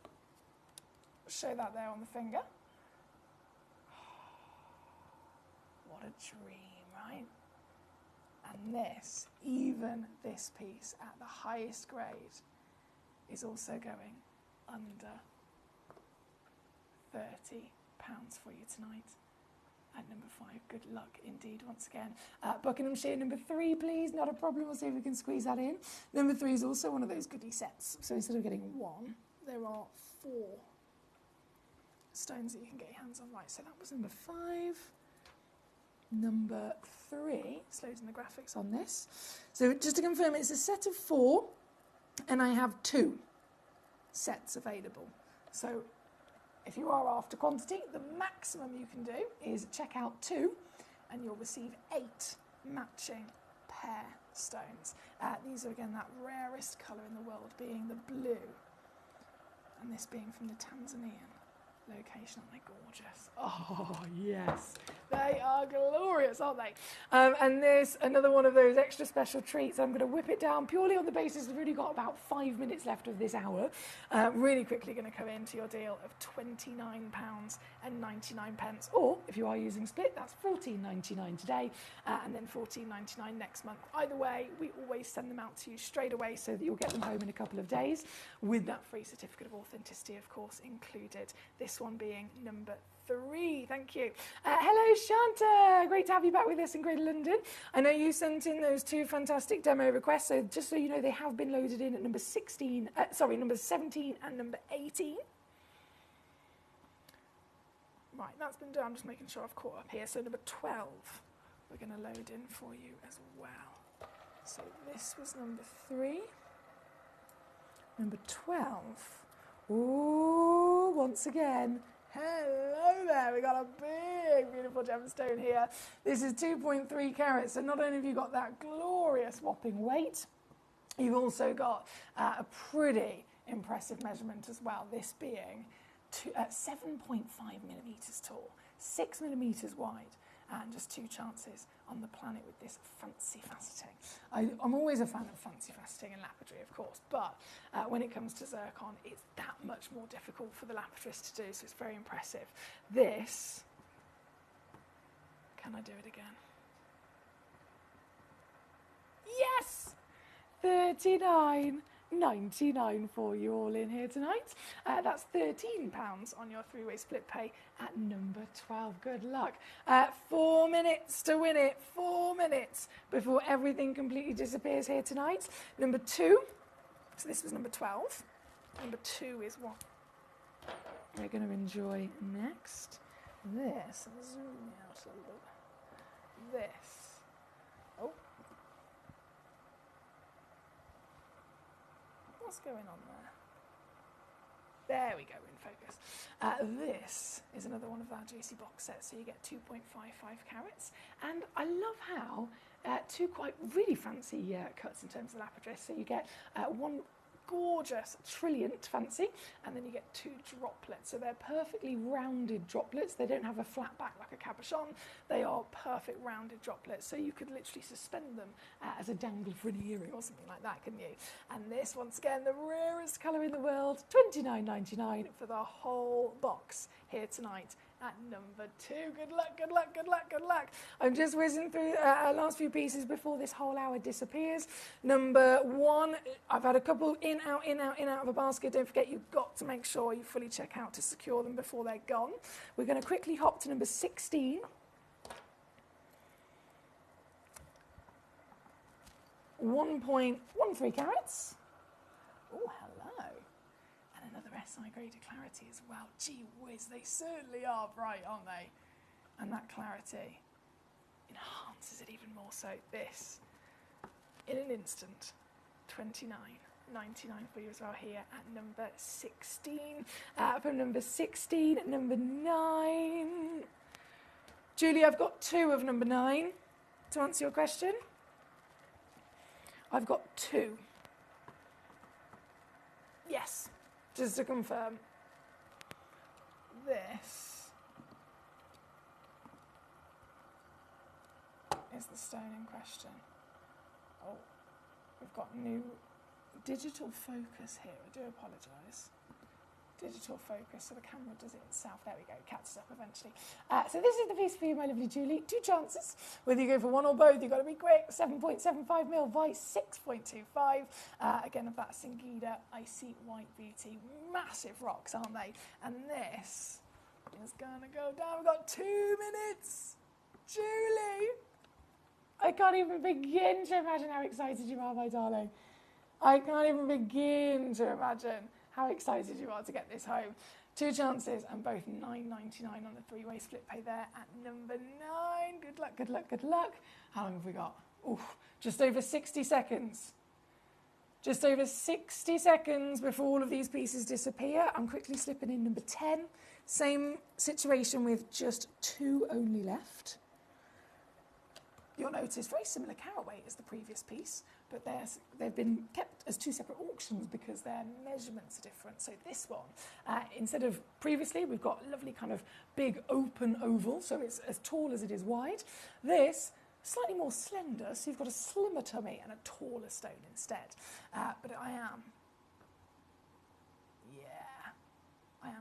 show that there on the finger. What a dream, right? And this, even this piece at the highest grade, is also going under £30 for you tonight. At number 5, good luck indeed once again. Buckinghamshire number 3, please. Not a problem. We'll see if we can squeeze that in. Number 3 is also one of those goodie sets. So instead of getting 1, there are 4 stones that you can get your hands on. Right, so that was number 5. Number 3, it's loading the graphics on this. So just to confirm, it's a set of 4, and I have 2 sets available. So if you are after quantity, the maximum you can do is check out 2, and you'll receive 8 matching pair stones. These are, again, that rarest colour in the world, being the blue, and this being from the Tanzanian location. Aren't they gorgeous? Oh, yes. They are glorious, aren't they? And there's another one of those extra special treats. I'm going to whip it down purely on the basis we've really got about 5 minutes left of this hour. Really quickly going to come into your deal of £29.99. Or, if you are using split, that's $14.99 today, and then $14.99 next month. Either way, we always send them out to you straight away so that you'll get them home in a couple of days, with that free certificate of authenticity, of course, included. This one being number 3. Thank you. Hello, Shanta. Great to have you back with us in Greater London. I know you sent in those 2 fantastic demo requests, so just so you know, they have been loaded in at number 17 and number 18. Right, that's been done. I'm just making sure I've caught up here. So number 12, we're going to load in for you as well. So this was number 3. Number 12. Ooh, once again, hello there. We got a big, beautiful gemstone here. This is 2.3 carats. So not only have you got that glorious whopping weight, you've also got a pretty impressive measurement as well. This being 7.5 millimetres tall, 6 millimetres wide, and just 2 chances on the planet with this fancy faceting. I'm always a fan of fancy faceting and lapidary, of course, but when it comes to zircon, it's that much more difficult for the lapidist to do, so it's very impressive. This, can I do it again? Yes! £39.99 for you all in here tonight. That's £13 on your 3-way split pay at number 12. Good luck. 4 minutes to win it. 4 minutes before everything completely disappears here tonight. Number 2. So this was number 12. Number 2 is what we're going to enjoy next. This. Zoom out a little. This. Oh. What's going on there? There we go, in focus. This is another one of our juicy box sets, so you get 2.55 carats. And I love how 2 quite really fancy cuts in terms of lapidary. So you get 1 gorgeous trilliant fancy, and then you get 2 droplets. So they're perfectly rounded droplets. They don't have a flat back like a cabochon. They are perfect rounded droplets. So you could literally suspend them as a dangle for an earring or something like that, couldn't you? And this, once again, the rarest colour in the world, $29.99 for the whole box here tonight at number 2. Good luck, good luck, good luck, good luck. I'm just whizzing through our last few pieces before this whole hour disappears. Number 1, I've had a couple in, out, in, out, in, out of a basket. Don't forget, you've got to make sure you fully check out to secure them before they're gone. We're going to quickly hop to number 16. 1.13 carats. Oh, hello. And another SI graded clarity as well. Gee whiz, they certainly are bright, aren't they? And that clarity enhances it even more so. This, in an instant, $29.99 for you as well here at number 16. From number 16, number 9. Julie, I've got 2 of number 9 to answer your question. I've got 2. Yes, just to confirm. This is the stone in question. Oh, we've got new digital focus here. I do apologise. Digital focus, so the camera does it itself. There we go, catches up eventually. So this is the piece for you, my lovely Julie. 2 chances. Whether you go for one or both, you've got to be quick. 7.75 mil by 6.25. Again, of that Singida Icy White Beauty. Massive rocks, aren't they? And this is going to go down. We've got 2 minutes. Julie, I can't even begin to imagine how excited you are, my darling. I can't even begin to imagine how excited you are to get this home. 2 chances and both $9.99 on the 3-way split pay there at number 9. Good luck, good luck, good luck. How long have we got? Ooh, just over 60 seconds. Just over 60 seconds before all of these pieces disappear. I'm quickly slipping in number 10. Same situation with just 2 only left. You'll notice very similar carat weight as the previous piece, but they've been kept as 2 separate auctions because their measurements are different. So this one, instead of previously, we've got lovely kind of big open oval, so it's as tall as it is wide. This, slightly more slender, so you've got a slimmer tummy and a taller stone instead. But I am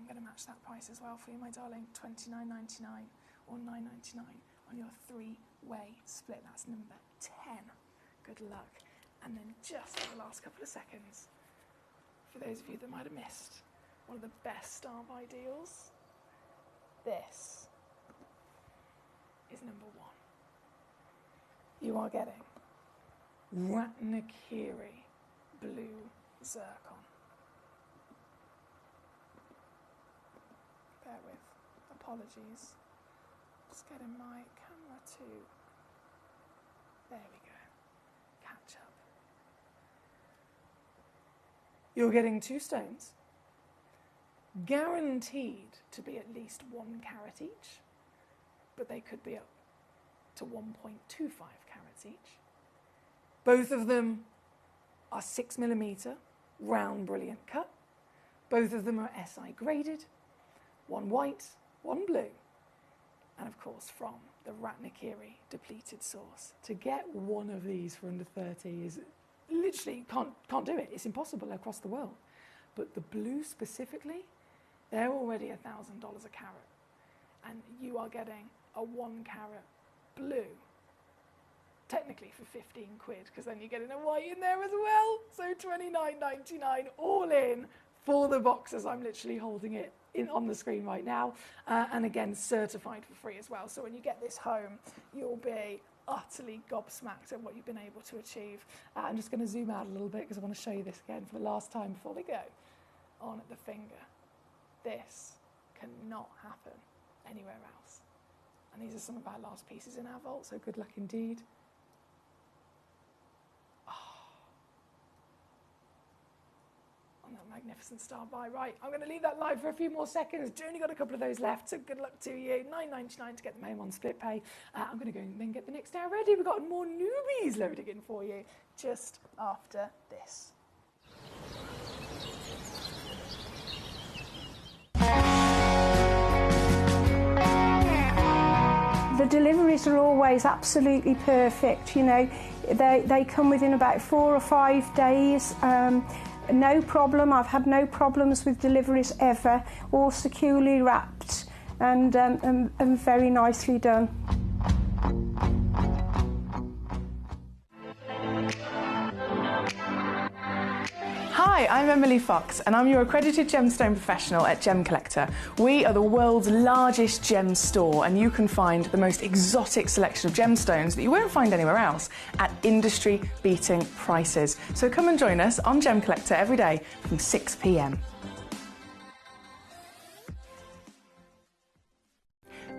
going to match that price as well for you, my darling. $29.99 or $9.99 on your 3-way split. That's number 10. Good luck. And then just for the last couple of seconds, for those of you that might have missed, one of the best Star Buy deals, this is number 1. You are getting Ratnakiri Blue Zircon. Bear with. Apologies. Just getting my camera to... There we go. Catch up. You're getting 2 stones, guaranteed to be at least 1 carat each, but they could be up to 1.25 carats each. Both of them are 6mm, round brilliant cut. Both of them are SI graded, 1 white, 1 blue. And of course, from the Ratnakiri depleted source. To get one of these for under 30 is literally, can't do it. It's impossible across the world. But the blue specifically, they're already $1,000 a carat. And you are getting a 1 carat blue, technically for 15 quid, because then you're getting a white in there as well. So $29.99 all in for the box as I'm literally holding it on the screen right now, and again certified for free as well. So when you get this home, you'll be utterly gobsmacked at what you've been able to achieve. I'm just going to zoom out a little bit because I want to show you this again for the last time before we go. On at the finger. This cannot happen anywhere else. And these are some of our last pieces in our vault, so good luck indeed. That magnificent Star Buy. Right, I'm going to leave that live for a few more seconds. Only got a couple of those left, so good luck to you. $9.99 to get them home on split pay. I'm going to go and then get the next hour ready. We've got more newbies loading in for you just after this. deliveries are always absolutely perfect. You know, they come within about 4 or 5 days. No problem. I've had no problems with deliveries ever. All securely wrapped and very nicely done. Hi, I'm Emily Fox and I'm your accredited gemstone professional at Gemcollector. We are the world's largest gem store and you can find the most exotic selection of gemstones that you won't find anywhere else at industry-beating prices. So come and join us on Gemcollector every day from 6 p.m.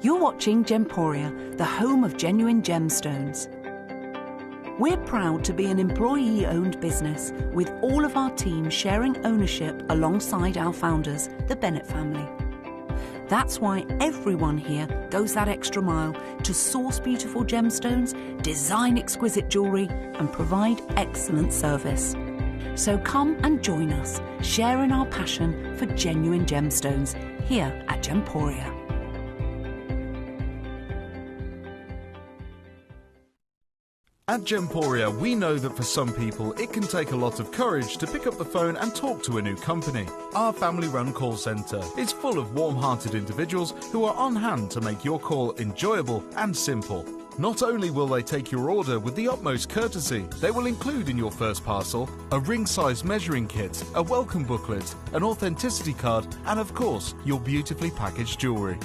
You're watching Gemporia, the home of genuine gemstones. We're proud to be an employee-owned business with all of our team sharing ownership alongside our founders, the Bennett family. That's why everyone here goes that extra mile to source beautiful gemstones, design exquisite jewellery and provide excellent service. So come and join us, sharing our passion for genuine gemstones here at Gemporia. At Gemporia, we know that for some people, it can take a lot of courage to pick up the phone and talk to a new company. Our family-run call centre is full of warm-hearted individuals who are on hand to make your call enjoyable and simple. Not only will they take your order with the utmost courtesy, they will include in your first parcel a ring-size measuring kit, a welcome booklet, an authenticity card, and of course, your beautifully packaged jewellery.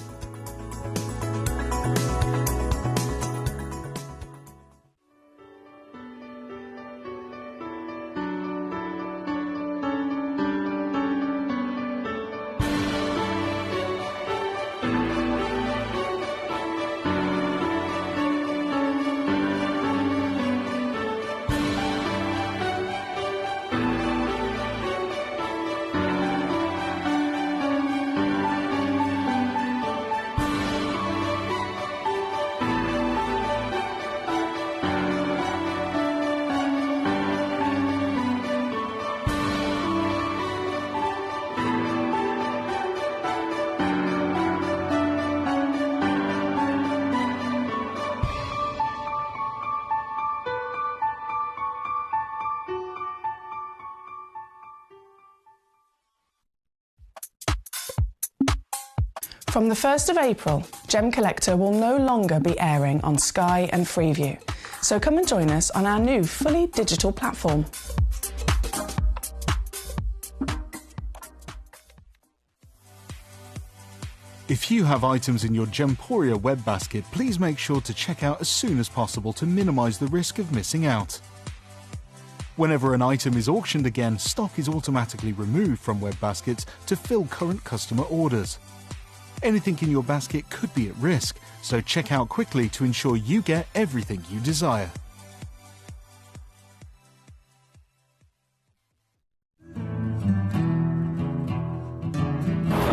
From the 1st of April, Gemcollector will no longer be airing on Sky and Freeview. So come and join us on our new fully digital platform. If you have items in your Gemporia web basket, please make sure to check out as soon as possible to minimise the risk of missing out. Whenever an item is auctioned again, stock is automatically removed from web baskets to fill current customer orders. Anything in your basket could be at risk, so check out quickly to ensure you get everything you desire.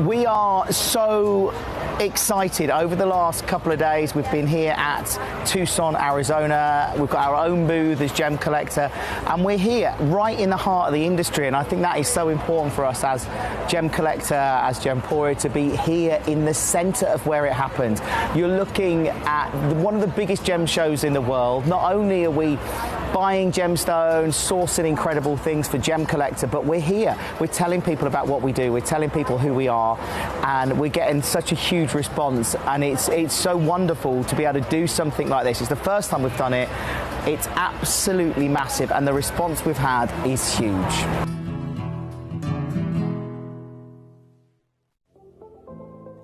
We are so excited. Over the last couple of days, we've been here at Tucson, Arizona. We've got our own booth as Gemcollector, and we're here right in the heart of the industry. And I think that is so important for us as Gemcollector, as Gemporia, to be here in the centre of where it happened. You're looking at one of the biggest gem shows in the world. Not only are we buying gemstones, sourcing incredible things for Gemcollector, but we're here. We're telling people about what we do. We're telling people who we are, and we're getting such a huge response, and it's so wonderful to be able to do something like this. It's the first time we've done it. It's absolutely massive, and the response we've had is huge.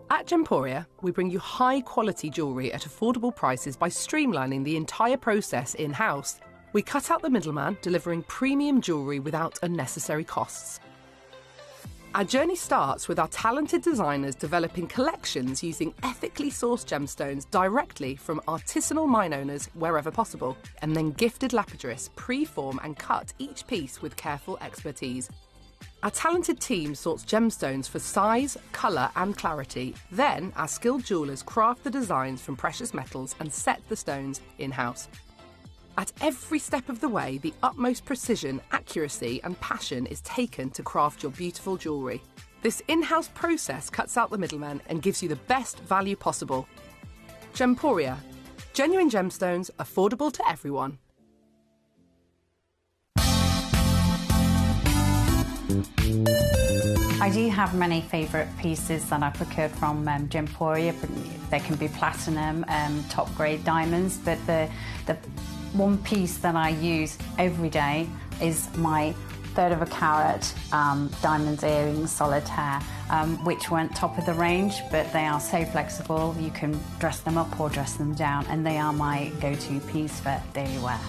At Gemporia, we bring you high-quality jewellery at affordable prices by streamlining the entire process in-house. We cut out the middleman, delivering premium jewellery without unnecessary costs. Our journey starts with our talented designers developing collections using ethically sourced gemstones directly from artisanal mine owners wherever possible, and then gifted lapidarists pre-form and cut each piece with careful expertise. Our talented team sorts gemstones for size, colour and clarity. Then our skilled jewellers craft the designs from precious metals and set the stones in-house. At every step of the way, the utmost precision, accuracy and passion is taken to craft your beautiful jewellery. This in-house process cuts out the middleman and gives you the best value possible. Gemporia, Genuine gemstones, affordable to everyone. I do have many favourite pieces that I procured from Gemporia. They can be platinum, top grade diamonds, but the one piece that I use every day is my 1/3 of a carat diamond earrings solitaire, which weren't top of the range, but they are so flexible. You can dress them up or dress them down, and they are my go-to piece for daily wear.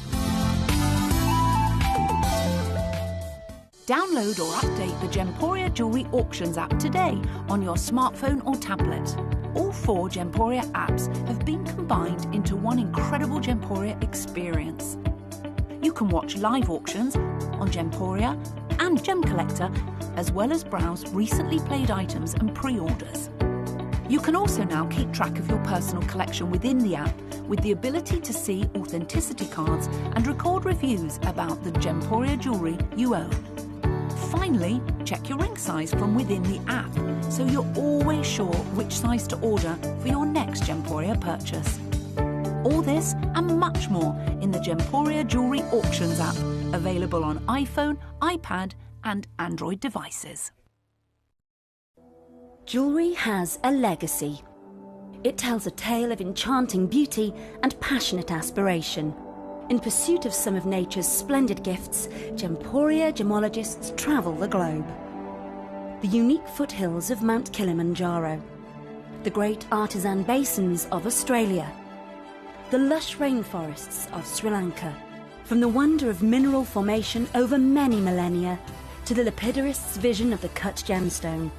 Download or update the Gemporia Jewellery Auctions app today on your smartphone or tablet. All 4 Gemporia apps have been combined into one incredible Gemporia experience. You can watch live auctions on Gemporia and Gemcollector, as well as browse recently played items and pre-orders. You can also now keep track of your personal collection within the app with the ability to see authenticity cards and record reviews about the Gemporia jewellery you own. Finally, check your ring size from within the app so you're always sure which size to order for your next Gemporia purchase. All this and much more in the Gemporia Jewellery Auctions app, available on iPhone, iPad and Android devices. Jewellery has a legacy. It tells a tale of enchanting beauty and passionate aspiration. In pursuit of some of nature's splendid gifts, Gemporia gemologists travel the globe. The unique foothills of Mount Kilimanjaro, the great artisan basins of Australia, the lush rainforests of Sri Lanka. From the wonder of mineral formation over many millennia to the lapidarists' vision of the cut gemstone,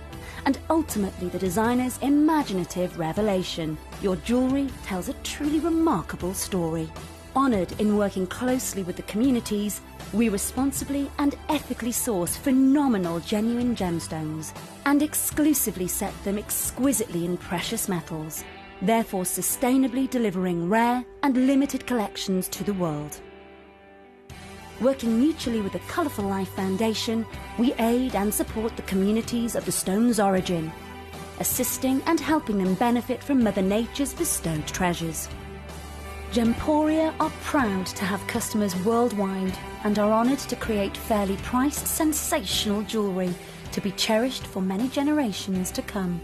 and ultimately the designer's imaginative revelation, your jewellery tells a truly remarkable story. Honoured in working closely with the communities, we responsibly and ethically source phenomenal genuine gemstones and exclusively set them exquisitely in precious metals, therefore sustainably delivering rare and limited collections to the world. Working mutually with the Colourful Life Foundation, we aid and support the communities of the stone's origin, assisting and helping them benefit from Mother Nature's bestowed treasures. Gemporia are proud to have customers worldwide and are honoured to create fairly priced, sensational jewellery to be cherished for many generations to come.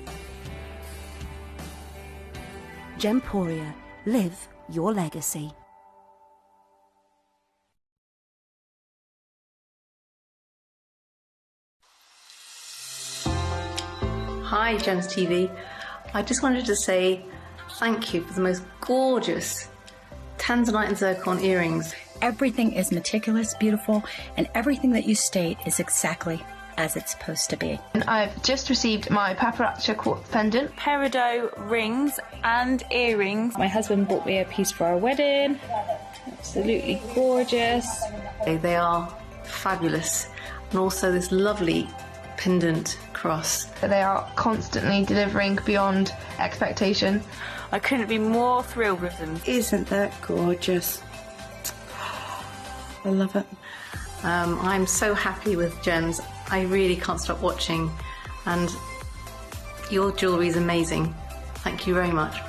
Gemporia, live your legacy. Hi Gems TV. I just wanted to say thank you for the most gorgeous tanzanite and zircon earrings. Everything is meticulous, beautiful, and everything that you state is exactly as it's supposed to be. And I've just received my paparazzi quartz pendant, peridot rings and earrings. My husband bought me a piece for our wedding. Absolutely gorgeous. They are fabulous. And also this lovely pendant cross. They are constantly delivering beyond expectation. I couldn't be more thrilled with them. Isn't that gorgeous? I love it. I'm so happy with Gems. I really can't stop watching, and your jewellery is amazing. Thank you very much.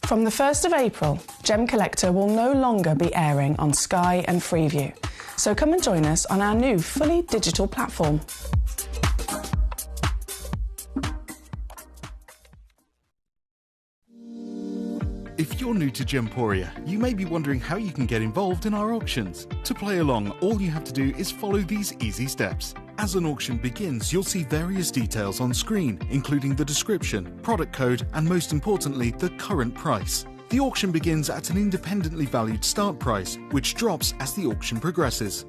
From the 1st of April, Gemcollector will no longer be airing on Sky and Freeview. So come and join us on our new fully digital platform. If you're new to Gemporia, you may be wondering how you can get involved in our auctions. To play along, all you have to do is follow these easy steps. As an auction begins, you'll see various details on screen, including the description, product code, and most importantly, the current price. The auction begins at an independently valued start price, which drops as the auction progresses.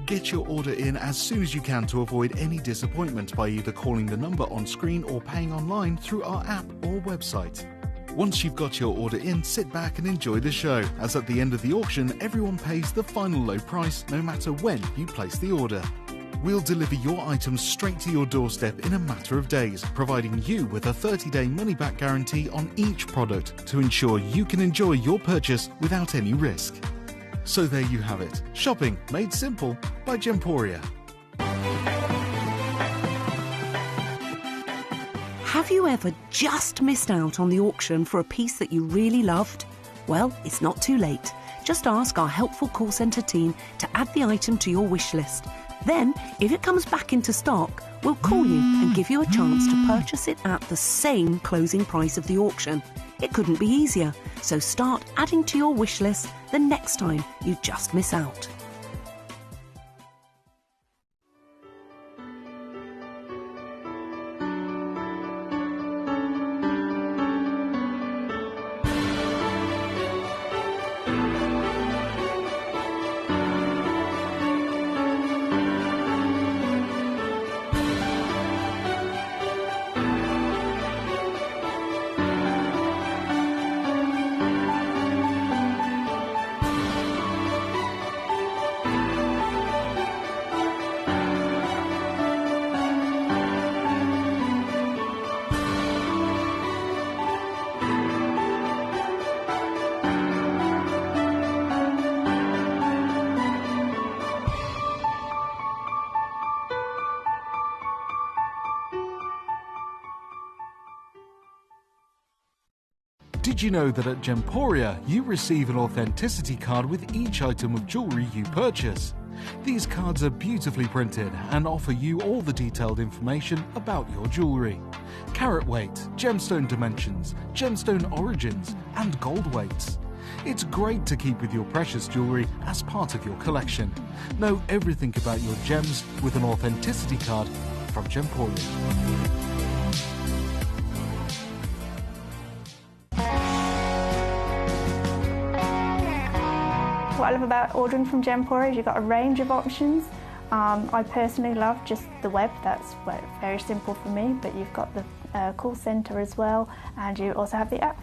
Get your order in as soon as you can to avoid any disappointment by either calling the number on screen or paying online through our app or website. Once you've got your order in, sit back and enjoy the show, as at the end of the auction, everyone pays the final low price no matter when you place the order. We'll deliver your items straight to your doorstep in a matter of days, providing you with a 30-day money-back guarantee on each product to ensure you can enjoy your purchase without any risk. So there you have it, shopping made simple by Gemporia. Have you ever just missed out on the auction for a piece that you really loved? Well, it's not too late. Just ask our helpful call centre team to add the item to your wish list. Then, if it comes back into stock, we'll call you and give you a chance to purchase it at the same closing price of the auction. It couldn't be easier, so start adding to your wish list the next time you just miss out. Did you know that at Gemporia you receive an authenticity card with each item of jewellery you purchase? These cards are beautifully printed and offer you all the detailed information about your jewellery. Carat weight, gemstone dimensions, gemstone origins and gold weights. It's great to keep with your precious jewellery as part of your collection. Know everything about your gems with an authenticity card from Gemporia. What I love about ordering from Gemporia is you've got a range of options. I personally love just the web, that's very simple for me, but you've got the call centre as well, and you also have the app.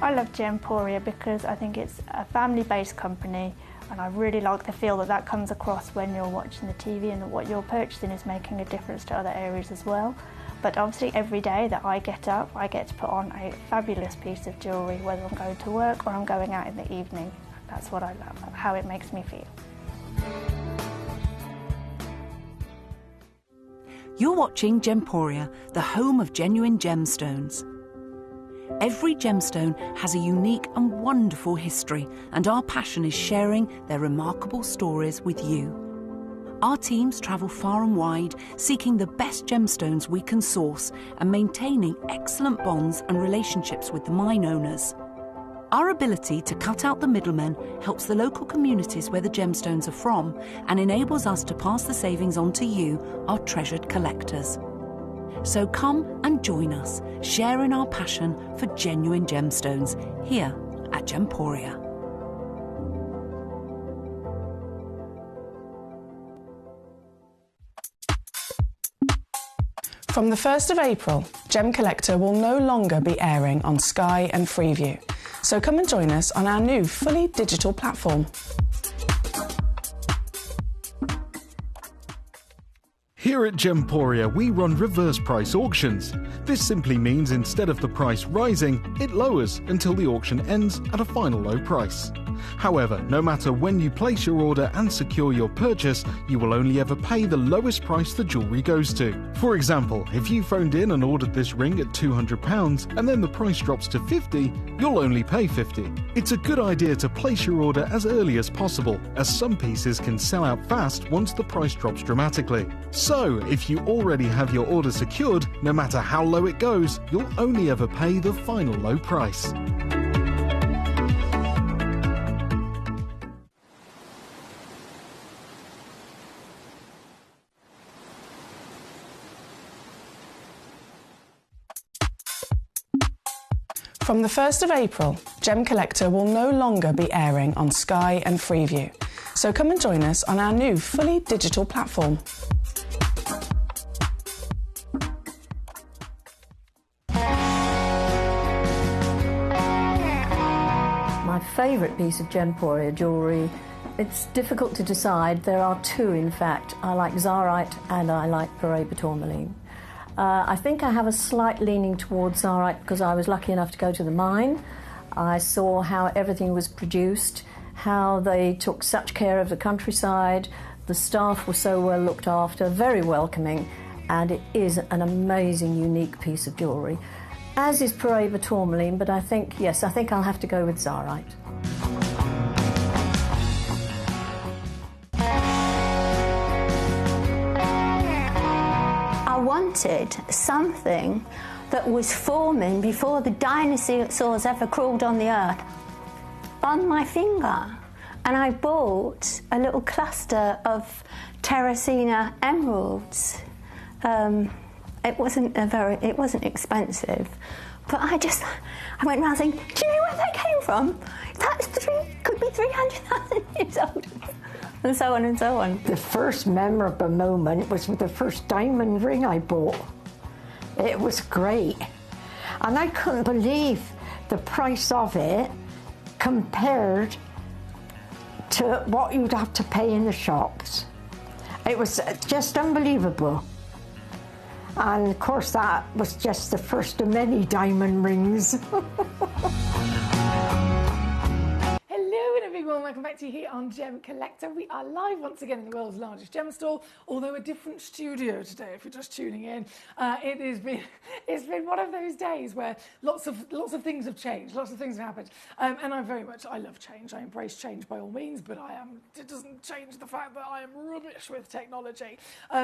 I love Gemporia because I think it's a family-based company, and I really like the feel that comes across when you're watching the TV, and that what you're purchasing is making a difference to other areas as well. But obviously every day that I get up, I get to put on a fabulous piece of jewellery, whether I'm going to work or I'm going out in the evening. That's what I love, how it makes me feel. You're watching Gemporia, the home of genuine gemstones. Every gemstone has a unique and wonderful history, and our passion is sharing their remarkable stories with you. Our teams travel far and wide, seeking the best gemstones we can source and maintaining excellent bonds and relationships with the mine owners. Our ability to cut out the middlemen helps the local communities where the gemstones are from and enables us to pass the savings on to you, our treasured collectors. So come and join us, sharing our passion for genuine gemstones here at Gemporia. From the 1st of April, Gemcollector will no longer be airing on Sky and Freeview. So come and join us on our new fully digital platform. Here at Gemporia, we run reverse price auctions. This simply means instead of the price rising, it lowers until the auction ends at a final low price. However, no matter when you place your order and secure your purchase, you will only ever pay the lowest price the jewellery goes to. For example, if you phoned in and ordered this ring at £200 and then the price drops to £50, you'll only pay £50. It's a good idea to place your order as early as possible, as some pieces can sell out fast once the price drops dramatically. So, if you already have your order secured, no matter how low it goes, you'll only ever pay the final low price. From the 1st of April, Gemcollector will no longer be airing on Sky and Freeview. So come and join us on our new fully digital platform. My favourite piece of Gemporia jewellery, it's difficult to decide. There are two, in fact. I like Zarite and I like Paraiba tourmaline. I think I have a slight leaning towards Zarite because I was lucky enough to go to the mine. I saw how everything was produced, how they took such care of the countryside. The staff were so well looked after, very welcoming, and it is an amazing, unique piece of jewellery, as is Paraiba tourmaline, but I think I'll have to go with Zarite. I wanted something that was forming before the dinosaurs ever crawled on the earth on my finger, and I bought a little cluster of Terracina emeralds. It wasn't expensive, but I went around saying, do you know where they came from? Could be 300,000 years old. And so on and so on. The first memorable moment was with the first diamond ring I bought. It was great. And I couldn't believe the price of it compared to what you'd have to pay in the shops. It was just unbelievable. And of course that was just the first of many diamond rings. Hello and a big warm welcome back to you here on Gemcollector. We are live once again in the world's largest gem store, although a different studio today if you're just tuning in. It's been one of those days where lots of things have changed, lots of things have happened. And I love change. I embrace change by all means, but it doesn't change the fact that I am rubbish with technology.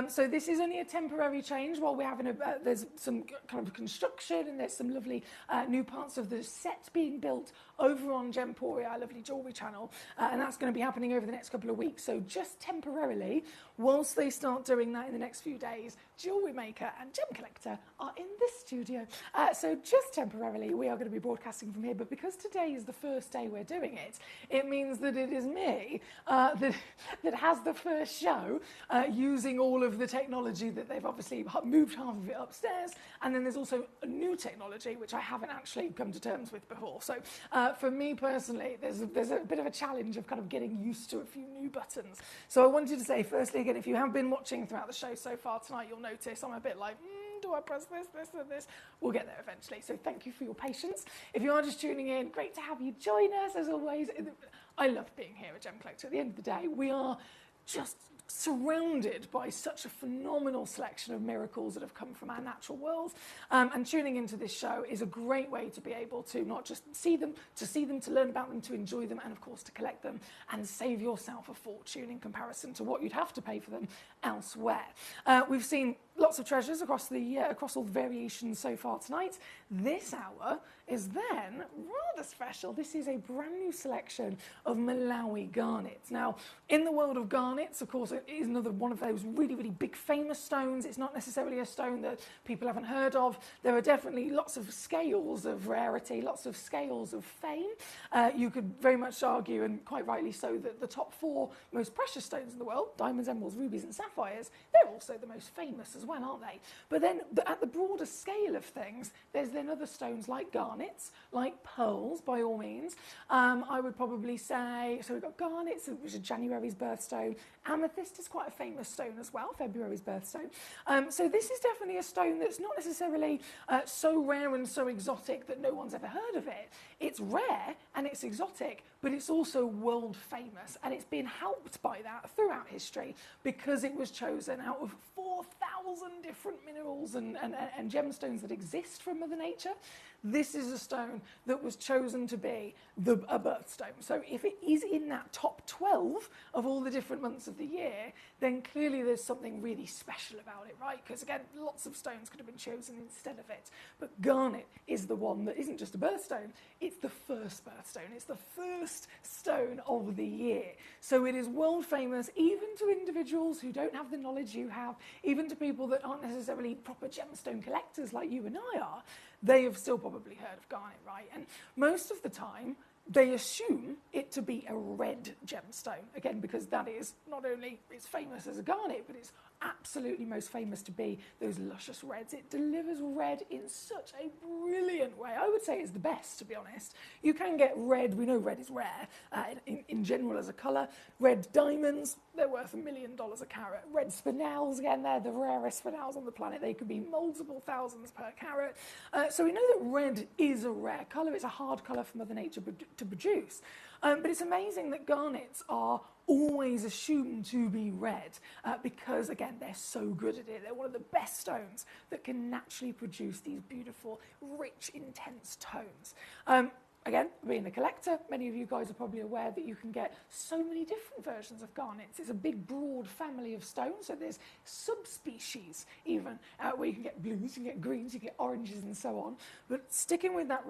So this is only a temporary change while we're having there's some kind of construction and there's some lovely new parts of the set being built over on Gemporia, our lovely jewellery channel, and that's going to be happening over the next couple of weeks. So just temporarily, whilst they start doing that in the next few days, Jewellery Maker and Gemcollector are in this studio. So just temporarily, we are going to be broadcasting from here, but because today is the first day we're doing it, it means that it is me that has the first show using all of the technology that they've obviously moved half of it upstairs, and then there's also a new technology which I haven't actually come to terms with before. So for me personally, there's a bit of a challenge of kind of getting used to a few new buttons. So I wanted to say, firstly, again, if you have been watching throughout the show so far tonight, you'll notice I'm a bit like, do I press this, and this? We'll get there eventually. So thank you for your patience. If you are just tuning in, great to have you join us as always. I love being here at Gemcollector. At the end of the day, we are just surrounded by such a phenomenal selection of miracles that have come from our natural world, and tuning into this show is a great way to be able to not just see them, to learn about them, to enjoy them, and of course to collect them and save yourself a fortune in comparison to what you'd have to pay for them elsewhere. We've seen lots of treasures across all the variations so far tonight. This hour is then rather special. This is a brand new selection of Malawi garnets. Now, in the world of garnets, of course, it is another one of those really, really big famous stones. It's not necessarily a stone that people haven't heard of. There are definitely lots of scales of rarity, lots of scales of fame. You could very much argue, and quite rightly so, that the top 4 most precious stones in the world, diamonds, emeralds, rubies and sapphires, they're also the most famous as well, aren't they? But then at the broader scale of things, there's then other stones like garnets, like pearls, by all means. I would probably say, so we've got garnets, which is January's birthstone. Amethyst is quite a famous stone as well, February's birthstone. So this is definitely a stone that's not necessarily so rare and so exotic that no one's ever heard of it. It's rare and it's exotic, but it's also world famous, and it's been helped by that throughout history because it was chosen out of 4,000 different minerals and gemstones that exist from Mother Nature. This is a stone that was chosen to be a birthstone. So if it is in that top 12 of all the different months of the year, then clearly there's something really special about it, right? Because again, lots of stones could have been chosen instead of it. But garnet is the one that isn't just a birthstone, it's the first birthstone. It's the first stone of the year. So it is world famous, even to individuals who don't have the knowledge you have, even to people that aren't necessarily proper gemstone collectors like you and I are. They have still probably heard of garnet, right? And most of the time, they assume it to be a red gemstone. Again, because that is not only it's famous as a garnet, but it's absolutely most famous to be those luscious reds. It delivers red in such a brilliant way. I would say it's the best, to be honest. You can get red, we know red is rare in general as a colour. Red diamonds, they're worth $1 million a carat. Red spinels, again, they're the rarest spinels on the planet. They could be multiple thousands per carat. So we know that red is a rare colour. It's a hard colour for Mother Nature to produce. But it's amazing that garnets are always assumed to be red because, again, they're so good at it. They're one of the best stones that can naturally produce these beautiful, rich, intense tones. Again, being a collector, many of you guys are probably aware that you can get so many different versions of garnets. It's a big, broad family of stones, so there's subspecies even, where you can get blues, you can get greens, you can get oranges and so on. But sticking with that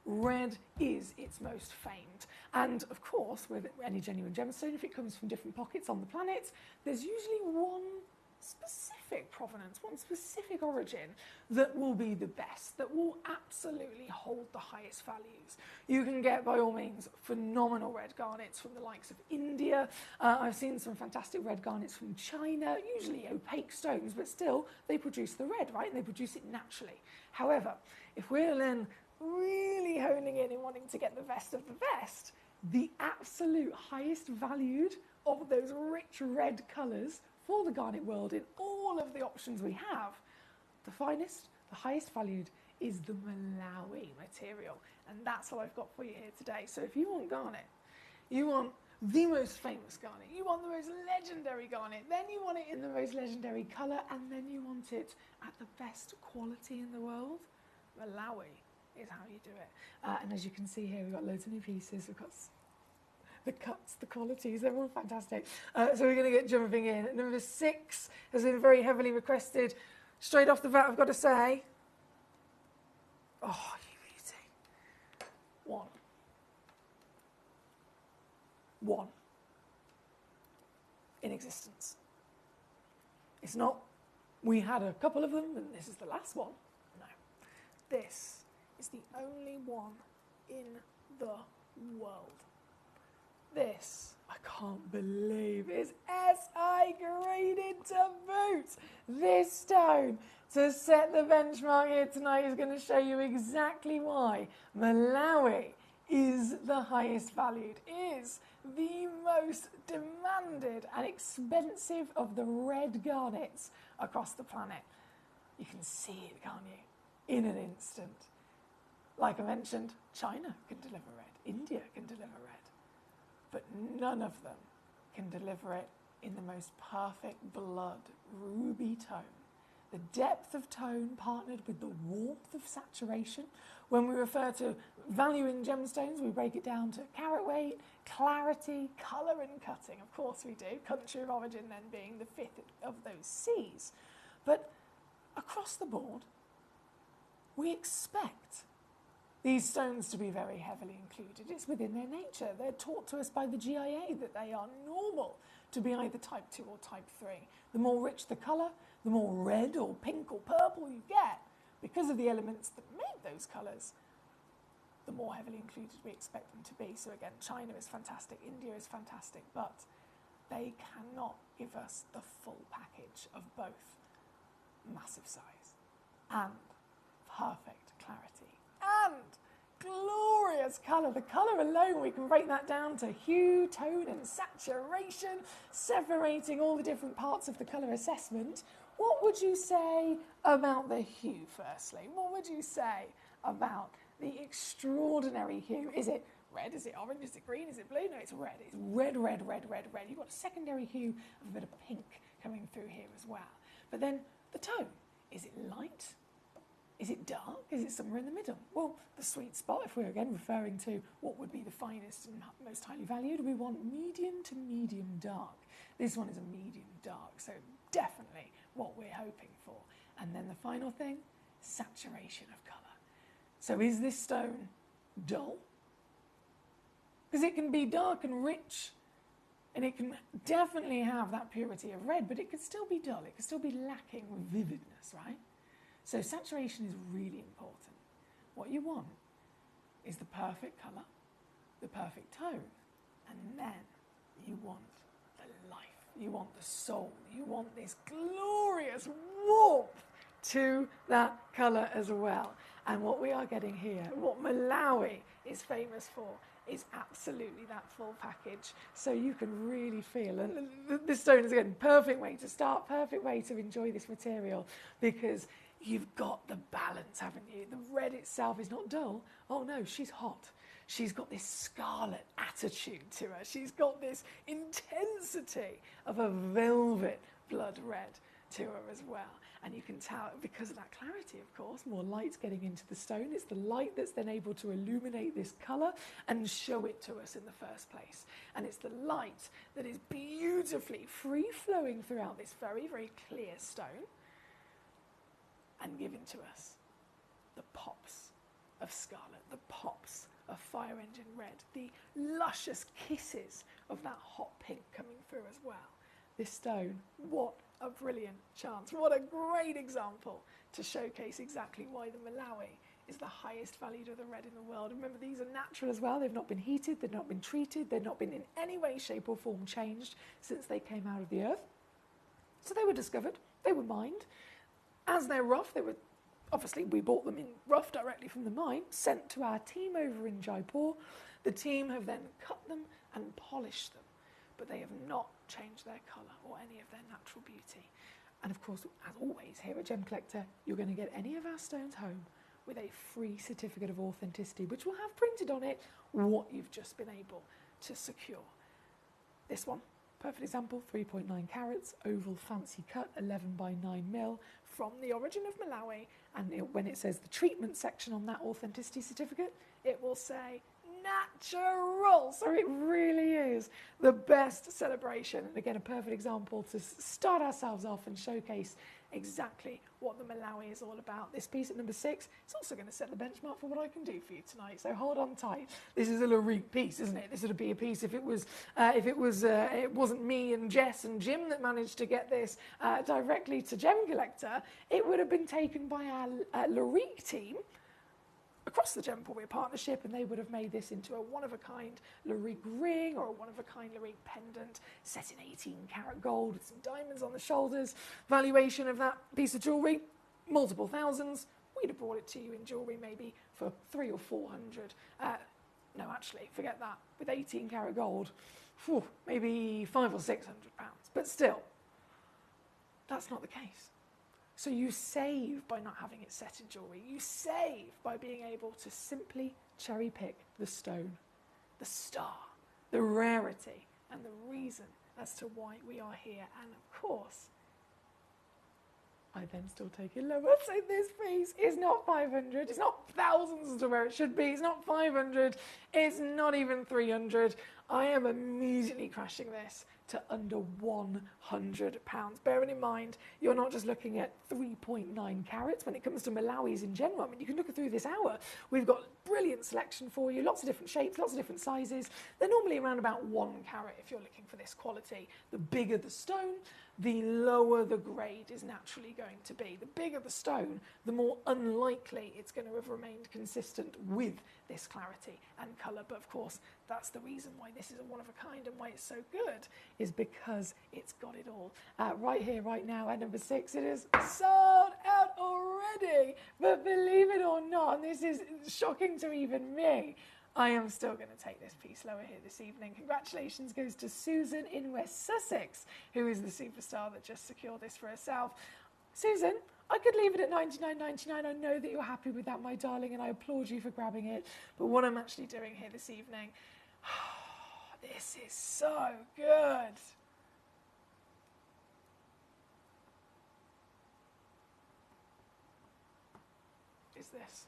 red is its most famed. And of course, with any genuine gemstone, if it comes from different pockets on the planet, there's usually one specific provenance, one specific origin that will be the best, that will absolutely hold the highest values. You can get, by all means, phenomenal red garnets from the likes of India. I've seen some fantastic red garnets from China, usually opaque stones, but still they produce the red, right? And they produce it naturally. However, if we're then really honing in and wanting to get the best of the best, the absolute highest valued of those rich red colours for the garnet world in all of the options we have, the finest, the highest valued is the Malawi material. And that's what I've got for you here today. So if you want garnet, you want the most famous garnet, you want the most legendary garnet, then you want it in the most legendary colour, and then you want it at the best quality in the world, Malawi is how you do it. And as you can see here, we've got loads of new pieces. We've got the cuts, the qualities, they're all fantastic. So we're going to get jumping in. Number 6 has been very heavily requested. Straight off the bat, I've got to say, oh, you beauty. One in existence. It's not, we had a couple of them and this is the last one. No. This is the only one in the world. This, I can't believe, is SI graded to boot. This stone, to set the benchmark here tonight, is going to show you exactly why Malawi is the highest valued, is the most demanded and expensive of the red garnets across the planet. You can see it, can't you? In an instant. Like I mentioned, China can deliver red, India can deliver red. But none of them can deliver it in the most perfect blood ruby tone. The depth of tone partnered with the warmth of saturation. When we refer to valuing gemstones, we break it down to carat weight, clarity, colour and cutting. Of course we do, country of origin then being the 5th of those C's. But across the board, we expect these stones to be very heavily included. It's within their nature. They're taught to us by the GIA that they are normal to be either type 2 or type 3. The more rich the colour, the more red or pink or purple you get, because of the elements that make those colours, the more heavily included we expect them to be. So again, China is fantastic, India is fantastic, but they cannot give us the full package of both massive size and perfect clarity and glorious colour. The colour alone, we can break that down to hue, tone and saturation, separating all the different parts of the colour assessment. What would you say about the hue, firstly? What would you say about the extraordinary hue? Is it red? Is it orange? Is it green? Is it blue? No, it's red. It's red, red, red, red, red. You've got a secondary hue of a bit of pink coming through here as well. But then the tone, is it light? Is it dark? Is it somewhere in the middle? Well, the sweet spot, if we're again referring to what would be the finest and most highly valued, we want medium to medium dark. This one is a medium dark, so definitely what we're hoping for. And then the final thing, saturation of colour. So is this stone dull? Because it can be dark and rich, and it can definitely have that purity of red, but it could still be dull. It could still be lacking vividness, right? So saturation is really important. What you want is the perfect colour, the perfect tone, and then you want the life. you want the soul, you want this glorious warmth to that colour as well. And what we are getting here, what Malawi is famous for, is absolutely that full package. So you can really feel, and this stone is, again, perfect way to start, perfect way to enjoy this material, because you've got the balance, haven't you? The red itself is not dull. Oh no, she's hot. She's got this scarlet attitude to her. She's got this intensity of a velvet blood red to her as well. And you can tell, because of that clarity, of course, more light's getting into the stone. It's the light that's then able to illuminate this colour and show it to us in the first place. And it's the light that is beautifully free-flowing throughout this very, very clear stone and giving to us the pops of scarlet, the pops of fire engine red, the luscious kisses of that hot pink coming through as well. This stone, what a brilliant chance. What a great example to showcase exactly why the Malawi is the highest valued of the red in the world. Remember, these are natural as well. They've not been heated, they've not been treated, they've not been in any way, shape or form changed since they came out of the earth. So they were discovered, they were mined. As they're rough, they were, obviously we bought them in rough directly from the mine, sent to our team over in Jaipur. The team have then cut them and polished them, but they have not changed their colour or any of their natural beauty. And of course, as always, here at Gemcollector, you're going to get any of our stones home with a free certificate of authenticity, which will have printed on it what you've just been able to secure. This one, perfect example, 3.9 carats, oval fancy cut, 11 by 9 mil, from the origin of Malawi. And when it says the treatment section on that authenticity certificate, it will say natural. So it really is the best celebration. And again, a perfect example to start ourselves off and showcase exactly what the Malawi is all about. This piece at number 6 is also going to set the benchmark for what I can do for you tonight. So hold on tight. This is a Larique piece, isn't it? This would be a piece if it wasn't me and Jess and Jim that managed to get this directly to Gemcollector. It would have been taken by our Larique team across the Gemcollector partnership, and they would have made this into a one-of-a-kind Larique ring or a one-of-a-kind Larique pendant set in 18-karat gold with some diamonds on the shoulders. Valuation of that piece of jewellery, multiple thousands. We'd have brought it to you in jewellery maybe for 300 or 400. No, actually, forget that. With 18-karat gold, maybe 500 or 600 pounds. But still, that's not the case. So you save by not having it set in jewellery. You save by being able to simply cherry pick the stone, the star, the rarity, and the reason as to why we are here. And of course, I then still take it lower. So this piece is not 500. It's not thousands to where it should be. It's not 500. It's not even 300. I am immediately crashing this to under £100. Bearing in mind, you're not just looking at 3.9 carats when it comes to Malawis in general. I mean, you can look through this hour. We've got brilliant selection for you, lots of different shapes, lots of different sizes. They're normally around about 1 carat if you're looking for this quality. The bigger the stone, the lower the grade is naturally going to be. The bigger the stone, the more unlikely it's going to have remained consistent with this clarity and colour. But of course, that's the reason why this is a one-of-a-kind and why it's so good, is because it's got it all. Right here, right now, at number 6, it is sold out already. But believe it or not, and this is shocking to even me, I am still going to take this piece lower here this evening. Congratulations goes to Susan in West Sussex, who is the superstar that just secured this for herself. Susan, I could leave it at $99.99. I know that you're happy with that, my darling, and I applaud you for grabbing it. But what I'm actually doing here this evening, this is so good. Is this.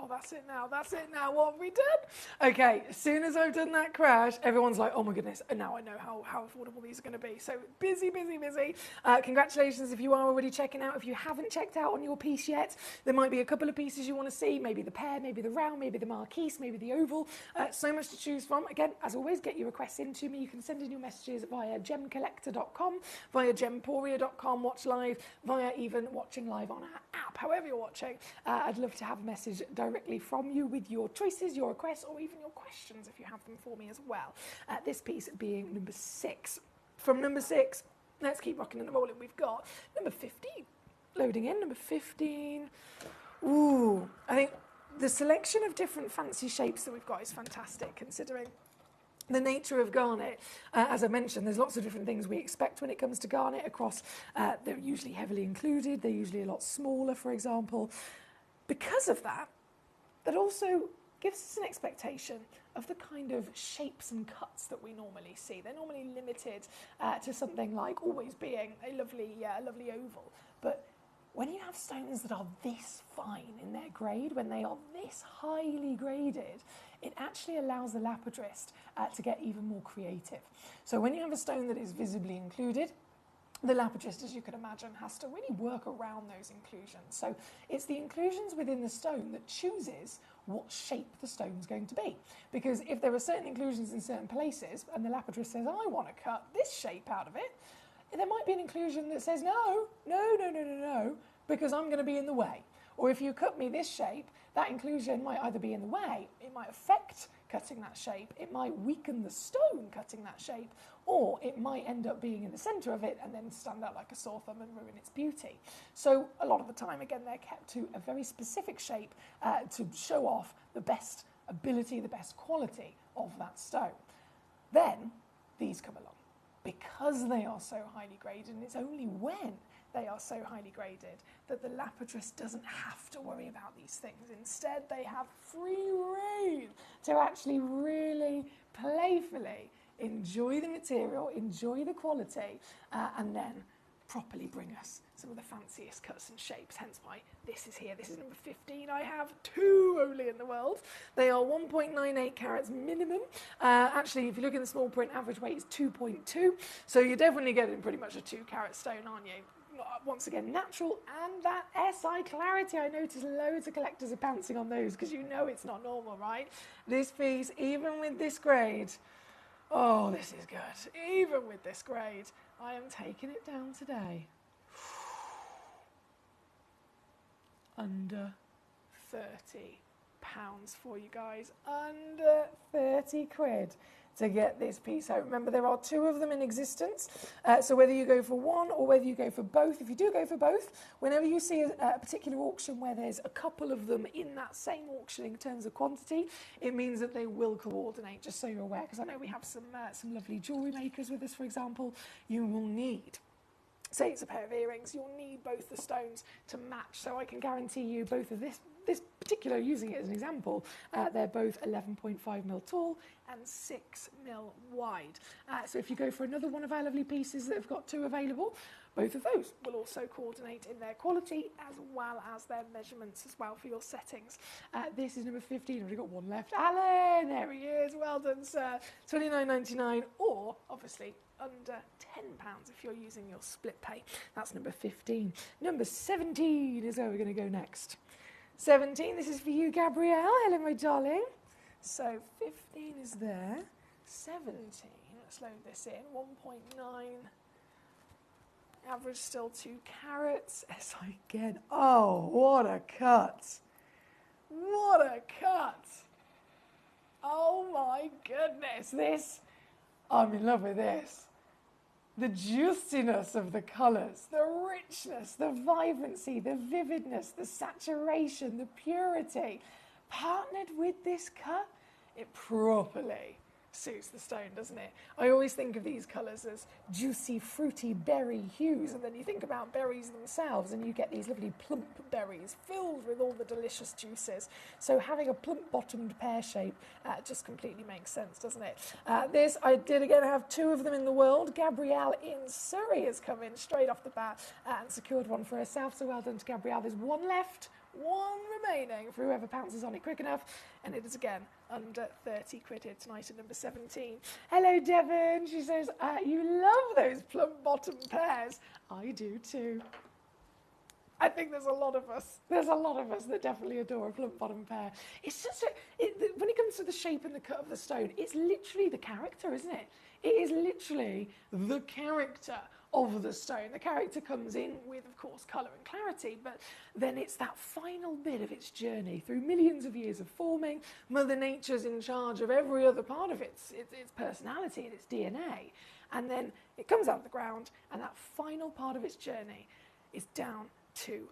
Oh, that's it now. That's it now. What have we done? Okay, as soon as I've done that crash, everyone's like, oh my goodness, and now I know how affordable these are going to be. So busy, busy, busy. Congratulations if you are already checking out. If you haven't checked out on your piece yet, there might be a couple of pieces you want to see, maybe the pear, maybe the round, maybe the marquise, maybe the oval. So much to choose from. Again, as always, get your requests in to me. You can send in your messages via gemcollector.com, via gemporia.com, watch live, via even watching live on our app, however you're watching. I'd love to have a message directly from you with your choices, your requests, or even your questions if you have them for me as well. This piece being number 6. From number 6, let's keep rocking and rolling. We've got number 15. Loading in, number 15. Ooh, I think the selection of different fancy shapes that we've got is fantastic, considering the nature of garnet. As I mentioned, there's lots of different things we expect when it comes to garnet across. They're usually heavily included. They're usually a lot smaller, for example. Because of that, that also gives us an expectation of the kind of shapes and cuts that we normally see. They're normally limited to something like always being a lovely oval. But when you have stones that are this fine in their grade, when they are this highly graded, it actually allows the lapidrist to get even more creative. So when you have a stone that is visibly included, the lapidrist, as you can imagine, has to really work around those inclusions. So it's the inclusions within the stone that chooses what shape the stone's going to be. Because if there are certain inclusions in certain places, and the lapidrist says, I want to cut this shape out of it, there might be an inclusion that says, no, because I'm going to be in the way. Or if you cut me this shape, that inclusion might either be in the way, it might affect cutting that shape, it might weaken the stone cutting that shape, or it might end up being in the centre of it and then stand out like a sore thumb and ruin its beauty. So a lot of the time, again, they're kept to a very specific shape to show off the best ability, the best quality of that stone. Then these come along. Because they are so highly graded, and it's only when they are so highly graded that the lapidrist doesn't have to worry about these things. Instead, they have free rein to actually really playfully enjoy the material, enjoy the quality, and then properly bring us some of the fanciest cuts and shapes, hence why this is here. This is number 15. I have 2 only in the world. They are 1.98 carats minimum. Actually, if you look in the small print, average weight is 2.2. So you're definitely getting pretty much a 2-carat stone, aren't you? Once again, natural, and that SI clarity. I notice loads of collectors are pouncing on those because you know it's not normal, right? This piece, even with this grade, oh, this is good. Even with this grade, I am taking it down today. Under £30 for you guys. Under 30 quid to get this piece home. Remember, there are 2 of them in existence. So whether you go for one or whether you go for both, if you do go for both, whenever you see a particular auction where there's a couple of them in that same auction in terms of quantity, it means that they will coordinate, just so you're aware, because I know we have some lovely jewellery makers with us, for example. You will need, say it's a pair of earrings, you'll need both the stones to match. So I can guarantee you both of this particular, using it as an example, they're both 11.5mm tall and 6mm wide. So if you go for another one of our lovely pieces that have got 2 available, both of those will also coordinate in their quality as well as their measurements as well for your settings. This is number 15. I've already got one left. Alan, there he is. Well done, sir. £29.99, or obviously under £10 if you're using your split pay. That's number 15. Number 17 is where we're going to go next. 17, this is for you, Gabrielle. Hello, my darling. So 15 is there. 17, let's load this in. 1.9. Average still 2 carats. SI again. Oh, what a cut. What a cut. Oh my goodness. This, I'm in love with this. The juiciness of the colours, the richness, the vibrancy, the vividness, the saturation, the purity, partnered with this cut, it properly suits the stone, doesn't it? I always think of these colours as juicy, fruity berry hues, and then you think about berries themselves and you get these lovely plump berries filled with all the delicious juices. So having a plump-bottomed pear shape just completely makes sense, doesn't it? This, I did again have 2 of them in the world. Gabrielle in Surrey has come in straight off the bat and secured one for herself, so well done to Gabrielle. There's one left. one remaining for whoever pounces on it quick enough, and it is again under 30 quid here tonight at number 17. Hello, Devon. She says, you love those plump bottom pairs. I do too. I think there's a lot of us. There's a lot of us that definitely adore a plump bottom pair. It's just, when it comes to the shape and the cut of the stone, it's literally the character, isn't it? It is literally the character of the stone. The character comes in with, of course, colour and clarity, but then it's that final bit of its journey through millions of years of forming. Mother Nature's in charge of every other part of its personality and its DNA. And then it comes out of the ground, and that final part of its journey is down to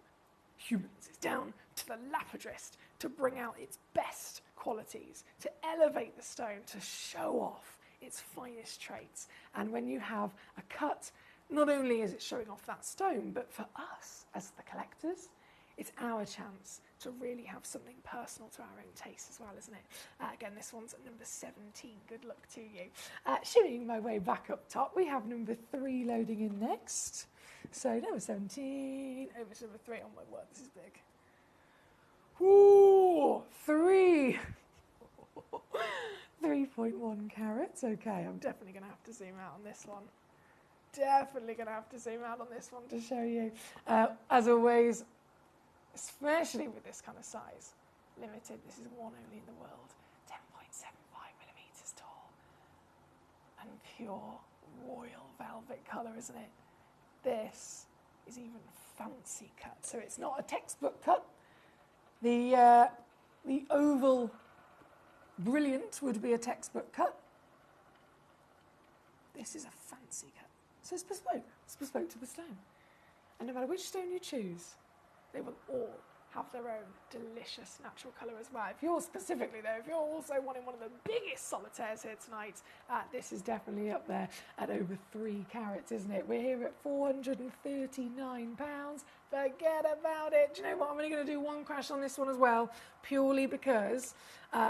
humans. It's down to the lapidrist to bring out its best qualities, to elevate the stone, to show off its finest traits. And when you have a cut, not only is it showing off that stone, but for us as the collectors, it's our chance to really have something personal to our own taste as well, isn't it? Again, this one's at number 17. Good luck to you. Shimmying my way back up top, we have number 3 loading in next. So number 17, over to number 3. Oh my word, this is big. Ooh, 3. 3.1 carats. Okay, I'm definitely going to have to zoom out on this one. Definitely going to have to zoom out on this one to show you. As always, especially with this kind of size, limited, this is one only in the world, 10.75 millimetres tall. And pure royal velvet colour, isn't it? This is even fancy cut. So it's not a textbook cut. The oval brilliant would be a textbook cut. This is a fancy cut. So it's bespoke. It's bespoke to the stone. And no matter which stone you choose, they will all have their own delicious natural colour as well. If you're specifically though, if you're also wanting one of the biggest solitaires here tonight, this is definitely up there at over 3 carats, isn't it? We're here at £439. Forget about it. Do you know what? I'm only going to do one crash on this one as well, purely because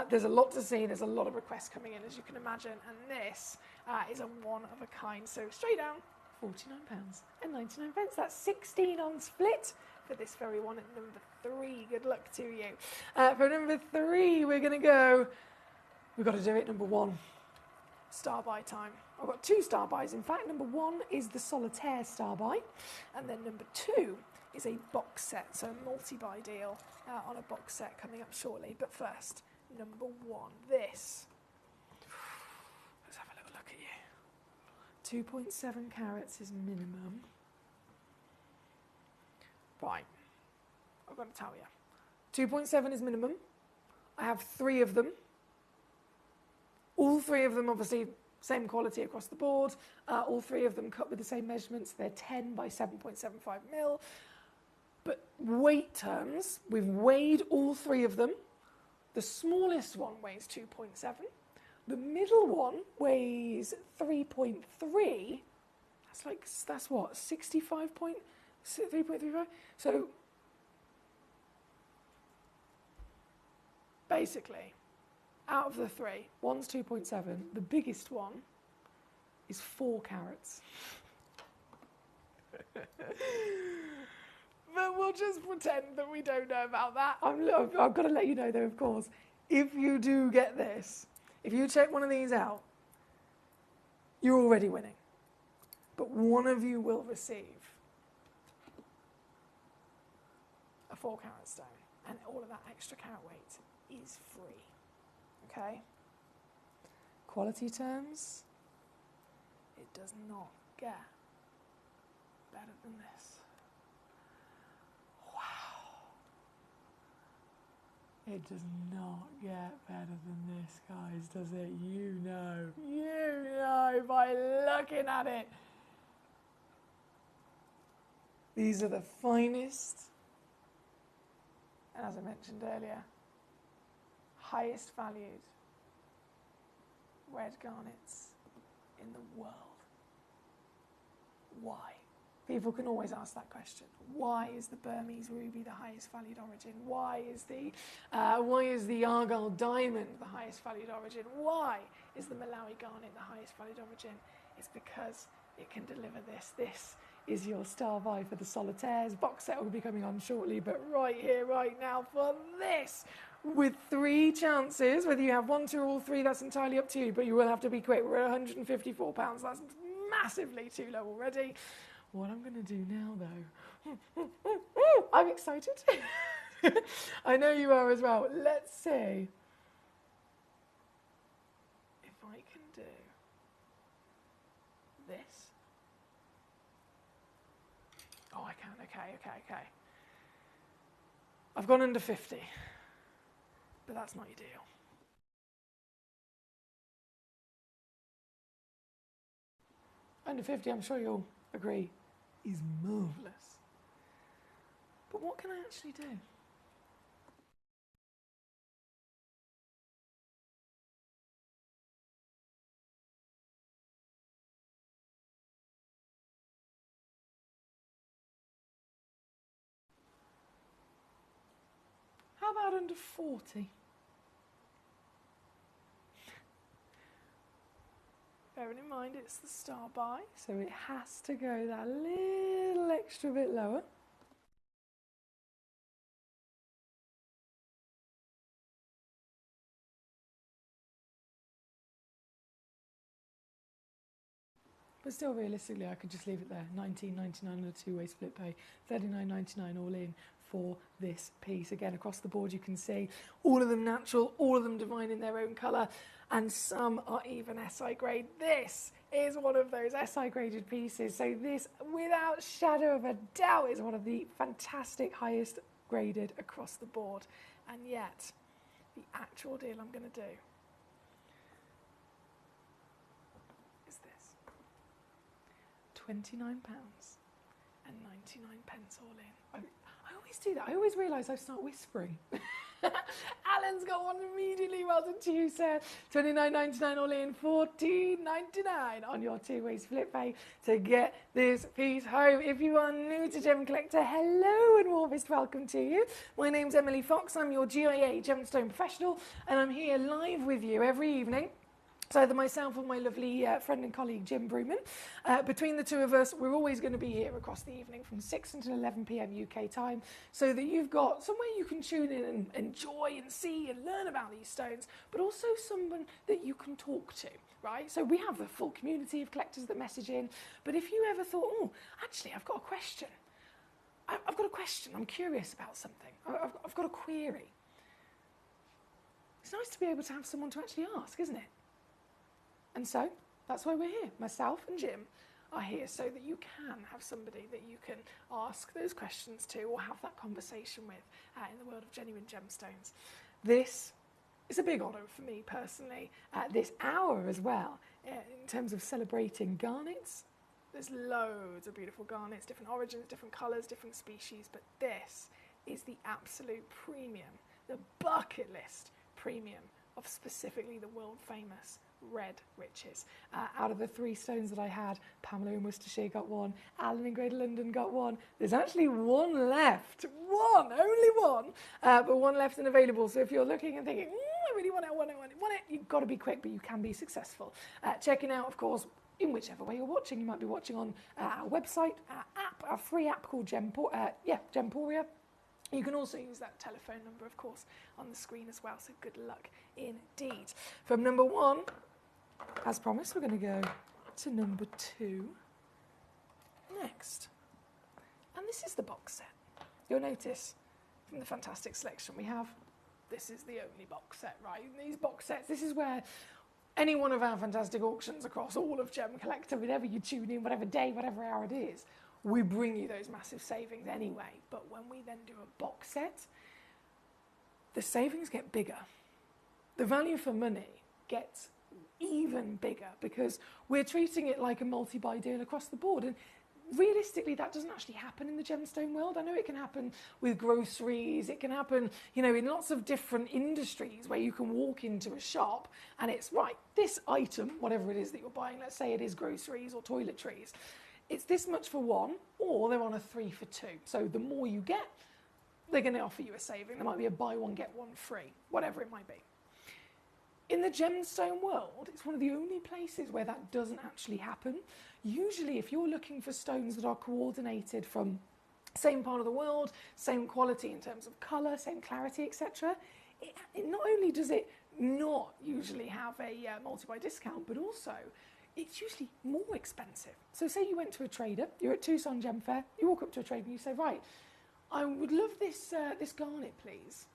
there's a lot to see. There's a lot of requests coming in, as you can imagine, and this is a one of a kind. So straight down, £49.99. That's 16 on split for this very one at number 3. Good luck to you. For number 3, we're going to go, we've got to do it, number 1. Star buy time. I've got 2 star buys. In fact, number 1 is the solitaire star buy, and then number 2 is a box set, so a multi-buy deal on a box set coming up shortly. But first, number 1, this. Let's have a little look at you. 2.7 carats is minimum. Right, I've got to tell you. 2.7 is minimum. I have 3 of them. All 3 of them, obviously, same quality across the board. All 3 of them cut with the same measurements. They're 10 by 7.75 mil. But weight terms, we've weighed all 3 of them. The smallest one weighs 2.7. The middle one weighs 3.3. That's what, 3.35? So basically, out of the 3, one's 2.7, the biggest one is 4 carats. But we'll just pretend that we don't know about that. I've got to let you know though, of course, if you do get this, if you check one of these out, you're already winning. But one of you will receive a 4 carat stone, and all of that extra carat weight is free. Okay? Quality terms, it does not get better than this. Wow. It does not get better than this, guys, does it? You know by looking at it. These are the finest, and as I mentioned earlier, highest valued red garnets in the world. Why? People can always ask that question. Why is the Burmese ruby the highest valued origin? Why is the Argyle diamond the highest valued origin? Why is the Malawi garnet the highest valued origin? It's because it can deliver this. This is your star buy for the solitaires. Box set will be coming on shortly, but right here, right now for this, with 3 chances, whether you have 1, 2 or all 3, that's entirely up to you, but you will have to be quick. We're at £154. That's massively too low already. What I'm going to do now, though, I'm excited. I know you are as well. Let's see if I can do this. Oh, I can. Okay. I've gone under 50, but that's not ideal. Under 50, I'm sure you'll agree, is marvellous. But what can I actually do? How about under 40? Bearing in mind it's the star buy, so it has to go that little extra bit lower. But still, realistically, I could just leave it there. £19.99 on a two-way split pay, £39.99 all in for this piece. Again, across the board, you can see all of them natural, all of them divine in their own colour, and some are even SI grade. This is one of those SI graded pieces. So this, without shadow of a doubt, is one of the fantastic highest graded across the board. And yet, the actual deal I'm going to do is this. £29.99 all in. I always do that. I always realise I start whispering. Alan's got one immediately. Well done to you, sir. £29.99 all in, £14.99 on your two-way split pay to get this piece home. If you are new to Gemcollector, hello and warmest welcome to you. My name's Emily Fox. I'm your GIA Gemstone professional, and I'm here live with you every evening. So either myself or my lovely friend and colleague, Jim Brewman. Between the two of us, we're always going to be here across the evening from 6 until 11 p.m. UK time, so that you've got somewhere you can tune in and enjoy and see and learn about these stones, but also someone that you can talk to, right? So we have a full community of collectors that message in, but if you ever thought, oh, actually, I've got a question. I've got a question. I'm curious about something. I've got a query. It's nice to be able to have someone to actually ask, isn't it? And so, that's why we're here. Myself and Jim are here so that you can have somebody that you can ask those questions to or have that conversation with in the world of genuine gemstones. This is a big honour for me personally at this hour as well, in terms of celebrating garnets. There's loads of beautiful garnets, different origins, different colours, different species, but this is the absolute premium, the bucket list premium of specifically the world famous red riches. Out of the 3 stones that I had, Pamela in Worcestershire got 1, Alan in Greater London got 1. There's actually 1 left. Only one, but 1 left and available. So if you're looking and thinking, I really want it, you've got to be quick, but you can be successful. Checking out, of course, in whichever way you're watching. You might be watching on our website, our app, our free app called Gemporia. You can also use that telephone number, of course, on the screen as well, so good luck indeed. From number 1, as promised, we're going to go to number 2 next. And this is the box set. You'll notice from the fantastic selection we have, this is the only box set, right? These box sets, this is where any one of our fantastic auctions across all of Gemcollector, whenever you tune in, whatever day, whatever hour it is, we bring you those massive savings anyway. But when we then do a box set, the savings get bigger. The value for money gets even bigger because we're treating it like a multi-buy deal across the board. And realistically, that doesn't actually happen in the gemstone world. I know it can happen with groceries. It can happen, in lots of different industries where you can walk into a shop and it's, right, this item, whatever it is that you're buying, let's say it is groceries or toiletries, it's this much for 1, or they're on a 3 for 2. So the more you get, they're going to offer you a saving. There might be a buy 1, get 1 free, whatever it might be. In the gemstone world, it's one of the only places where that doesn't actually happen. Usually, if you're looking for stones that are coordinated from same part of the world, same quality in terms of colour, same clarity, etc., it not only does it not usually have a multi-buy discount, but also it's usually more expensive. So say you went to a trader, you're at Tucson Gem Fair, you walk up to a trader and you say, right, I would love this, this garnet, please.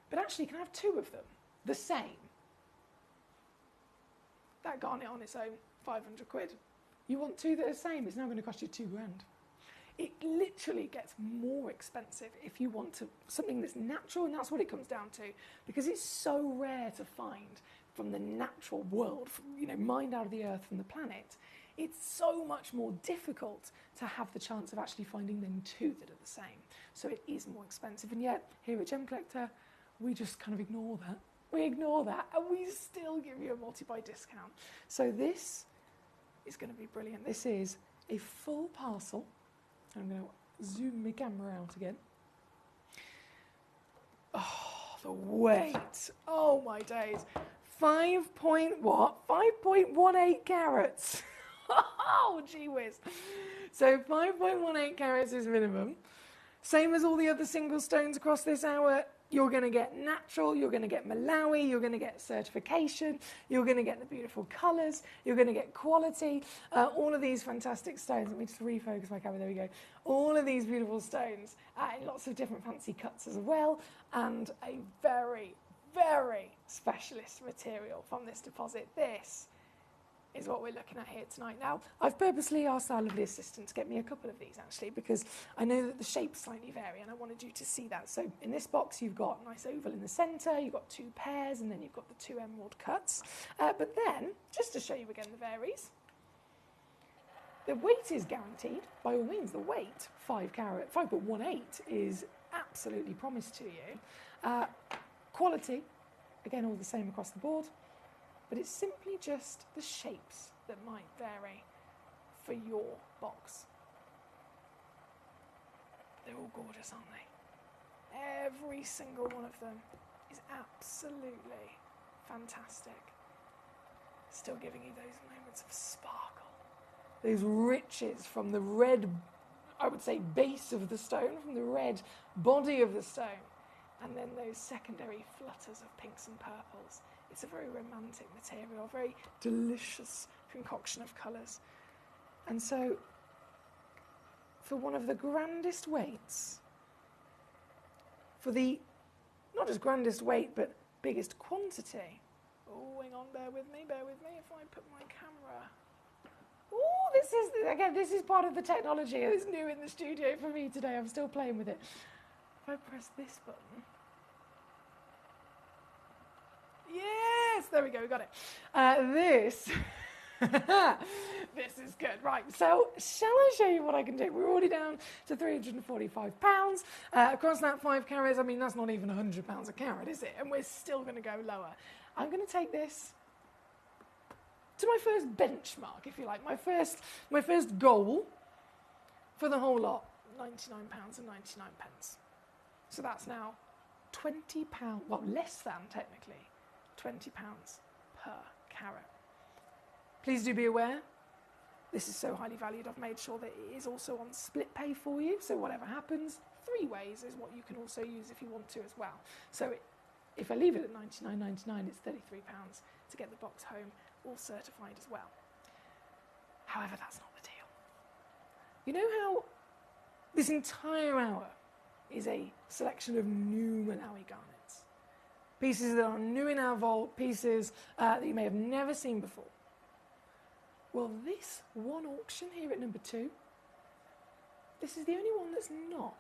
But actually, can I have 2 of them, the same? That garnet on its own, 500 quid. You want 2 that are the same, it's now going to cost you $2,000. It literally gets more expensive if you want something that's natural, and that's what it comes down to, because it's so rare to find from the natural world, mined out of the earth from the planet. It's so much more difficult to have the chance of actually finding then 2 that are the same. So it is more expensive, and yet here at Gemcollector, we just kind of ignore that. We ignore that, and we still give you a multi-buy discount. So this is going to be brilliant. This is a full parcel. I'm going to zoom my camera out again. Oh, the weight. Oh, my days. 5.18 carats. Oh, gee whiz. So 5.18 carats is minimum. Same as all the other single stones across this hour. You're going to get natural, you're going to get Malawi, you're going to get certification, you're going to get the beautiful colours, you're going to get quality. All of these fantastic stones. Let me just refocus my camera, there we go. All of these beautiful stones in lots of different fancy cuts as well, and a very, very specialist material from this deposit. This is what we're looking at here tonight. Now, I've purposely asked our lovely assistant to get me a couple of these, actually, because I know that the shapes slightly vary, and I wanted you to see that. So in this box, you've got a nice oval in the centre, you've got 2 pairs, and then you've got the 2 emerald cuts. But then, just to show you again the varies, the weight is guaranteed. By all means, the weight, 5.18, is absolutely promised to you. Quality, again, all the same across the board. But it's simply just the shapes that might vary for your box. They're all gorgeous, aren't they? Every single one of them is absolutely fantastic. Still giving you those moments of sparkle, those riches from the red, I would say, base of the stone, from the red body of the stone, and then those secondary flutters of pinks and purples. It's a very romantic material, a very delicious concoction of colours. And so, for one of the grandest weights, for the, not just grandest weight, but biggest quantity. Oh, hang on, bear with me if I put my camera. Oh, this is part of the technology. It's new in the studio for me today. I'm still playing with it. If I press this button. Yes, there we go, we got it. This is good. Right, so shall I show you what I can do? We're already down to £345. Across that 5 carats, I mean, that's not even £100 a carat, is it? And we're still going to go lower. I'm going to take this to my first benchmark, if you like, my first goal for the whole lot, £99.99. So that's now £20, well, less than technically, £20 per carat. Please do be aware, this is so highly valued, I've made sure that it is also on split pay for you, so whatever happens, 3 ways is what you can also use if you want to as well. So if I leave it at $99.99, it's £33 to get the box home, all certified as well. However, that's not the deal. You know how this entire hour is a selection of new Malawi garnets? Pieces that are new in our vault, pieces that you may have never seen before. Well, this one auction here at number 2, this is the only one that's not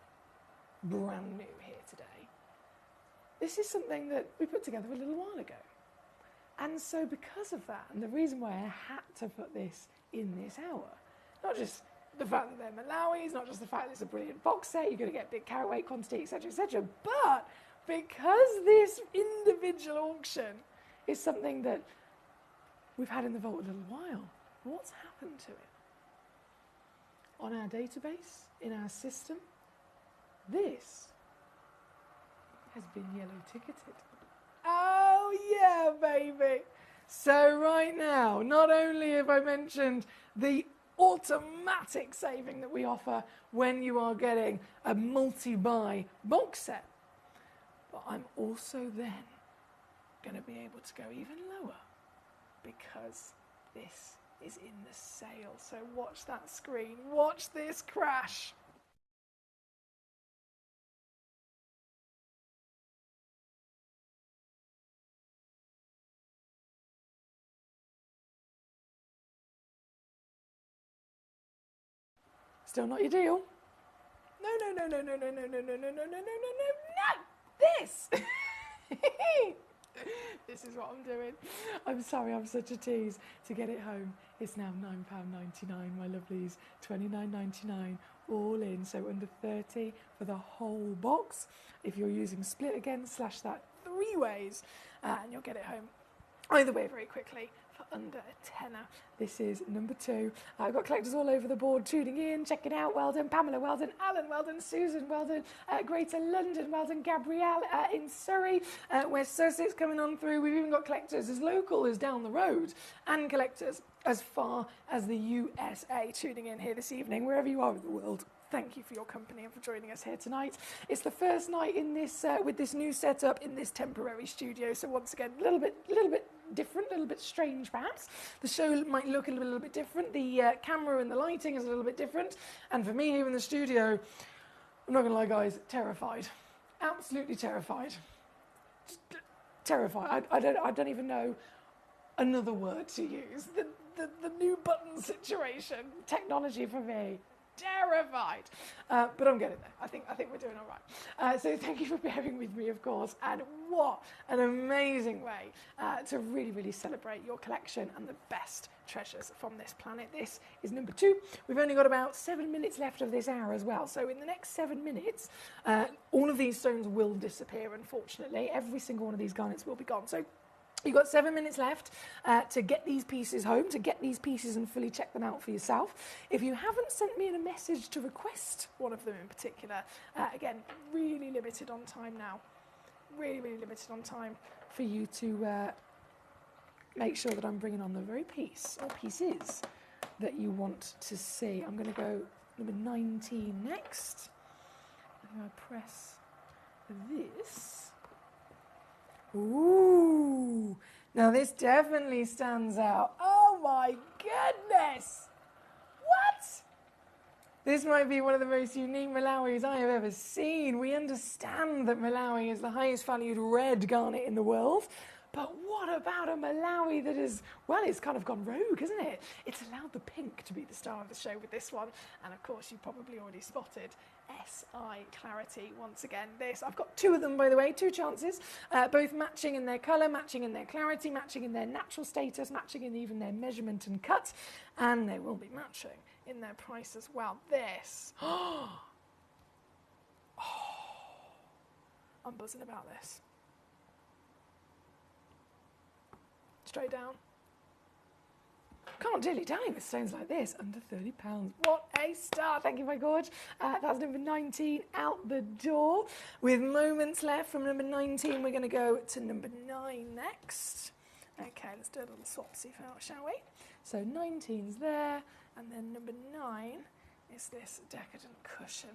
brand new here today. This is something that we put together a little while ago. And so because of that, and the reason why I had to put this in this hour, not just the fact that they're Malawis, not just the fact that it's a brilliant box set, you're going to get big carat weight quantity, etc., but because this individual auction is something that we've had in the vault a little while, what's happened to it? On our database, in our system, this has been yellow ticketed. Oh, yeah, baby. So right now, not only have I mentioned the automatic saving that we offer when you are getting a multi-buy box set, but I'm also then going to be able to go even lower because this is in the sale. So watch that screen. Watch this crash. Still not your deal? No, no, no, no, no, no, no, no, no, no, no, no, no, no, no, this! This is what I'm doing. I'm sorry, I'm such a tease. To get it home, it's now £9.99, my lovelies. £29.99 all in, so under 30 for the whole box. If you're using split again, slash that 3 ways, and you'll get it home either way very quickly for under a tenner. This is number 2. I've got collectors all over the board tuning in, checking out. Well done, Pamela. Well done, Alan. Well done, Susan. Well done, Greater London. Well done, Gabrielle in Surrey. West Sussex coming on through. We've even got collectors as local as down the road and collectors as far as the USA tuning in here this evening, wherever you are in the world. Thank you for your company and for joining us here tonight. It's the first night in this with this new setup in this temporary studio. So once again, a little bit different, a little bit strange perhaps. The show might look a little bit different. The camera and the lighting is a little bit different. And for me here in the studio, I'm not going to lie, guys, terrified. Absolutely terrified. Terrified. I don't even know another word to use. The new button situation, technology for me. Terrified, but I'm getting there. I think we're doing all right. So thank you for bearing with me, of course. And what an amazing way to really celebrate your collection and the best treasures from this planet. This is number 2. We've only got about 7 minutes left of this hour as well. So in the next 7 minutes, all of these stones will disappear. Unfortunately, every single one of these garnets will be gone. So you've got 7 minutes left to get these pieces home, to get these pieces and fully check them out for yourself. If you haven't sent me in a message to request one of them in particular, again, really limited on time now. Really limited on time for you to make sure that I'm bringing on the very piece or pieces that you want to see. I'm going to go number 19 next. I'm going to press this. Ooh, now this definitely stands out. Oh my goodness! What? This might be one of the most unique Malawis I have ever seen. We understand that Malawi is the highest valued red garnet in the world, but what about a Malawi that is, well, it's kind of gone rogue, isn't it? It's allowed the pink to be the star of the show with this one. And of course, you probably already spotted SI Clarity once again. I've got 2 of them, by the way, 2 chances, both matching in their colour, matching in their clarity, matching in their natural status, matching in even their measurement and cut, and they will be matching in their price as well. This, I'm buzzing about this. Straight down. Can't dilly-dally with stones like this. Under £30. What a start. Thank you, my gorge. That's number 19 out the door. With moments left from number 19, we're going to go to number 9 next. Okay, let's do a little swapsy out, shall we? So 19's there, and then number 9 is this decadent cushion.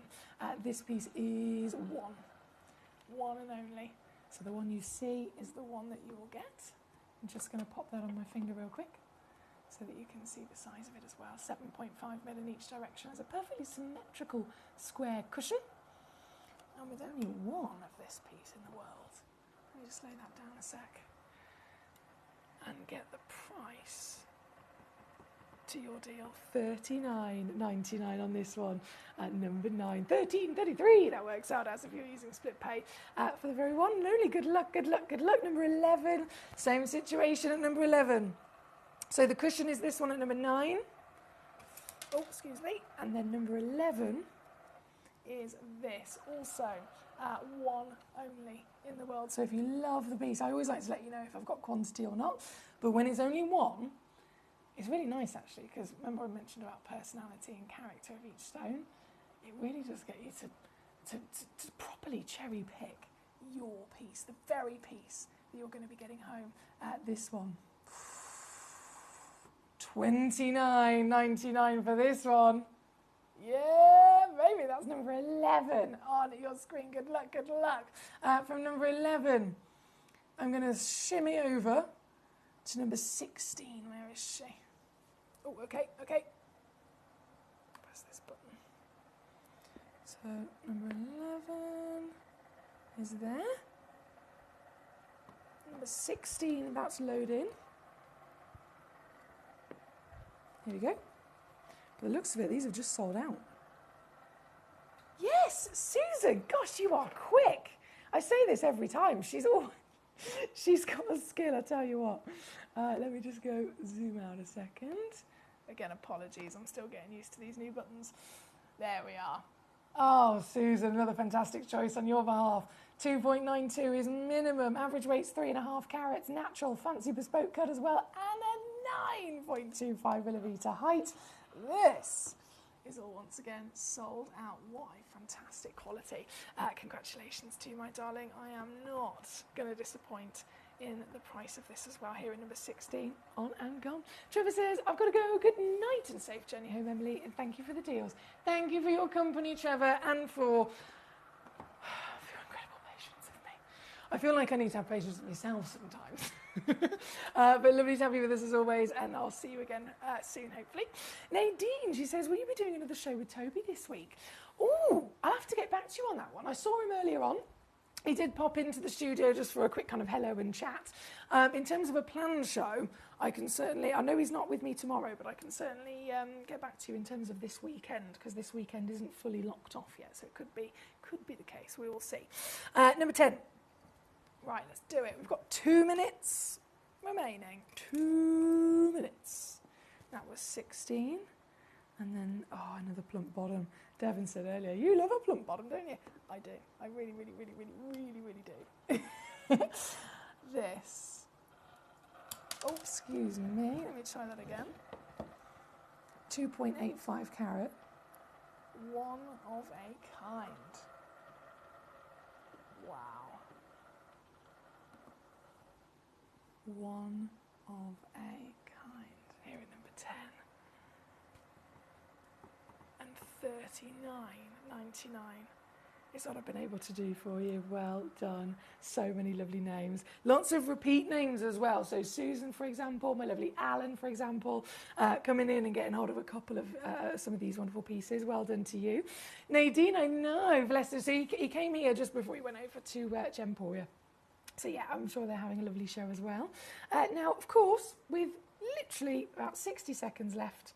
This piece is 1 and only. So the one you see is the one that you will get. I'm just going to pop that on my finger real quick so that you can see the size of it as well. 7.5mm in each direction. It's a perfectly symmetrical square cushion. And with only 1 of this piece in the world. Let me just lay that down a sec. And get the price to your deal. $39.99 on this one at number 9. $13.33 that works out as if you're using split pay for the very one and only. Good luck. Number 11, same situation at number 11. So the cushion is this one at number 9. Oh, excuse me. And then number 11 is this, also 1 only in the world. So if you love the piece, I always like to let you know if I've got quantity or not. But when it's only 1, it's really nice actually, because remember I mentioned about personality and character of each stone. It really does get you to properly cherry pick your piece, the very piece that you're going to be getting home. This one. $29.99 for this one. Yeah, maybe that's number 11 on your screen. Good luck, good luck. From number 11, I'm going to shimmy over to number 16. Where is she? Oh, okay. Press this button. So, number 11 is there. Number 16, about to load in. Here we go. By the looks of it, these have just sold out. Yes, Susan, gosh, you are quick. I say this every time. She's got a skill, I tell you what. Let me just go zoom out a second. Again, apologies, I'm still getting used to these new buttons. There we are. Oh, Susan, another fantastic choice on your behalf. 2.92 is minimum. Average weight's 3.5 carats. Natural, fancy bespoke cut as well. And a 9.25 millimetre height. This is all once again sold out. What a fantastic quality. Congratulations to you, my darling. I am not going to disappoint in the price of this as well. Here at number 16, on and gone. Trevor says, I've got to go. Good night and safe journey home, Emily. And thank you for the deals. Thank you for your company, Trevor, and for your incredible patience with me. I feel like I need to have patience with myself sometimes. But lovely to have you with us as always, and I'll see you again soon, hopefully. Nadine, she says, will you be doing another show with Toby this week? Oh, I'll have to get back to you on that one. I saw him earlier on. He did pop into the studio just for a quick kind of hello and chat. In terms of a planned show, I can certainly, I know he's not with me tomorrow, but I can certainly get back to you in terms of this weekend, because this weekend isn't fully locked off yet, so it could be the case. We will see. Number 10. Right, let's do it. We've got 2 minutes remaining. 2 minutes. That was 16. And then, another plump bottom. Devon said earlier, you love a plump bottom, don't you? I do. I really, really, really, really, really, really do. This. Oh, excuse me. Let me try that again. 2.85 carat. One of a kind. Wow. One of a kind. Here at number 10. And 39.99 is what I've been able to do for you. Well done. So many lovely names. Lots of repeat names as well. So Susan, for example, my lovely Alan, for example, coming in and getting hold of a couple of some of these wonderful pieces. Well done to you. Nadine, I know, bless her. So he came here just before he went over to Gemporia. So yeah, I'm sure they're having a lovely show as well. Now, of course, with literally about 60 seconds left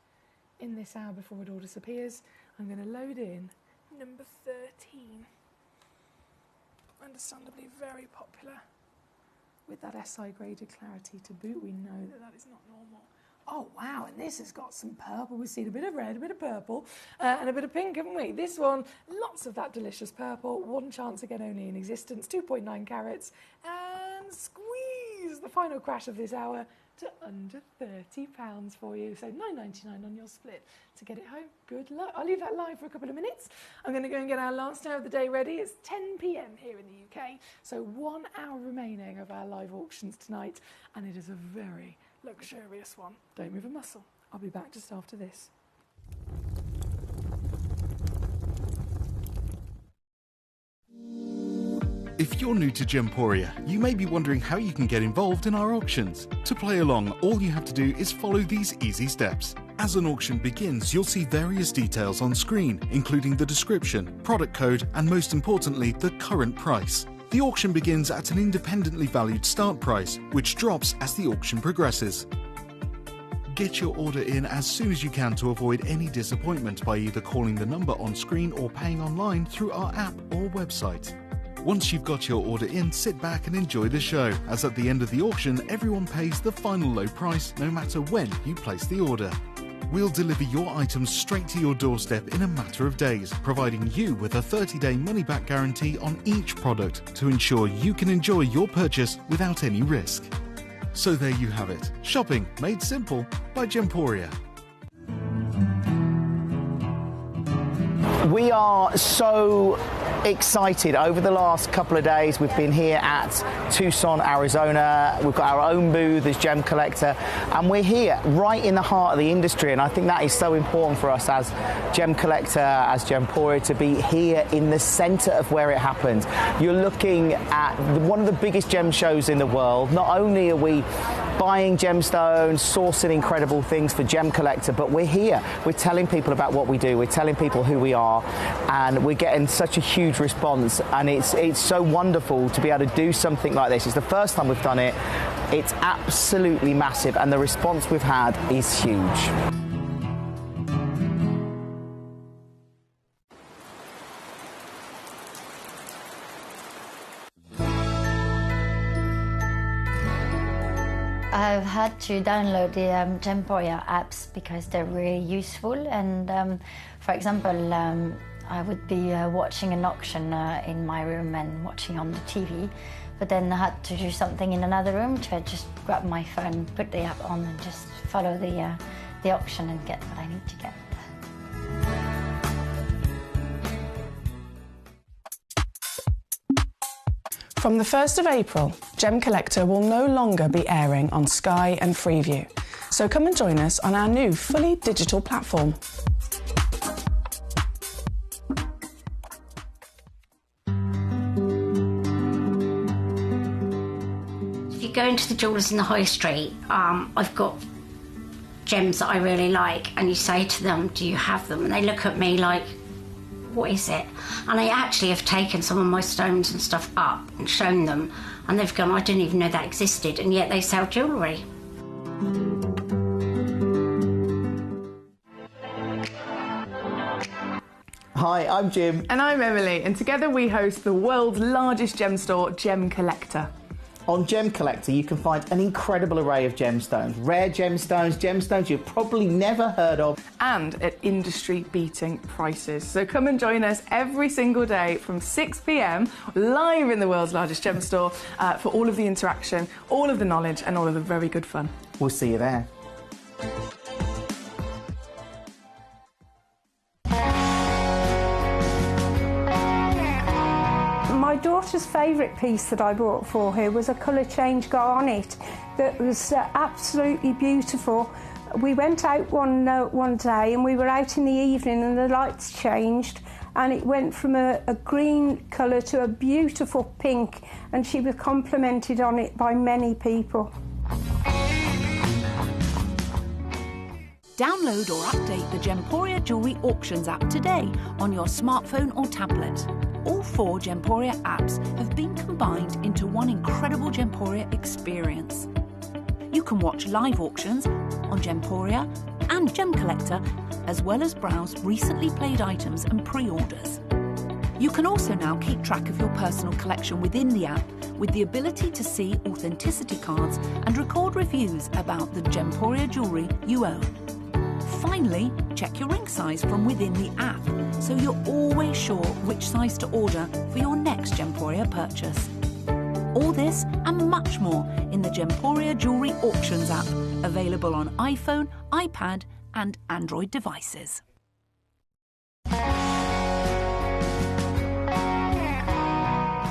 in this hour before it all disappears, I'm going to load in number 13. Understandably very popular with that SI graded clarity to boot. We know that that is not normal. Oh wow, and this has got some purple. We've seen a bit of red, a bit of purple, and a bit of pink, haven't we? This one, lots of that delicious purple. One chance again only in existence, 2.9 carats, and squeeze the final crash of this hour to under £30 for you. So £9.99 on your split to get it home. Good luck. I'll leave that live for a couple of minutes. I'm going to go and get our last hour of the day ready. It's 10 p.m. here in the UK, so 1 hour remaining of our live auctions tonight, and it is a very luxurious one. Don't move a muscle. I'll be back just after this. If you're new to Gemporia, you may be wondering how you can get involved in our auctions. To play along, all you have to do is follow these easy steps. As an auction begins, you'll see various details on screen, including the description, product code, and most importantly, the current price. The auction begins at an independently valued start price, which drops as the auction progresses. Get your order in as soon as you can to avoid any disappointment by either calling the number on screen or paying online through our app or website. Once you've got your order in, sit back and enjoy the show, as at the end of the auction, everyone pays the final low price no matter when you place the order. We'll deliver your items straight to your doorstep in a matter of days, providing you with a 30-day money-back guarantee on each product to ensure you can enjoy your purchase without any risk. So there you have it. Shopping made simple by Gemporia. We are so excited. Over the last couple of days, we've been here at Tucson, Arizona. We've got our own booth as Gemcollector, and we're here right in the heart of the industry. And I think that is so important for us as Gemcollector, as Gemporia, to be here in the centre of where it happens. You're looking at one of the biggest gem shows in the world. Not only are we buying gemstones, sourcing incredible things for Gemcollector, but we're here. We're telling people about what we do. We're telling people who we are, and we're getting such a huge response. And it's so wonderful to be able to do something like this. It's the first time we've done it. It's absolutely massive, and the response we've had is huge. I've had to download the Gemporia apps because they're really useful, and for example, I would be watching an auction in my room and watching on the TV, but then I had to do something in another room, so I just grab my phone, put the app on and just follow the auction and get what I need to get. From the 1st of April, Gemcollector will no longer be airing on Sky and Freeview. So come and join us on our new fully digital platform. If you go into the jewellers in the high street, I've got gems that I really like, and you say to them, do you have them? And they look at me like, what is it? And I actually have taken some of my stones and stuff up and shown them, and they've gone, I didn't even know that existed, and yet they sell jewellery. Hi, I'm Jim. And I'm Emily, and together we host the world's largest gem store, Gemcollector. On Gemcollector, you can find an incredible array of gemstones, rare gemstones, gemstones you've probably never heard of. And at industry-beating prices. So come and join us every single day from 6 p.m, live in the world's largest gem store, for all of the interaction, all of the knowledge, and all of the very good fun. We'll see you there. My daughter's favourite piece that I bought for her was a colour change garnet that was absolutely beautiful. We went out one day and we were out in the evening and the lights changed and it went from a green colour to a beautiful pink, and she was complimented on it by many people. Download or update the Gemporia Jewellery Auctions app today on your smartphone or tablet. All 4 Gemporia apps have been combined into one incredible Gemporia experience. You can watch live auctions on Gemporia and Gemcollector, as well as browse recently played items and pre-orders. You can also now keep track of your personal collection within the app, with the ability to see authenticity cards and record reviews about the Gemporia jewellery you own. Finally, check your ring size from within the app, so you're always sure which size to order for your next Gemporia purchase. All this and much more in the Gemporia Jewellery Auctions app, available on iPhone, iPad and Android devices.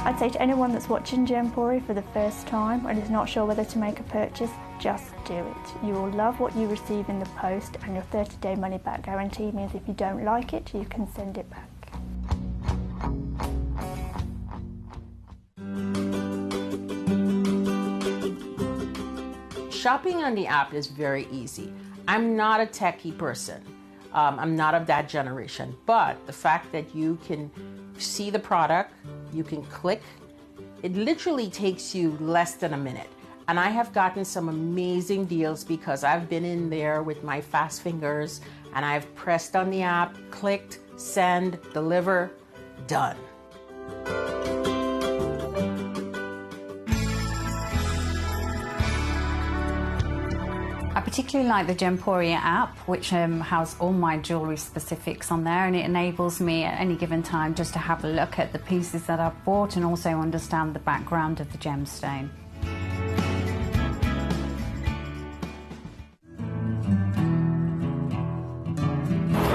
I'd say to anyone that's watching Gemporia for the first time and is not sure whether to make a purchase, just do it. You will love what you receive in the post, and your 30-day money-back guarantee means if you don't like it, you can send it back. Shopping on the app is very easy. I'm not a techie person. I'm not of that generation, but the fact that you can see the product, you can click, it literally takes you less than a minute. And I have gotten some amazing deals because I've been in there with my fast fingers and I've pressed on the app, clicked, send, deliver, done. I particularly like the Gemporia app, which has all my jewellery specifics on there, and it enables me at any given time just to have a look at the pieces that I've bought and also understand the background of the gemstone.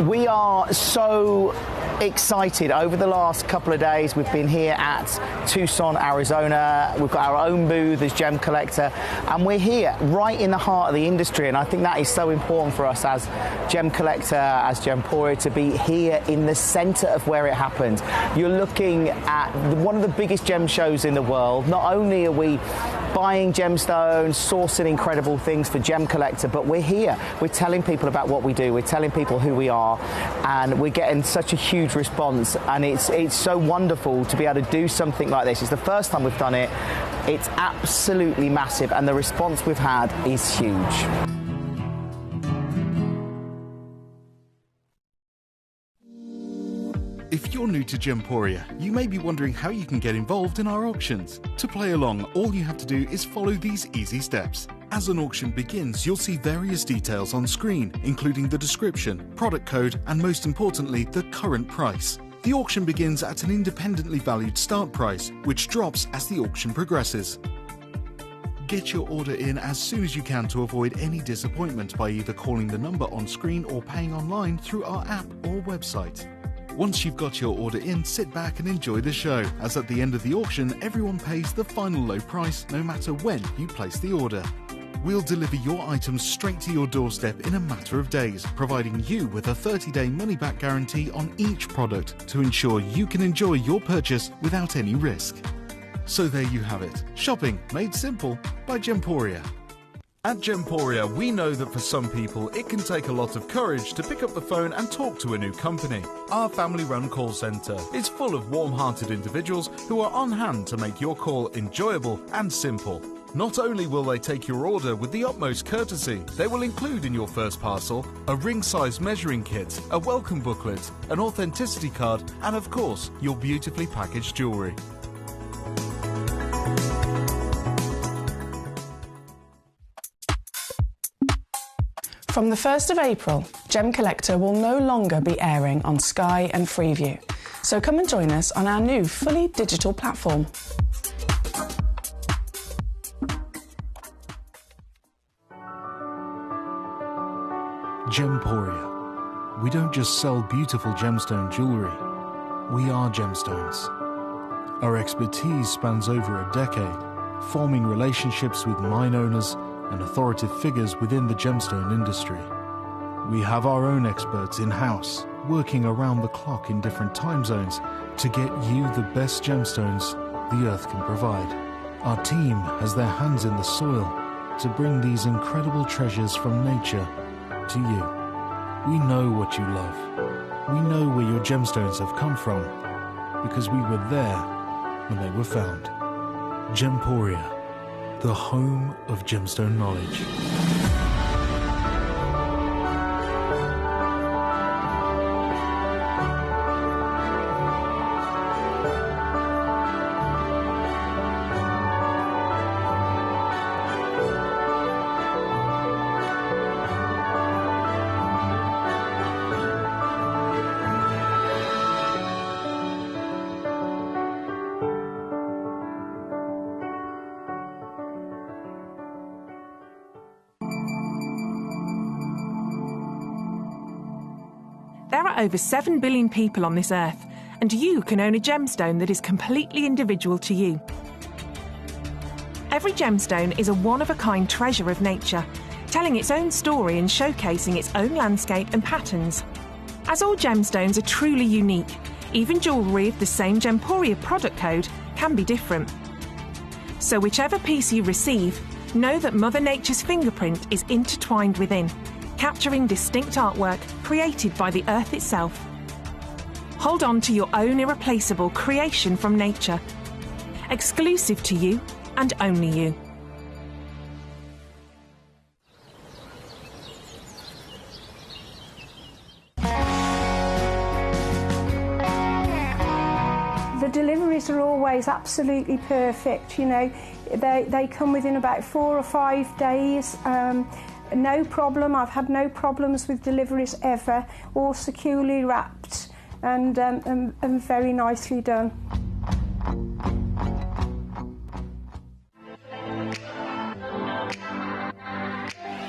We are so excited. Over the last couple of days, we've been here at Tucson, Arizona. We've got our own booth as Gemcollector, and we're here right in the heart of the industry, and I think that is so important for us as Gemcollector, as Gemporia, to be here in the centre of where it happened. You're looking at one of the biggest gem shows in the world. Not only are we buying gemstones, sourcing incredible things for Gemcollector, but we're here. We're telling people about what we do. We're telling people who we are, and we're getting such a huge response, and it's so wonderful to be able to do something like this. It's the first time we've done it. It's absolutely massive, and the response we've had is huge. If you're new to Gemporia, you may be wondering how you can get involved in our auctions. To play along, all you have to do is follow these easy steps. As an auction begins, you'll see various details on screen, including the description, product code, and most importantly, the current price. The auction begins at an independently valued start price, which drops as the auction progresses. Get your order in as soon as you can to avoid any disappointment by either calling the number on screen or paying online through our app or website. Once you've got your order in, sit back and enjoy the show, as at the end of the auction, everyone pays the final low price no matter when you place the order. We'll deliver your items straight to your doorstep in a matter of days, providing you with a 30-day money-back guarantee on each product to ensure you can enjoy your purchase without any risk. So there you have it, shopping made simple by Gemporia. At Gemporia, we know that for some people it can take a lot of courage to pick up the phone and talk to a new company. Our family-run call centre is full of warm-hearted individuals who are on hand to make your call enjoyable and simple. Not only will they take your order with the utmost courtesy, they will include in your first parcel a ring-size measuring kit, a welcome booklet, an authenticity card, and of course, your beautifully packaged jewellery. From the 1st of April, Gemcollector will no longer be airing on Sky and Freeview. So come and join us on our new fully digital platform. Gemporia. We don't just sell beautiful gemstone jewellery. We are gemstones. Our expertise spans over a decade, forming relationships with mine owners and authoritative figures within the gemstone industry. We have our own experts in-house, working around the clock in different time zones to get you the best gemstones the earth can provide. Our team has their hands in the soil to bring these incredible treasures from nature to you. We know what you love. We know where your gemstones have come from, because we were there when they were found. Gemporia, the home of gemstone knowledge. There are over 7 billion people on this earth, and you can own a gemstone that is completely individual to you. Every gemstone is a one-of-a-kind treasure of nature, telling its own story and showcasing its own landscape and patterns. As all gemstones are truly unique, even jewellery of the same Gemporia product code can be different. So whichever piece you receive, know that Mother Nature's fingerprint is intertwined within, capturing distinct artwork created by the earth itself. Hold on to your own irreplaceable creation from nature, exclusive to you and only you. The deliveries are always absolutely perfect, you know. They come within about 4 or 5 days. No problem. I've had no problems with deliveries ever. All securely wrapped and very nicely done.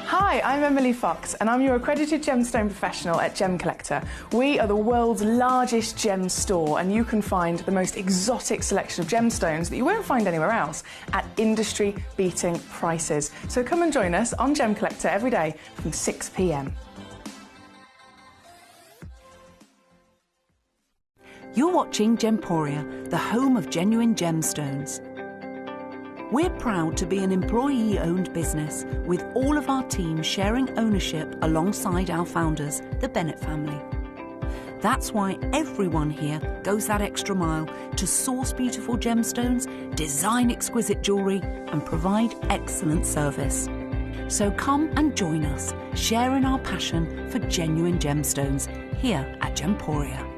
Hi, Hi, I'm Emily Fox and I'm your accredited gemstone professional at Gemcollector. We are the world's largest gem store and you can find the most exotic selection of gemstones that you won't find anywhere else at industry-beating prices. So come and join us on Gemcollector every day from 6 p.m. You're watching Gemporia, the home of genuine gemstones. We're proud to be an employee-owned business with all of our team sharing ownership alongside our founders, the Bennett family. That's why everyone here goes that extra mile to source beautiful gemstones, design exquisite jewellery and provide excellent service. So come and join us, sharing our passion for genuine gemstones here at Gemporia.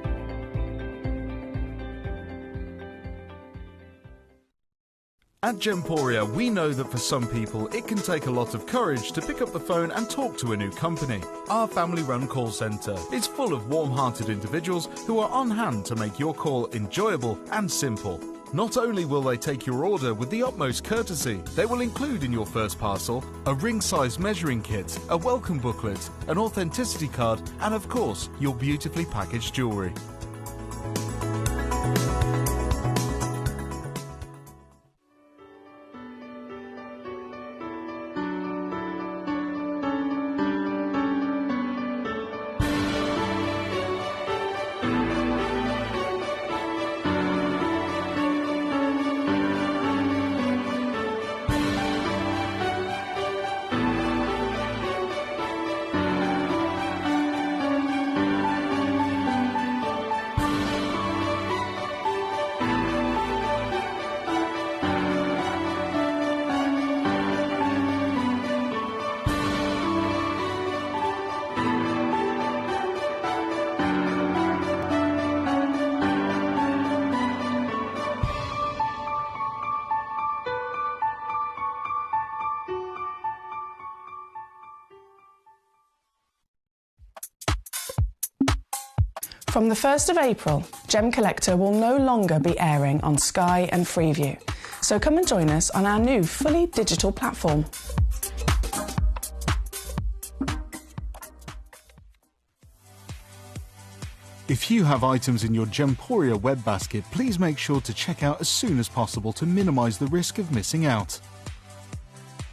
At Gemporia, we know that for some people it can take a lot of courage to pick up the phone and talk to a new company. Our family-run call centre is full of warm-hearted individuals who are on hand to make your call enjoyable and simple. Not only will they take your order with the utmost courtesy, they will include in your first parcel a ring-size measuring kit, a welcome booklet, an authenticity card and of course your beautifully packaged jewellery. From the 1st of April, Gemcollector will no longer be airing on Sky and Freeview. So come and join us on our new fully digital platform. If you have items in your Gemporia web basket, please make sure to check out as soon as possible to minimise the risk of missing out.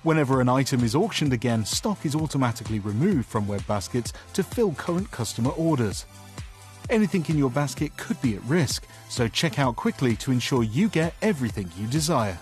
Whenever an item is auctioned again, stock is automatically removed from web baskets to fill current customer orders. Anything in your basket could be at risk, so check out quickly to ensure you get everything you desire.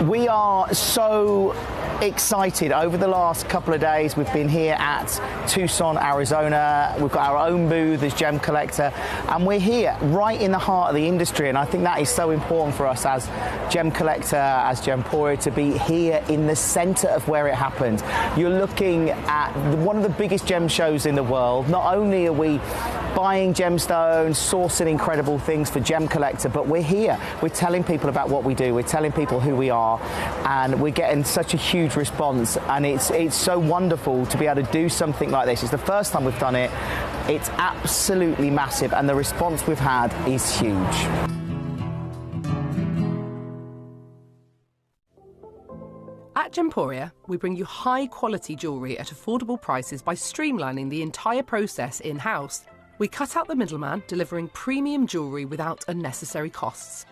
We are so excited. Over the last couple of days we've been here at Tucson, Arizona. We've got our own booth as Gemcollector and we're here right in the heart of the industry, and I think that is so important for us as Gemcollector, as Gemporia, to be here in the centre of where it happened. You're looking at one of the biggest gem shows in the world. Not only are we buying gemstones, sourcing incredible things for Gemcollector, but we're here. We're telling people about what we do. We're telling people who we are, and we're getting such a huge response, and it's so wonderful to be able to do something like this. It's the first time we've done it. It's absolutely massive, and the response we've had is huge. At Gemporia, we bring you high-quality jewellery at affordable prices by streamlining the entire process in-house. We cut out the middleman, delivering premium jewellery without unnecessary costs.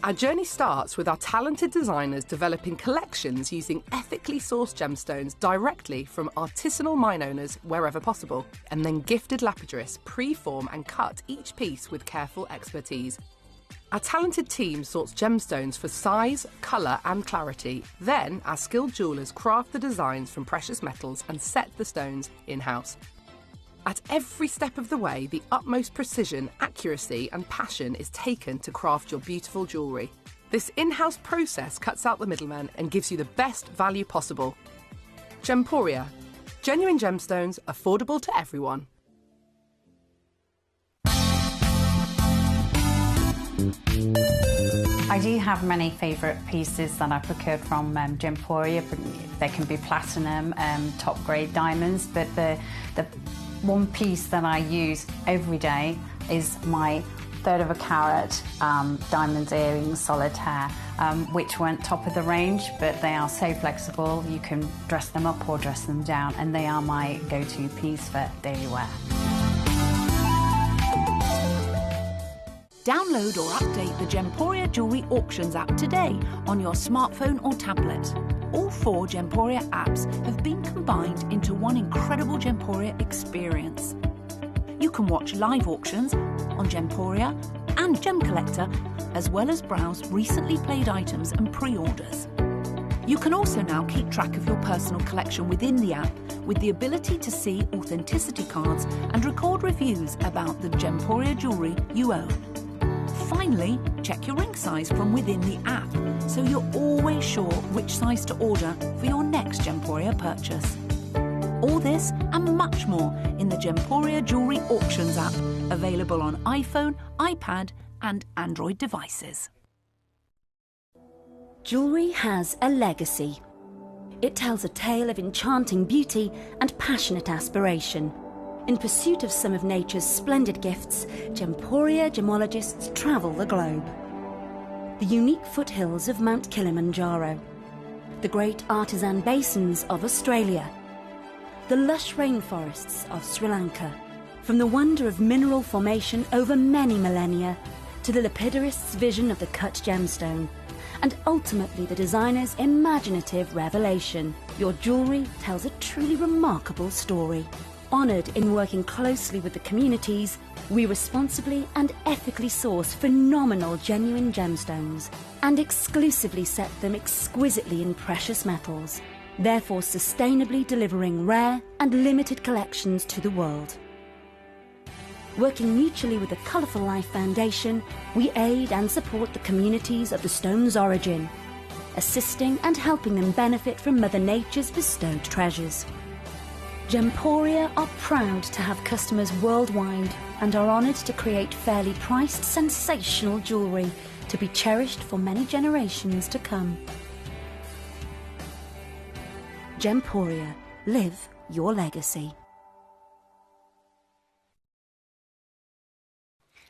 Our journey starts with our talented designers developing collections using ethically sourced gemstones directly from artisanal mine owners wherever possible, and then gifted lapidarists pre-form and cut each piece with careful expertise. Our talented team sorts gemstones for size, colour and clarity. Then our skilled jewellers craft the designs from precious metals and set the stones in-house. At every step of the way, the utmost precision, accuracy and passion is taken to craft your beautiful jewellery. This in-house process cuts out the middleman and gives you the best value possible. Gemporia. Genuine gemstones, affordable to everyone. I do have many favourite pieces that I procured from Gemporia. They can be platinum, top grade diamonds, but the one piece that I use every day is my 1/3 of a carat diamond earrings, solitaire, which weren't top of the range, but they are so flexible. You can dress them up or dress them down, and they are my go-to piece for daily wear. Download or update the Gemporia Jewellery Auctions app today on your smartphone or tablet. All 4 Gemporia apps have been combined into one incredible Gemporia experience. You can watch live auctions on Gemporia and Gemcollector, as well as browse recently played items and pre-orders. You can also now keep track of your personal collection within the app with the ability to see authenticity cards and record reviews about the Gemporia jewellery you own. Finally, check your ring size from within the app, so you're always sure which size to order for your next Gemporia purchase. All this and much more in the Gemporia Jewellery Auctions app, available on iPhone, iPad and Android devices. Jewellery has a legacy. It tells a tale of enchanting beauty and passionate aspiration. In pursuit of some of nature's splendid gifts, Gemporia gemologists travel the globe. The unique foothills of Mount Kilimanjaro, the great artisan basins of Australia, the lush rainforests of Sri Lanka, from the wonder of mineral formation over many millennia to the lapidarists' vision of the cut gemstone, and ultimately the designer's imaginative revelation. Your jewellery tells a truly remarkable story. Honoured in working closely with the communities, we responsibly and ethically source phenomenal genuine gemstones and exclusively set them exquisitely in precious metals, therefore sustainably delivering rare and limited collections to the world. Working mutually with the Colourful Life Foundation, we aid and support the communities of the stone's origin, assisting and helping them benefit from Mother Nature's bestowed treasures. Gemporia are proud to have customers worldwide and are honoured to create fairly priced, sensational jewellery to be cherished for many generations to come. Gemporia, live your legacy.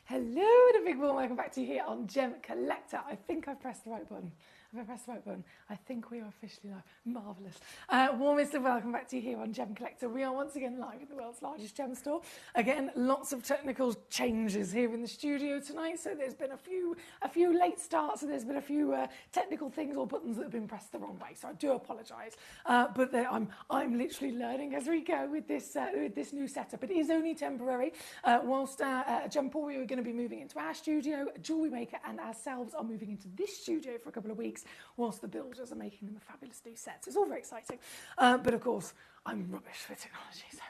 Hello and a big warm welcome back to you here on Gemcollector. I think I've pressed the right button. Have I pressed the right button? I think we are officially live. Marvellous. Warmest of welcome back to you here on Gemcollector. We are once again live in the world's largest gem store. Again, lots of technical changes here in the studio tonight. So there's been a few late starts, and there's been a few technical things or buttons that have been pressed the wrong way. So I do apologise. But I'm literally learning as we go with this new setup. It is only temporary. Whilst Gemporia are going to be moving into our studio, Jewellery Maker and ourselves are moving into this studio for a couple of weeks, whilst the builders are making them a fabulous new set. So it's all very exciting. But of course, I'm rubbish for technology, so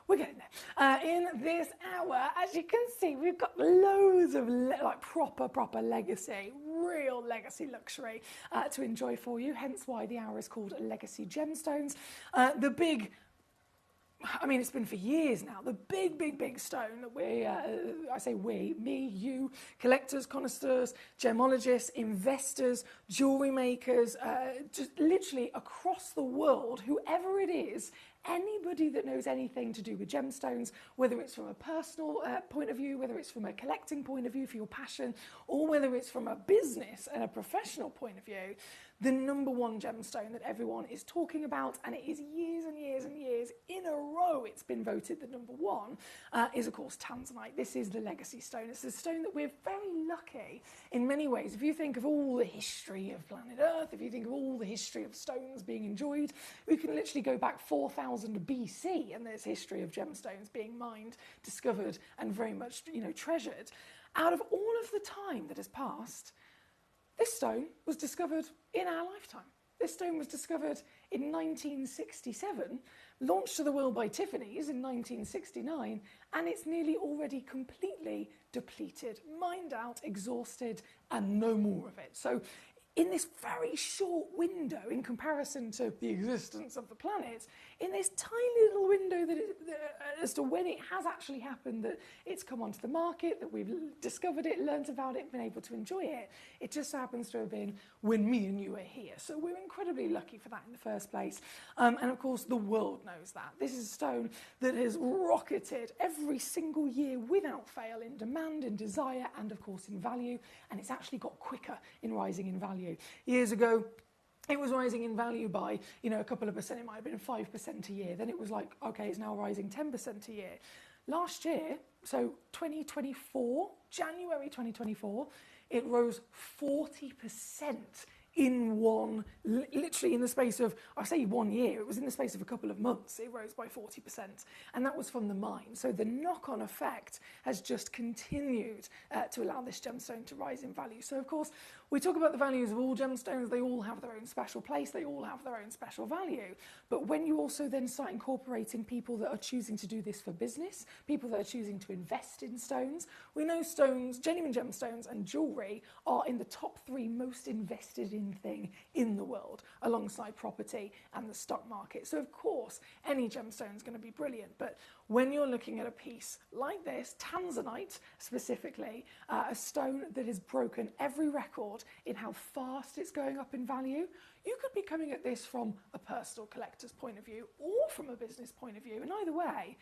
we're getting there. In this hour, as you can see, we've got loads of proper legacy, real legacy luxury to enjoy for you, hence why the hour is called Legacy Gemstones. The big, I mean, it's been for years now, the big stone that we, I say we, me, you, collectors, connoisseurs, gemologists, investors, jewellery makers, just literally across the world, whoever it is, anybody that knows anything to do with gemstones, whether it's from a personal point of view, whether it's from a collecting point of view for your passion, or whether it's from a business and a professional point of view, the number one gemstone that everyone is talking about, and it is years and years and years in a row it's been voted the number one, is of course tanzanite. This is the legacy stone. It's a stone that we're very lucky in many ways. If you think of all the history of planet Earth, if you think of all the history of stones being enjoyed, we can literally go back 4,000 BC and there's history of gemstones being mined, discovered and very much, treasured. Out of all of the time that has passed, this stone was discovered in our lifetime. This stone was discovered in 1967, launched to the world by Tiffany's in 1969, and it's nearly already completely depleted, mined out, exhausted, and no more of it. So in this very short window in comparison to the existence of the planet, in this tiny little window as to when it has actually happened, that it's come onto the market, that we've discovered it, learnt about it, been able to enjoy it. It just happens to have been when me and you are here. So we're incredibly lucky for that in the first place. And of course, the world knows that. This is a stone that has rocketed every single year without fail in demand, in desire, and of course in value. And it's actually got quicker in rising in value. Years ago, it was rising in value by, a couple of percent. It might have been 5% a year. Then it was like, okay, it's now rising 10% a year. Last year, so 2024, January 2024, it rose 40% in literally in the space of, I say 1 year, it was in the space of a couple of months, it rose by 40%. And that was from the mine. So the knock-on effect has just continued to allow this gemstone to rise in value. So of course, we talk about the values of all gemstones, they all have their own special place, they all have their own special value. But when you also then start incorporating people that are choosing to do this for business, people that are choosing to invest in stones, we know stones, genuine gemstones and jewellery are in the top 3 most invested in thing in the world, alongside property and the stock market. So of course, any gemstone is going to be brilliant, but when you're looking at a piece like this, tanzanite specifically, a stone that has broken every record in how fast it's going up in value, you could be coming at this from a personal collector's point of view or from a business point of view. And either way,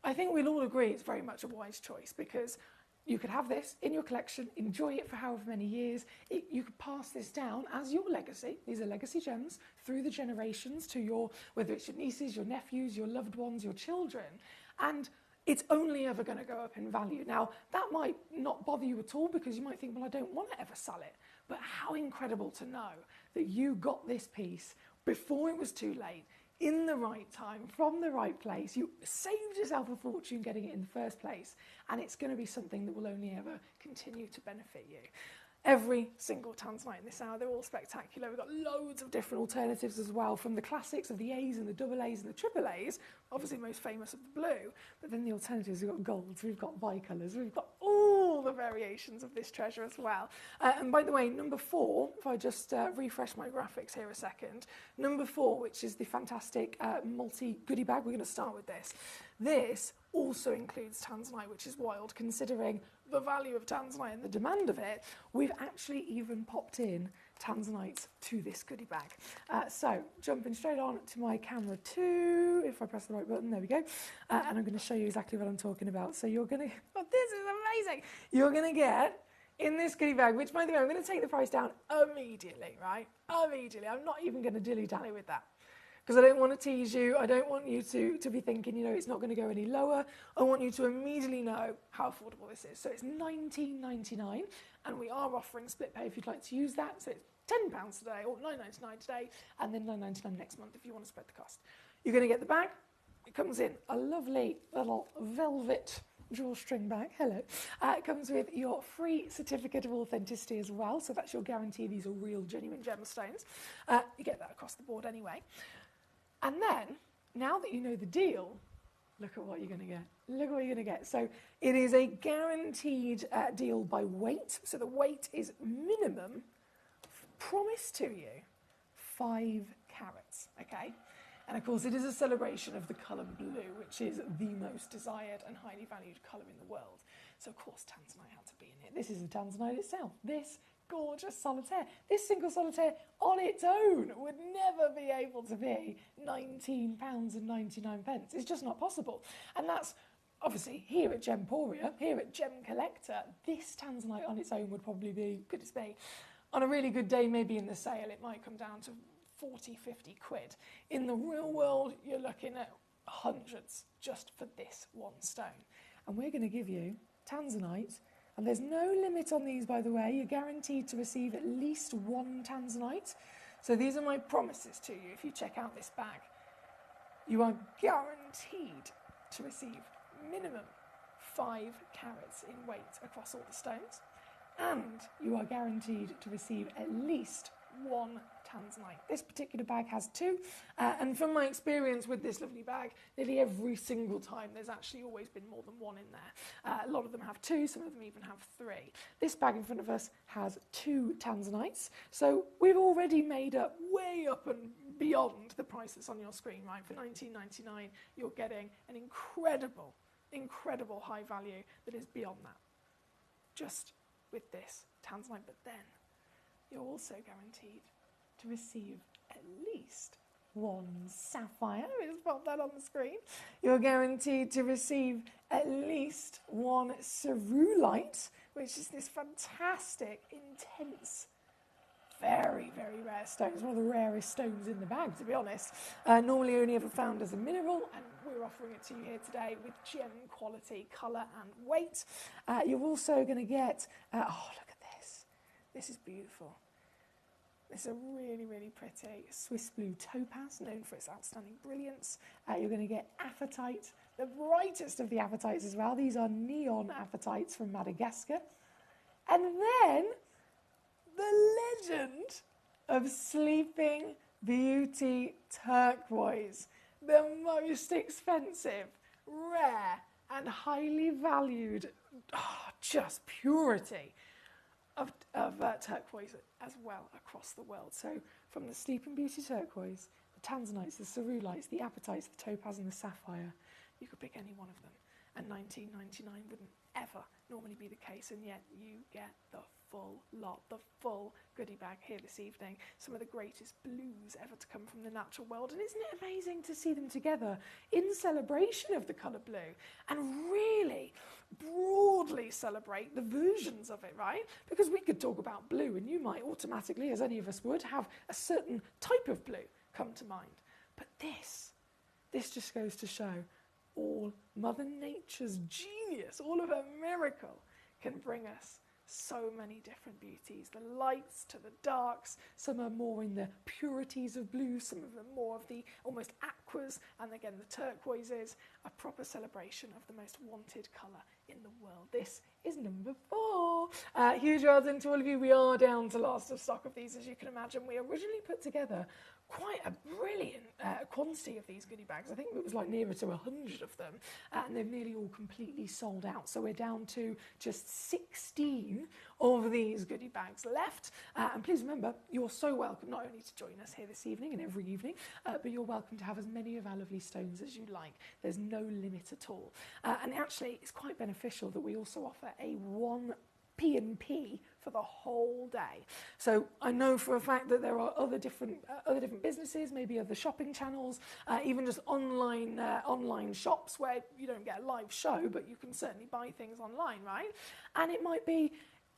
I think we'll all agree it's very much a wise choice, because you could have this in your collection, enjoy it for however many years. You could pass this down as your legacy. These are legacy gems through the generations to whether it's your nieces, your nephews, your loved ones, your children. And it's only ever going to go up in value. Now, that might not bother you at all, because you might think, well, I don't want to ever sell it. But how incredible to know that you got this piece before it was too late, in the right time, from the right place. You saved yourself a fortune getting it in the first place, and it's going to be something that will only ever continue to benefit you. Every single tanzanite in this hour, they're all spectacular. We've got loads of different alternatives as well, from the classics of the A's and the double A's and the triple A's, obviously most famous of the blue, but then the alternatives, we've got golds, we've got bicolours, we've got all the variations of this treasure as well. And by the way, number 4, if I just refresh my graphics here a second, number 4, which is the fantastic multi-goodie bag, we're going to start with this. This also includes tanzanite, which is wild considering the value of tanzanite and the demand of it. We've actually even popped in tanzanite to this goodie bag. So jumping straight on to my camera 2, if I press the right button, there we go. And I'm going to show you exactly what I'm talking about. So you're going to, oh, this is amazing. You're going to get in this goodie bag, which by the way, I'm going to take the price down immediately, right? Immediately. I'm not even going to dilly-dally with that, because I don't want to tease you. I don't want you to be thinking, it's not going to go any lower. I want you to immediately know how affordable this is. So it's $19.99, and we are offering split pay if you'd like to use that. So it's £10 today, or $9.99 today, and then $9.99 next month if you want to spread the cost. You're going to get the bag. It comes in a lovely little velvet drawstring bag. Hello. It comes with your free certificate of authenticity as well. So that's your guarantee these are real, genuine gemstones. You get that across the board anyway. And then, now that you know the deal, look at what you're going to get. Look at what you're going to get. So it is a guaranteed deal by weight. So the weight is minimum, promised to you, 5 carats, okay? And of course, it is a celebration of the colour blue, which is the most desired and highly valued colour in the world. So of course, tanzanite had to be in it. This is the tanzanite itself. This gorgeous solitaire. This single solitaire on its own would never be able to be £19.99. It's just not possible. And that's obviously here at Gemporia, here at Gemcollector, this tanzanite on its own would probably be, goodness me, on a really good day, maybe in the sale, it might come down to 40, 50 quid. In the real world, you're looking at hundreds just for this one stone. And we're going to give you tanzanite. And there's no limit on these, by the way. You're guaranteed to receive at least 1 tanzanite. So these are my promises to you if you check out this bag. You are guaranteed to receive minimum 5 carats in weight across all the stones. And you are guaranteed to receive at least 1 tanzanite. This particular bag has 2, and from my experience with this lovely bag, nearly every single time there's actually always been more than 1 in there. A lot of them have 2, some of them even have 3. This bag in front of us has 2 tanzanites, so we've already made up way up and beyond the price that's on your screen, right? For $19.99, you're getting an incredible high value that is beyond that, just with this tanzanite. But then you're also guaranteed to receive at least 1 sapphire. Just pop that on the screen. You're guaranteed to receive at least 1 cerulite, which is this fantastic, intense, very, very rare stone. It's one of the rarest stones in the bag, to be honest. Normally only ever found as a mineral, and we're offering it to you here today with gem quality, colour and weight. You're also going to get, oh, look at this. This is beautiful. This is a really, really pretty Swiss blue topaz, known for its outstanding brilliance. You're going to get apatite, the brightest of the apatites as well. These are neon apatites from Madagascar. And then the legend of Sleeping Beauty turquoise, the most expensive, rare and highly valued, just purity of turquoise as well across the world. So from the Sleeping Beauty turquoise, the tanzanites, the cerulites, the apatites, the topaz and the sapphire, you could pick any one of them, and $19.99 wouldn't ever normally be the case, and yet you get the full lot, the full goodie bag here this evening. Some of the greatest blues ever to come from the natural world, and isn't it amazing to see them together in celebration of the colour blue and really broadly celebrate the versions of it, right? Because we could talk about blue and you might automatically, as any of us would, have a certain type of blue come to mind. But this just goes to show all Mother Nature's genius, all of her miracle can bring us so many different beauties, the lights to the darks. Some are more in the purities of blue, some of them more of the almost aquas, and again the turquoises, a proper celebration of the most wanted colour in the world. This is number 4. Huge well done to all of you. We are down to last of stock of these, as you can imagine. We originally put together quite a brilliant quantity of these goodie bags. I think it was like nearer to 100 of them, and they've nearly all completely sold out. So we're down to just 16 of these goodie bags left. And please remember, you're so welcome not only to join us here this evening and every evening, but you're welcome to have as many of our lovely stones as you like. There's no limit at all. And actually, it's quite beneficial that we also offer a 1 P&P for the whole day. So I know for a fact that there are other different businesses, maybe other shopping channels, even just online shops where you don't get a live show, but you can certainly buy things online, right? And it might be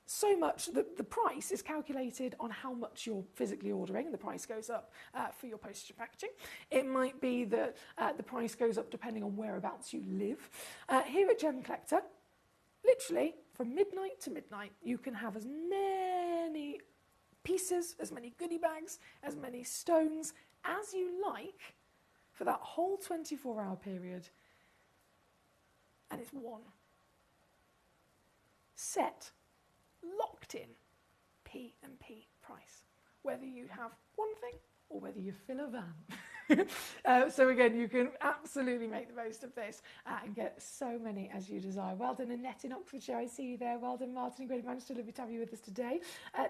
so much that the price is calculated on how much you're physically ordering, and the price goes up for your postage and packaging. It might be that the price goes up depending on whereabouts you live. Here at Gemcollector, literally from midnight to midnight, you can have as many pieces, as many goodie bags, as many stones as you like for that whole 24-hour period. And it's one set, locked in P&P price, whether you have one thing or whether you fill a van. So again, you can absolutely make the most of this and get so many as you desire. Well done, Annette in Oxfordshire, I see you there. Well done, Martin in Greater Manchester, lovely to have you with us today.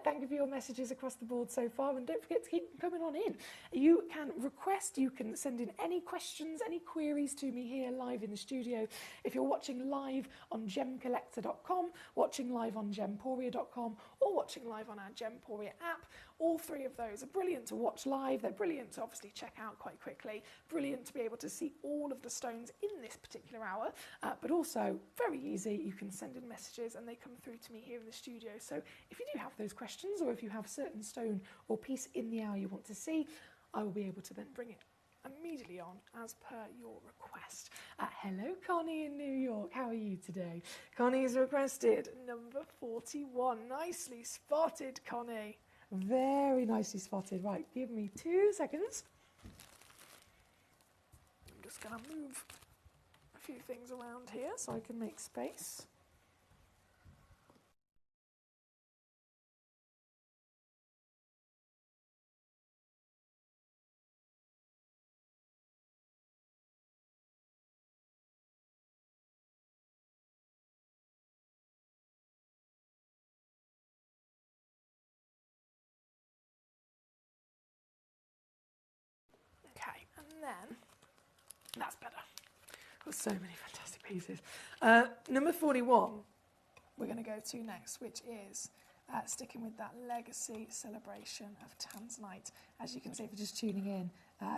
Thank you for your messages across the board so far, and don't forget to keep coming on in. You can request, you can send in any questions, any queries to me here live in the studio. If you're watching live on gemcollector.com, watching live on gemporia.com, or watching live on our Gemporia app, all 3 of those are brilliant to watch live. They're brilliant to obviously check out quite quickly. Brilliant to be able to see all of the stones in this particular hour, but also very easy. You can send in messages and they come through to me here in the studio. So if you do have those questions, or if you have a certain stone or piece in the hour you want to see, I will be able to then bring it immediately on as per your request. Hello, Connie in New York. How are you today? Connie's requested number 41. Nicely spotted, Connie. Very nicely spotted. Right, give me 2 seconds. I'm just going to move a few things around here so I can make space. then, that's better. Got so many fantastic pieces. Number 41, we're going to go to next, which is sticking with that legacy celebration of tanzanite. As you can see, if you're just tuning in,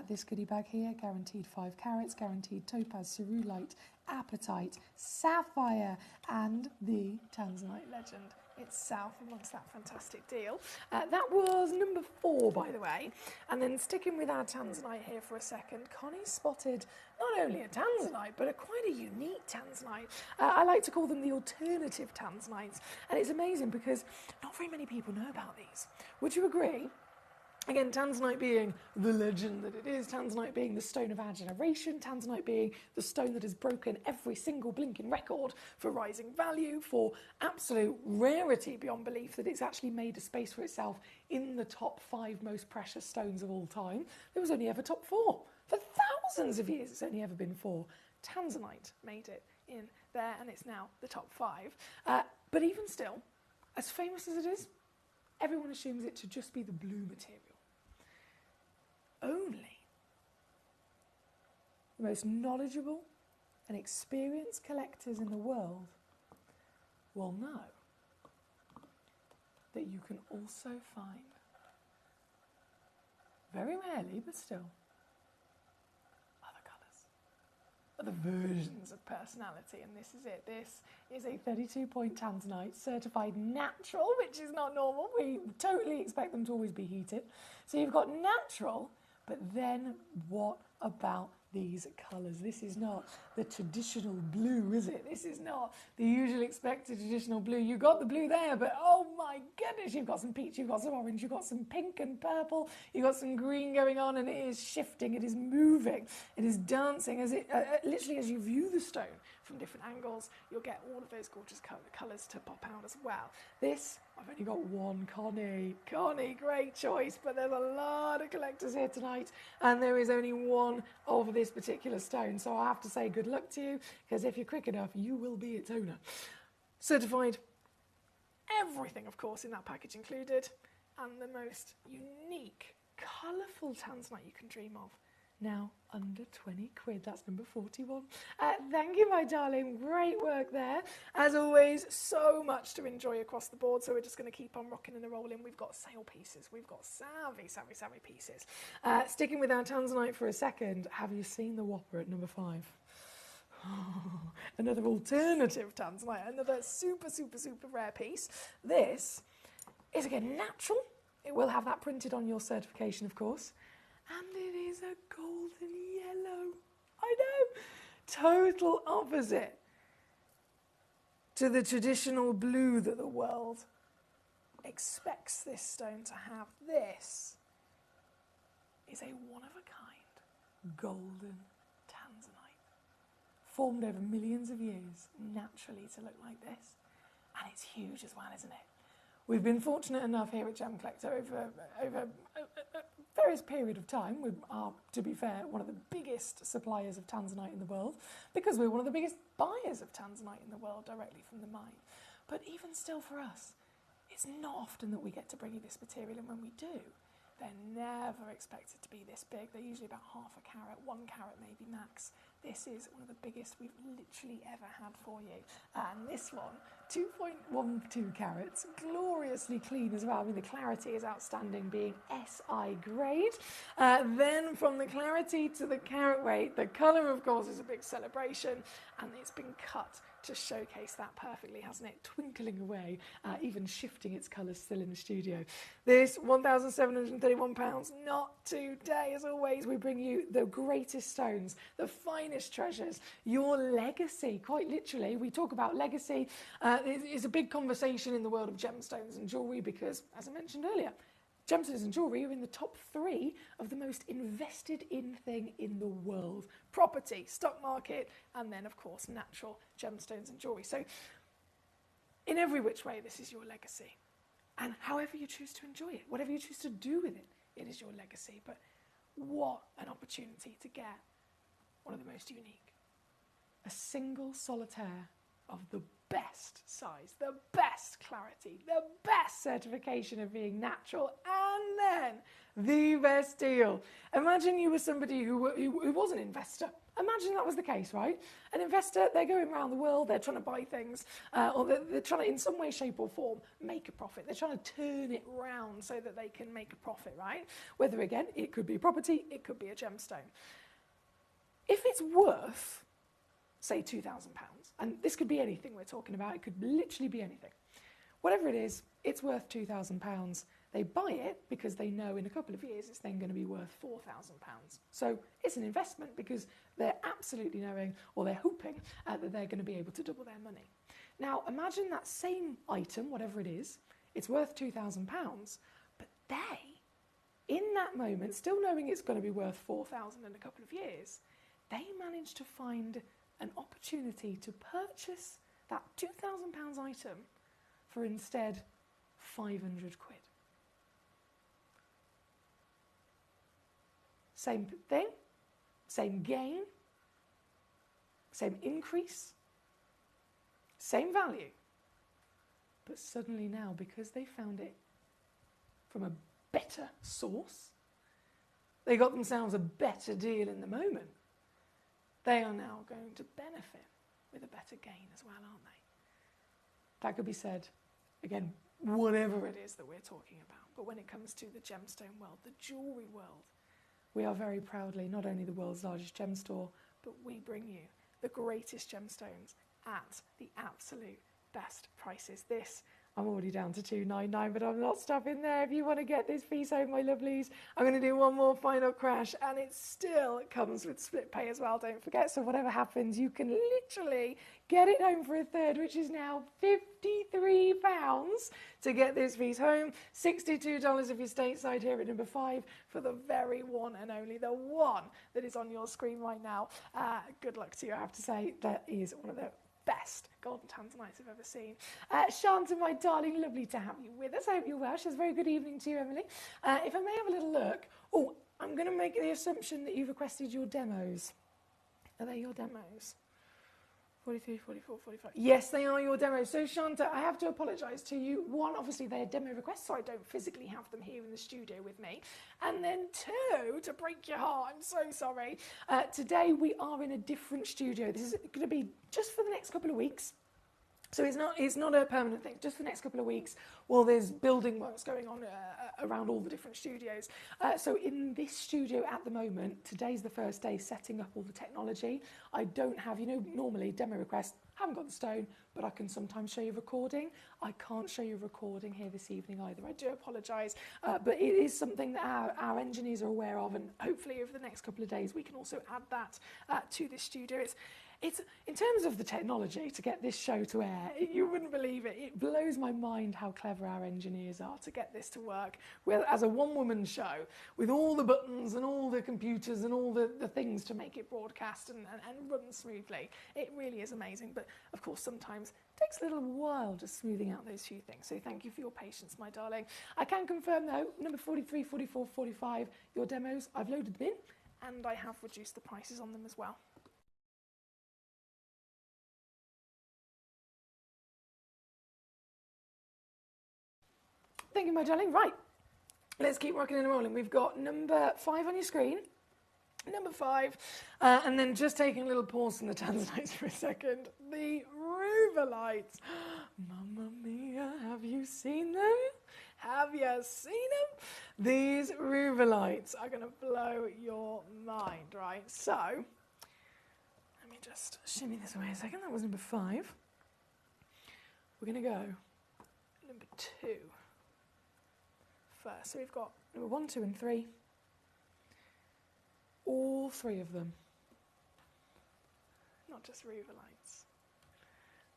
this goodie bag here, guaranteed 5 carats, guaranteed topaz, cerulite, apatite, sapphire, and the tanzanite legend itself amongst that fantastic deal. That was number 4, by the way. And then sticking with our tanzanite here for a second, Connie spotted not only a tanzanite, but quite a unique tanzanite. I like to call them the alternative tanzanites. And it's amazing because not very many people know about these. Would you agree? Again, tanzanite being the legend that it is, tanzanite being the stone of our generation, tanzanite being the stone that has broken every single blinking record for rising value, for absolute rarity beyond belief, that it's actually made a space for itself in the top 5 most precious stones of all time. There was only ever top 4. For thousands of years, it's only ever been 4. Tanzanite made it in there, and it's now the top 5. But even still, as famous as it is, everyone assumes it to just be the blue material. Only the most knowledgeable and experienced collectors in the world will know that you can also find, very rarely but still, other colours, other versions of personality, and this is it. This is a 32-point tanzanite, certified natural, which is not normal. We totally expect them to always be heated. So you've got natural. But then what about these colours? This is not the traditional blue, is it? This is not the usually expected traditional blue. You got the blue there, but oh my goodness, you've got some peach, you've got some orange, you've got some pink and purple, you've got some green going on, and it is shifting, it is moving, it is dancing. As it literally, as you view the stone from different angles, you'll get all of those gorgeous colours to pop out as well. This, I've only got one, Connie. Connie, great choice, but there's a lot of collectors here tonight, and there is only one of this particular stone. So I have to say good luck to you, because if you're quick enough, you will be its owner. Certified, everything, of course, in that package included, and the most unique, colourful tanzanite you can dream of. Now under 20 quid. That's number 41. Thank you, my darling. Great work there. As always, so much to enjoy across the board. So we're just going to keep on rocking and rolling. We've got sale pieces. We've got savvy pieces. Sticking with our tanzanite for a second, have you seen the Whopper at number 5? Oh, another alternative tanzanite. Another super rare piece. This is, again, natural. It will have that printed on your certification, of course. And it is a golden yellow. I know. Total opposite to the traditional blue that the world expects this stone to have. This is a one-of-a-kind golden tanzanite, formed over millions of years naturally to look like this. And it's huge as well, isn't it? We've been fortunate enough here at Gemcollector over a various period of time. We are, to be fair, one of the biggest suppliers of tanzanite in the world, because we're one of the biggest buyers of tanzanite in the world directly from the mine. But even still for us, it's not often that we get to bring you this material, and when we do, they're never expected to be this big. They're usually about half a carat, 1 carat maybe max. This is one of the biggest we've literally ever had for you. And this one, 2.12 carats, gloriously clean as well. I mean, the clarity is outstanding, being SI grade. Then from the clarity to the carat weight, the colour, of course, is a big celebration, and it's been cut to showcase that perfectly, hasn't it? Twinkling away, even shifting its colours still in the studio. This £1,731, not today. As always, we bring you the greatest stones, the finest treasures, your legacy, quite literally. We talk about legacy. It's a big conversation in the world of gemstones and jewellery because, as I mentioned earlier, gemstones and jewellery are in the top 3 of the most invested in thing in the world. Property, stock market, and then, of course, natural gemstones and jewellery. So, in every which way, this is your legacy. And however you choose to enjoy it, whatever you choose to do with it, it is your legacy. But what an opportunity to get one of the most unique. A single solitaire of the best size, the best clarity, the best certification of being natural, and then the best deal. Imagine you were somebody who was an investor. Imagine that was the case, right? An investor, they're going around the world, they're trying to buy things, or they're trying to, in some way, shape or form, make a profit. They're trying to turn it round so that they can make a profit, right? Whether, again, it could be property, it could be a gemstone. If it's worth, say, £2,000, and this could be anything we're talking about, it could literally be anything. Whatever it is, it's worth £2,000. They buy it because they know in a couple of years it's then going to be worth £4,000. So it's an investment because they're absolutely knowing, or they're hoping, that they're going to be able to double their money. Now, imagine that same item, whatever it is, it's worth £2,000, but they, in that moment, still knowing it's going to be worth £4,000 in a couple of years, they managed to find an opportunity to purchase that £2,000 item for instead 500 quid. Same thing, same gain, same increase, same value. But suddenly now, because they found it from a better source, they got themselves a better deal in the moment, they are now going to benefit with a better gain as well, aren't they? That could be said, again, whatever it is that we're talking about. But when it comes to the gemstone world, the jewellery world, we are very proudly not only the world's largest gem store, but we bring you the greatest gemstones at the absolute best prices. This, I'm already down to £299, but I'm not stopping there. If you want to get this piece home, my lovelies, I'm going to do one more final crash, and it still comes with split pay as well, don't forget. So whatever happens, you can literally get it home for a third, which is now £53 to get this piece home. $62 if you're stateside here at number 5 for the very one and only, the one that is on your screen right now. Good luck to you, I have to say. That is one of the best golden tanzanites I've ever seen. Shanta, my darling, lovely to have you with us. I hope you're well. She says, very good evening to you, Emily. If I may have a little look. Oh, I'm going to make the assumption that you've requested your demos. Are they your demos? 43, 44, 45. Yes, they are your demos. So, Shanta, I have to apologise to you. One, obviously, they're demo requests, so I don't physically have them here in the studio with me. And then two, to break your heart, I'm so sorry. Today, we are in a different studio. This is going to be just for the next couple of weeks. So it's not a permanent thing, just for the next couple of weeks. Well, there's building works going on around all the different studios. So in this studio at the moment, today's the first day setting up all the technology. I don't have, normally demo requests, haven't got the stone, but I can sometimes show you recording. I can't show you recording here this evening either. I do apologise, but it is something that our engineers are aware of, and hopefully over the next couple of days we can also add that to this studio. It's in terms of the technology to get this show to air, you wouldn't believe it. It blows my mind how clever our engineers are to get this to work as a one-woman show with all the buttons and all the computers and all the things to make it broadcast and run smoothly. It really is amazing. But, of course, sometimes it takes a little while just smoothing out those few things. So thank you for your patience, my darling. I can confirm, though, number 43, 44, 45, your demos, I've loaded them in, and I have reduced the prices on them as well. Thank you, my darling. Right, let's keep rocking and rolling. We've got number 5 on your screen, number 5, and then just taking a little pause from the tanzanites for a second. The Rubelites. Mamma mia, have you seen them? Have you seen them? These Rubelites are going to blow your mind, right? So, let me just shimmy this away a second. That was number 5. We're going to go number 2. First. So we've got number 1, 2 and 3, all 3 of them, not just Rubelites,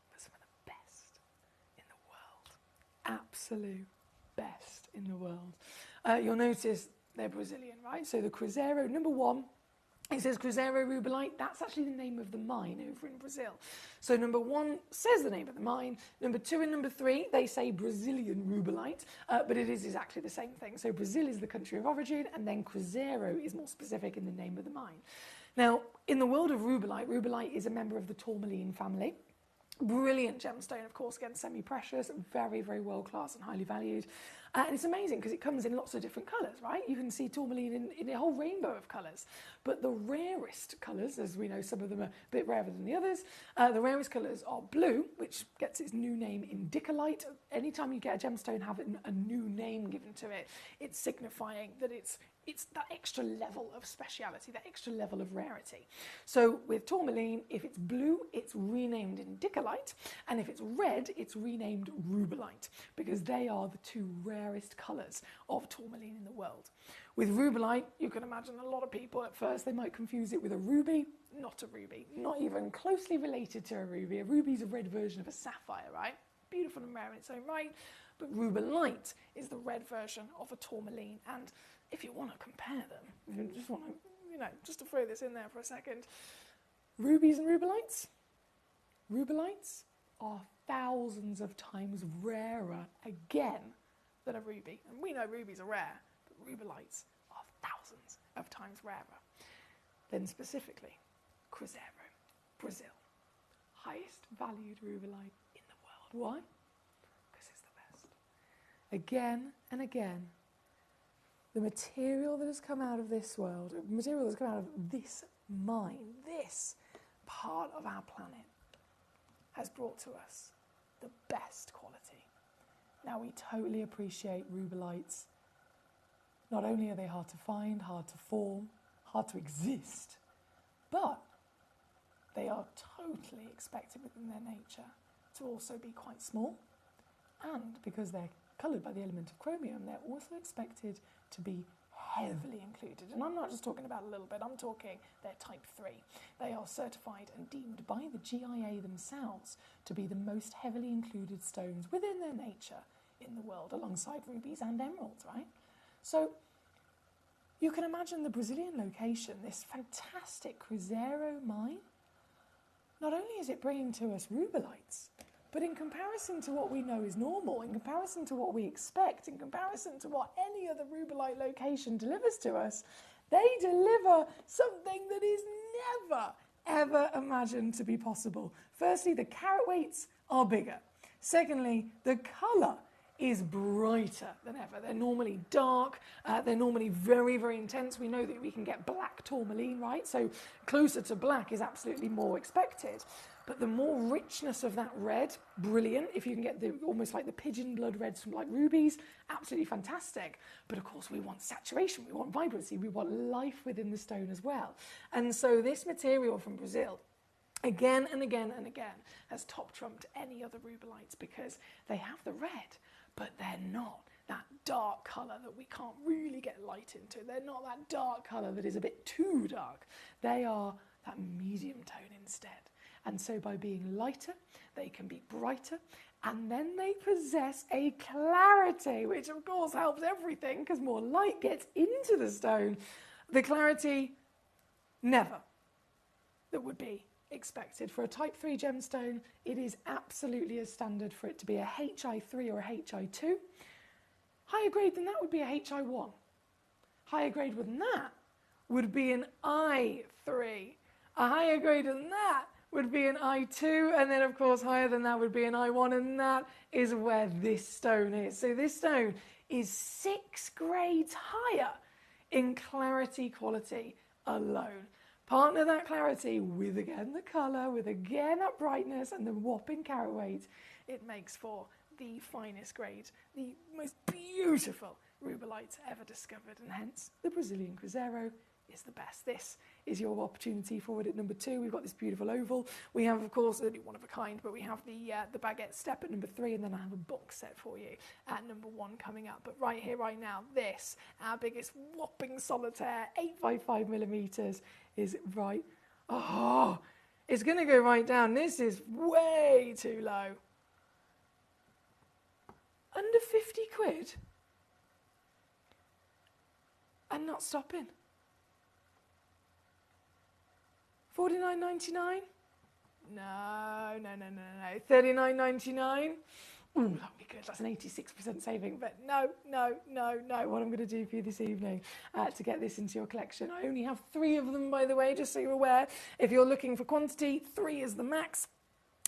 but some of the best in the world, absolute best in the world. You'll notice they're Brazilian, right? So the Cruzeiro, number 1, it says Cruzeiro Rubelite. That's actually the name of the mine over in Brazil. So number 1 says the name of the mine. Number 2 and number 3, they say Brazilian Rubelite, but it is exactly the same thing. So Brazil is the country of origin, and then Cruzeiro is more specific in the name of the mine. Now, in the world of Rubelite, Rubelite is a member of the tourmaline family. Brilliant gemstone, of course, again, semi-precious, very, very world-class and highly valued. And it's amazing because it comes in lots of different colours, right? You can see tourmaline in a whole rainbow of colours. But the rarest colours, as we know, some of them are a bit rarer than the others, the rarest colours are blue, which gets its new name indicolite. Anytime you get a gemstone having a new name given to it, it's signifying that it's that extra level of speciality, that extra level of rarity. So with tourmaline, if it's blue, it's renamed indicolite, and if it's red, it's renamed rubellite, because they are the two rarest colours of tourmaline in the world. With rubellite, you can imagine a lot of people at first, they might confuse it with a ruby. Not a ruby, not even closely related to a ruby. A ruby is a red version of a sapphire, right? Beautiful and rare in its own right, but rubellite is the red version of a tourmaline. And if you want to compare them, if you just want to, just to throw this in there for a second, rubies and rubellites are thousands of times rarer again than a ruby. And we know rubies are rare, but rubellites are thousands of times rarer. Then specifically, Cruzeiro, Brazil, highest valued rubellite in the world. Why? Because it's the best. Again and again, the material that has come out of this world, the material that has come out of this mine, this part of our planet, has brought to us the best quality. Now, we totally appreciate rubellites. Not only are they hard to find, hard to form, hard to exist, but they are totally expected within their nature to also be quite small. And because they're coloured by the element of chromium, they're also expected to be heavily included. And I'm not just talking about a little bit, I'm talking they're type 3. They are certified and deemed by the GIA themselves to be the most heavily included stones within their nature in the world, alongside rubies and emeralds, right? So you can imagine the Brazilian location, this fantastic Cruzeiro mine. Not only is it bringing to us rubellites, but in comparison to what we know is normal, in comparison to what we expect, in comparison to what any other rubellite location delivers to us, they deliver something that is never, ever imagined to be possible. Firstly, the carat weights are bigger. Secondly, the colour is brighter than ever. They're normally dark, they're normally very, very intense. We know that we can get black tourmaline, right? So closer to black is absolutely more expected. But the more richness of that red, brilliant. If you can get almost like the pigeon blood reds from like rubies, absolutely fantastic. But of course we want saturation, we want vibrancy, we want life within the stone as well. And so this material from Brazil, again and again and again, has top-trumped any other rubellites because they have the red, but they're not that dark colour that we can't really get light into. They're not that dark colour that is a bit too dark. They are that medium tone instead. And so by being lighter, they can be brighter, and then they possess a clarity, which of course helps everything because more light gets into the stone. The clarity, never, that would be expected. For a type 3 gemstone, it is absolutely a standard for it to be a HI3 or a HI2. Higher grade than that would be a HI1. Higher grade than that would be an I3. A higher grade than that would be an I2, and then of course higher than that would be an I1, and that is where this stone is. So this stone is 6 grades higher in clarity quality alone. Partner that clarity with again the colour, with again that brightness and the whopping carat weight, it makes for the finest grade, the most beautiful rubellite ever discovered, and hence the Brazilian Cruzeiro is the best. This is your opportunity forward at number 2. We've got this beautiful oval. We have, of course, only one of a kind, but we have the baguette step at number 3, and then I have a box set for you at number 1 coming up. But right here, right now, this, our biggest whopping solitaire, 855 millimetres, is right. Oh, it's going to go right down. This is way too low. Under 50 quid. And not stopping. $49.99? No. $39.99? Ooh, that would be good. That's an 86% saving. But no. What I'm going to do for you this evening to get this into your collection. I only have 3 of them, by the way, just so you're aware. If you're looking for quantity, 3 is the max.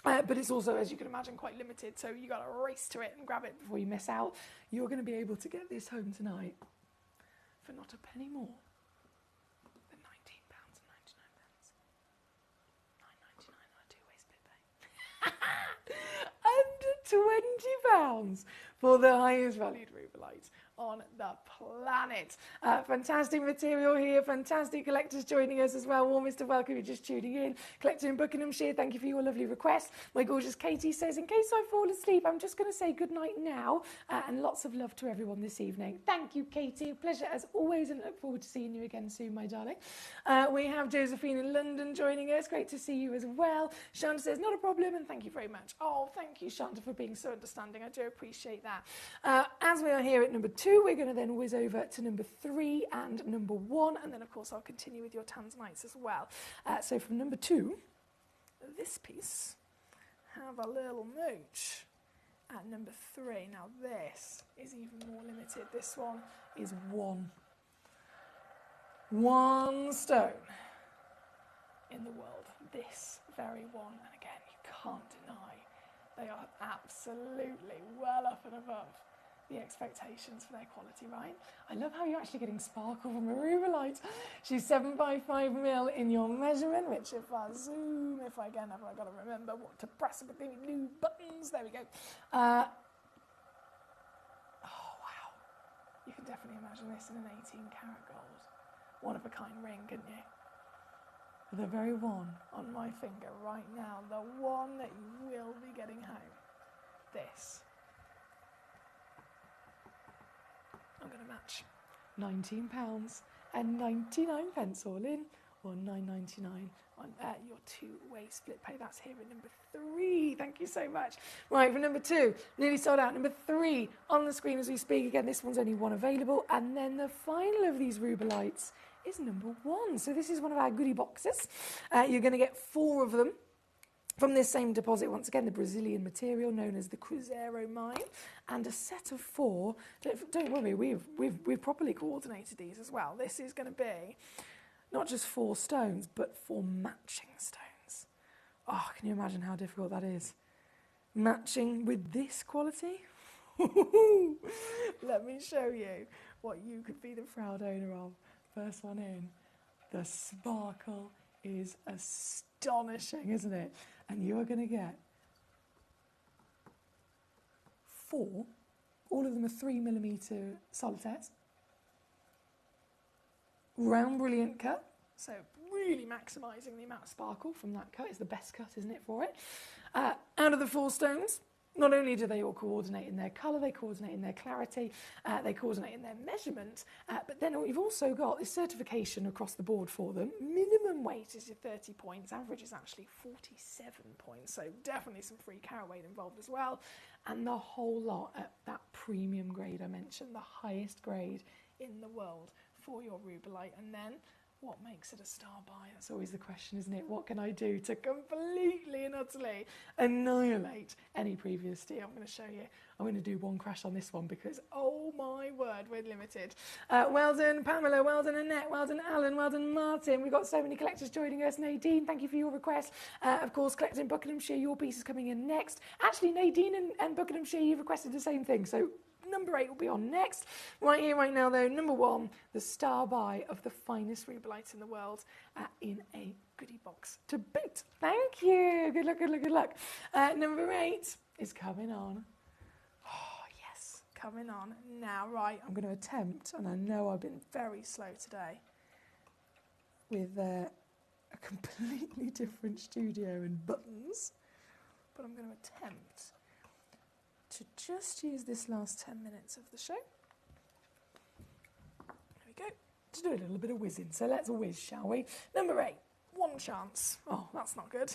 But it's also, as you can imagine, quite limited, so you got to race to it and grab it before you miss out. You're going to be able to get this home tonight for not a penny more than £19.99. £9.99 on a two-way split pay. Under £20 for the highest valued rubelite on the planet. Fantastic material here, fantastic collectors joining us as well. Warmest of welcome, you're just tuning in. Collector in Buckinghamshire, thank you for your lovely request. My gorgeous Katie says, in case I fall asleep, I'm just going to say good night now, and lots of love to everyone this evening. Thank you, Katie. A pleasure as always, and look forward to seeing you again soon, my darling. We have Josephine in London joining us. Great to see you as well. Shanta says, not a problem, and thank you very much. Oh, thank you, Shanta, for being so understanding. I do appreciate that. As we are here at number 2, we're going to then whiz over to number 3 and number 1, and then of course I'll continue with your Tanzanites as well. So from number 2, this piece, have a little mooch. At number 3, now this is even more limited. This one is one stone in the world. This very one, and again, you can't deny they are absolutely well up and above the expectations for their quality, right? I love how you're actually getting sparkle from a rubelite. She's 7x5mm in your measurement, which if I zoom, if I again, have I got to remember what to press with the blue buttons? There we go. Oh, wow. You can definitely imagine this in an 18-karat gold. One-of-a-kind ring, couldn't you? The very one on my finger right now, the one that you will be getting home. This. I'm going to match £19.99 all in, or £9.99 on your two-way split pay. That's here at number 3. Thank you so much. Right, for number 2, nearly sold out. Number 3 on the screen as we speak. Again, this one's only one available. And then the final of these rubelites is number 1. So this is one of our goodie boxes. You're going to get 4 of them from this same deposit, once again, the Brazilian material known as the Cruzeiro mine, and a set of 4. Don't worry, we've properly coordinated these as well. This is going to be not just 4 stones, but 4 matching stones. Oh, can you imagine how difficult that is? Matching with this quality? Let me show you what you could be the proud owner of. First one in. The sparkle is astonishing, isn't it? And you are going to get 4, all of them are 3mm solitaires, round brilliant cut, so really maximising the amount of sparkle from that cut. It's the best cut, isn't it, for it? Out of the 4 stones, not only do they all coordinate in their colour, they coordinate in their clarity, they coordinate in their measurement, but then you've also got this certification across the board for them. Minimum weight is your 30 points, average is actually 47 points, so definitely some free carat weight involved as well. And the whole lot at that premium grade I mentioned, the highest grade in the world for your rubelite. And then what makes it a star buy? That's always the question, isn't it? What can I do to completely and utterly annihilate any previous steal? I'm going to show you. I'm going to do one crash on this one because, oh my word, we're limited. Well done, Pamela. Well done, Annette. Well done, Alan. Well done, Martin. We've got so many collectors joining us. Nadine, thank you for your request. Of course, Collector in Buckinghamshire, your piece is coming in next. Actually, Nadine and Buckinghamshire, you've requested the same thing, so number 8 will be on next. Right here, right now, though, number 1, the star buy of the finest rubelites in the world in a goodie box to boot. Thank you. Good luck, good luck, good luck. Number 8 is coming on. Oh, yes, coming on. Now, right, I'm going to attempt, and I know I've been very slow today, with a completely different studio and buttons, but I'm going to attempt to just use this last 10 minutes of the show. There we go. To do a little bit of whizzing. So let's whiz, shall we? Number 8, one chance. Oh, that's not good.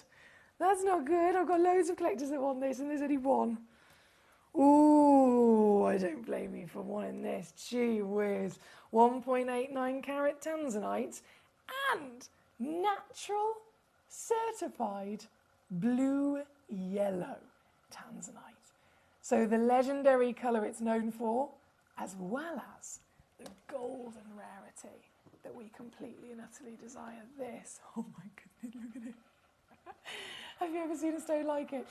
That's not good. I've got loads of collectors that want this and there's only one. Ooh, I don't blame you for wanting this. Gee whiz. 1.89 carat Tanzanite and natural certified blue yellow Tanzanite. So the legendary colour it's known for, as well as the golden rarity that we completely and utterly desire. This, oh my goodness, look at it. Have you ever seen a stone like it?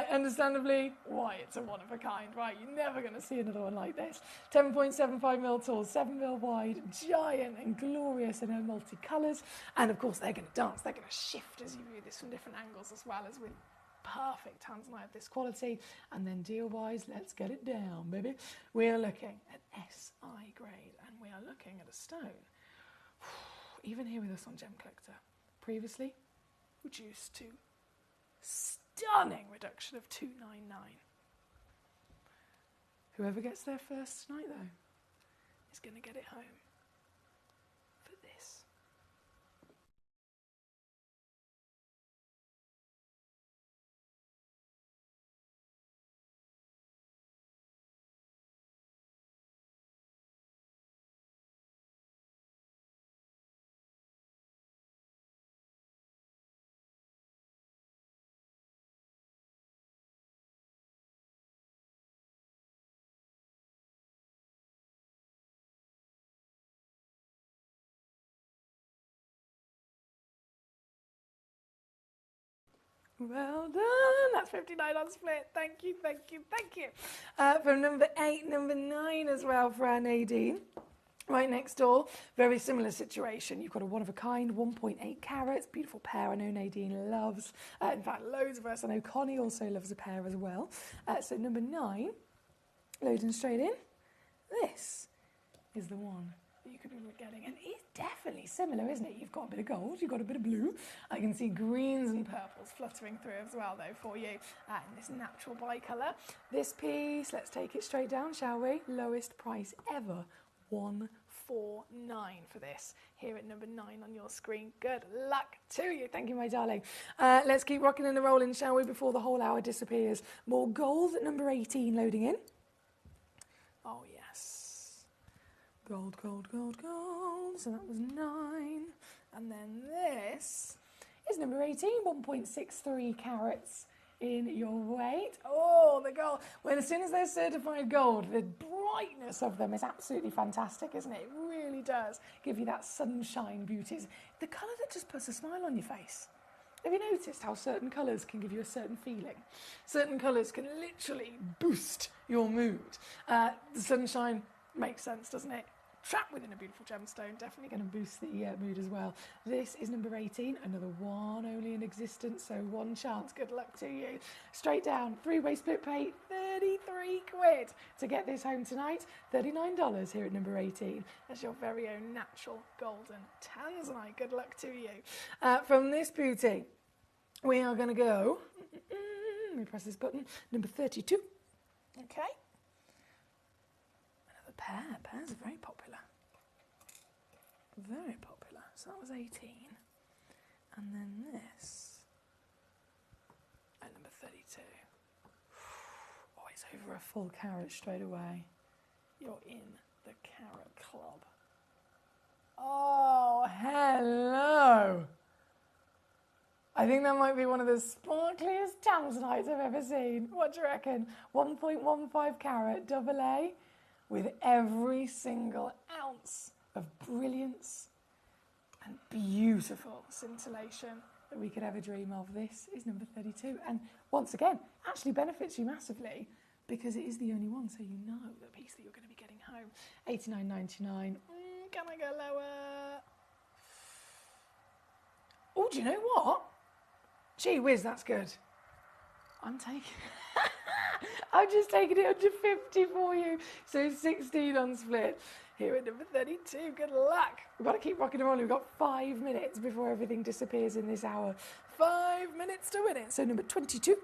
Understandably, why, it's a one of a kind, right? You're never going to see another one like this. 10.75 mil tall, 7 mil wide, giant and glorious in her multicolours. And of course, they're going to dance. They're going to shift as you view this from different angles, as well as with perfect tanzanite of this quality. And then deal-wise, let's get it down, baby. We are looking at SI grade, and we are looking at a stone. Even here with us on Gemcollector, previously reduced to stunning reduction of $299. Whoever gets there first tonight, though, is going to get it home for this. Well done. That's 59 on split. Thank you, thank you, thank you. From number 8, number 9 as well for our Nadine. Right next door, very similar situation. You've got a one-of-a-kind, 1.8 carats, beautiful pair. I know Nadine loves, in fact, loads of us. I know Connie also loves a pair as well. So number 9, loading straight in. This is the one that you could be getting, and it's definitely similar, isn't it? You've got a bit of gold, you've got a bit of blue. I can see greens and purples fluttering through as well, though, for you in this natural bicolour. This piece, let's take it straight down, shall we? Lowest price ever, $149 for this, here at number 9 on your screen. Good luck to you. Thank you, my darling. Let's keep rocking and rolling, shall we, before the whole hour disappears. More gold at number 18 loading in. Oh, yes. Gold, gold, gold, gold. So that was 9. And then this is number 18, 1.63 carats in your weight. Oh, the gold. Well, as soon as they're certified gold, the brightness of them is absolutely fantastic, isn't it? It really does give you that sunshine beauty. It's the colour that just puts a smile on your face. Have you noticed how certain colours can give you a certain feeling? Certain colours can literally boost your mood. The sunshine makes sense, doesn't it? Trapped within a beautiful gemstone, definitely going to boost the mood as well. This is number 18, another one only in existence, so one chance. Good luck to you. Straight down, 3-way split pay, 33 quid to get this home tonight. $39 here at number 18. That's your very own natural golden tanzanite. Good luck to you. From this beauty, we are going to go, let me press this button, number 32. Okay. Pairs are very popular. Very popular. So that was 18. And then this at number 32. Oh, it's over a full carat straight away. You're in the carat club. Oh, hello. I think that might be one of the sparkliest tanzanites I've ever seen. What do you reckon? 1.15 carat double A. With every single ounce of brilliance and beautiful scintillation that we could ever dream of. This is number 32. And once again, actually benefits you massively because it is the only one, so you know the piece that you're going to be getting home. $89.99. Can I go lower? Oh, do you know what? Gee whiz, that's good. I'm just taking it under 50 for you. So 16 on split. Here at number 32. Good luck. We've got to keep rocking and rolling. We've got 5 minutes before everything disappears in this hour. 5 minutes to win it. So number 22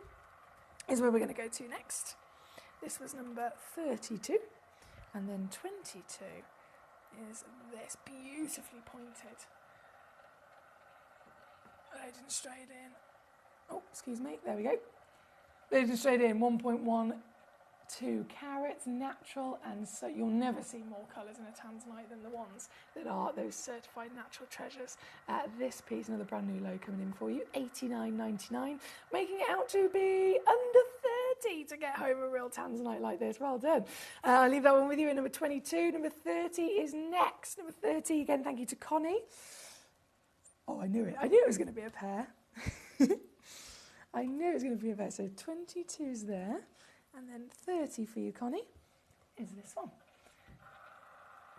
is where we're going to go to next. This was number 32. And then 22 is this beautifully pointed. Loading straight in. Oh, excuse me. There we go. Loading straight in, 1.12 carats, natural, and so you'll never see more colours in a tanzanite than the ones that are those certified natural treasures. This piece, another brand new low coming in for you, $89.99, making it out to be under 30 to get home a real tanzanite like this. Well done. I'll leave that one with you at number 22. Number 30 is next. Number 30, again, thank you to Connie. Oh, I knew it. I knew it was going to be a pair. I knew it was going to be a bit. So 22's there, and then 30 for you, Connie, is this one.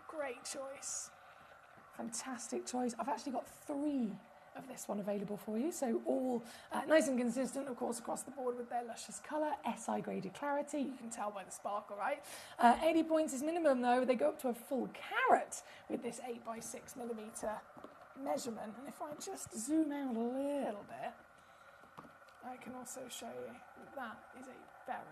Great choice. Fantastic choice. I've actually got 3 of this one available for you, so all nice and consistent, of course, across the board with their luscious colour, SI graded clarity. You can tell by the sparkle, right? 80 points is minimum though. They go up to a full carat with this 8x6mm measurement, and if I just zoom out a little bit, I can also show you that is a very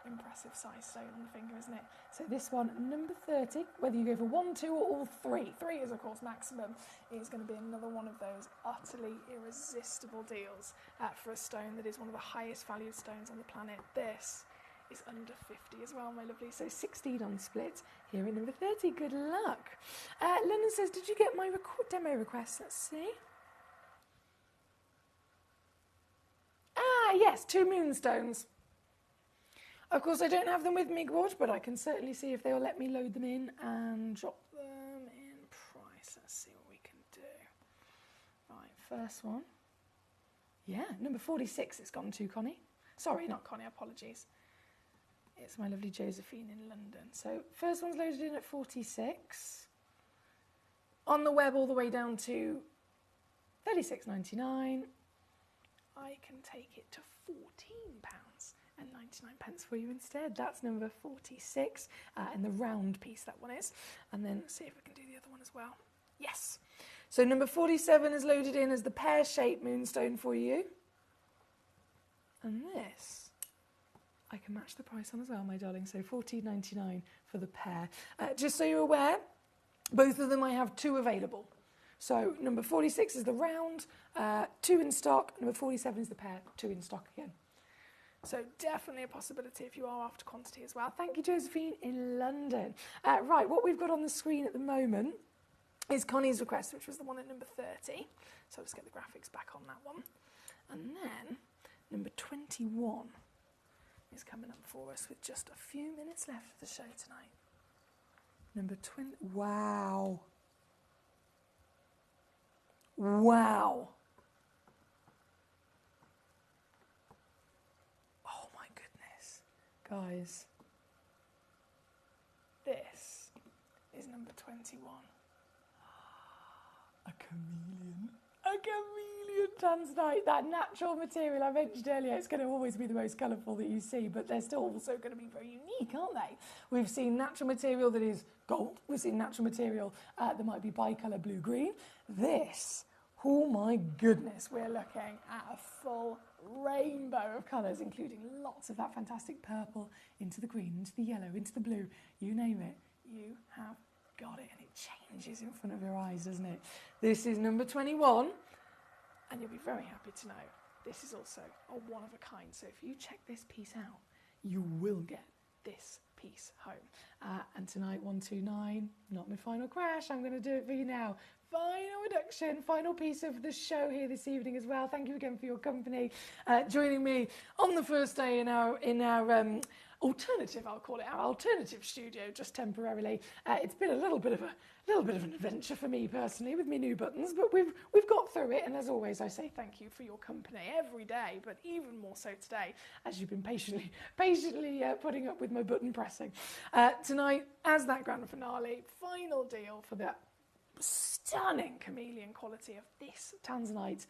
impressive size stone on the finger, isn't it? So this one, number 30, whether you go for 1, 2 or all 3, 3 is of course maximum, is going to be another one of those utterly irresistible deals for a stone that is one of the highest valued stones on the planet. This is under 50 as well, my lovely. So 16 on split here at number 30. Good luck. London says, did you get my demo request? Let's see. Ah, yes, 2 moonstones. Of course, I don't have them with me, Gorge, but I can certainly see if they'll let me load them in and drop them in price. Let's see what we can do. Right, first one. Yeah, number 46 it's gone to, Connie. Sorry, not Connie, apologies. It's my lovely Josephine in London. So first one's loaded in at 46. On the web all the way down to £36.99. I can take it to £14.99 for you instead. That's number 46, and the round piece that one is. And then let's see if we can do the other one as well. Yes. So number 47 is loaded in as the pear-shaped moonstone for you. And this, I can match the price on as well, my darling. So £14.99 for the pair. Just so you're aware, both of them I have 2 available. So number 46 is the round, 2 in stock. Number 47 is the pair, 2 in stock again. So definitely a possibility if you are after quantity as well. Thank you, Josephine in London. Right, what we've got on the screen at the moment is Connie's request, which was the one at number 30. So let's get the graphics back on that one. And then number 21 is coming up for us with just a few minutes left of the show tonight. Number 20. Wow. Wow. Oh my goodness. Guys, this is number 21. A chameleon. A chameleon tanzanite. That natural material I mentioned earlier, it's going to always be the most colourful that you see, but they're still also going to be very unique, aren't they? We've seen natural material that is gold. We've seen natural material that might be bicolour blue-green. This, oh my goodness, we're looking at a full rainbow of colours, including lots of that fantastic purple into the green, into the yellow, into the blue. You name it, you have got it, and it changes in front of your eyes, doesn't it? This is number 21, and you'll be very happy to know this is also a one-of-a-kind. So if you check this piece out, you will get this piece home. And tonight, 129, not my final crash. I'm going to do it for you now. Final reduction, final piece of the show here this evening as well. Thank you again for your company, joining me on the first day in our alternative, I'll call it, our alternative studio, just temporarily. It's been a little bit of an adventure for me personally with my new buttons, but we've got through it. And as always, I say thank you for your company every day, but even more so today, as you've been patiently putting up with my button pressing. Tonight, as that grand finale, final deal for that stunning chameleon quality of this tanzanite.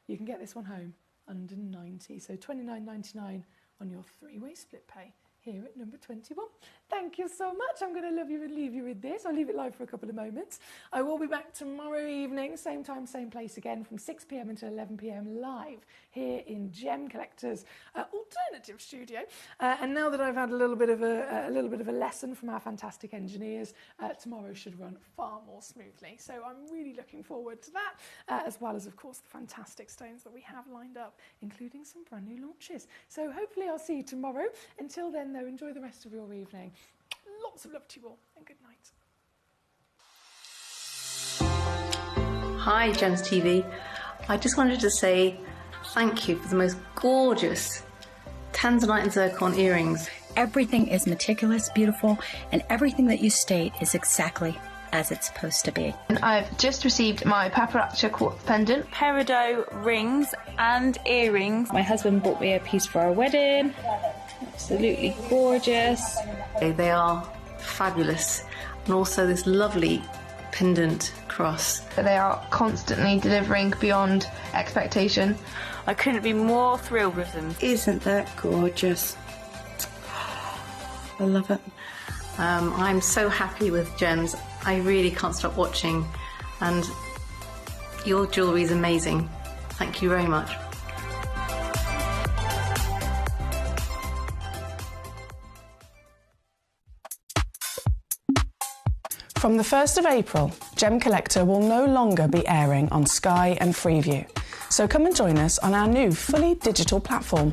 You can get this one home under 90, so £29.99 on your 3-way split pay here at number 21. Thank you so much. I'm going to love you and leave you with this. I'll leave it live for a couple of moments. I will be back tomorrow evening, same time, same place again, from 6 p.m. until 11 p.m. live here in Gemcollector's alternative studio. And now that I've had a little bit of a lesson from our fantastic engineers, tomorrow should run far more smoothly. So I'm really looking forward to that, as well as, of course, the fantastic stones that we have lined up, including some brand new launches. So hopefully I'll see you tomorrow. Until then, though, enjoy the rest of your evening. Lots of love to you all, and good night. Hi, Gems TV. I just wanted to say thank you for the most gorgeous tanzanite and zircon earrings. Everything is meticulous, beautiful, and everything that you state is exactly as it's supposed to be. And I've just received my paparazzi quartz pendant, peridot rings and earrings. My husband bought me a piece for our wedding. Absolutely gorgeous. They are fabulous. And also this lovely pendant cross. They are constantly delivering beyond expectation. I couldn't be more thrilled with them. Isn't that gorgeous? I love it. I'm so happy with Gems. I really can't stop watching, and your jewellery is amazing. Thank you very much. From the 1st of April, Gemcollector will no longer be airing on Sky and Freeview. So come and join us on our new fully digital platform.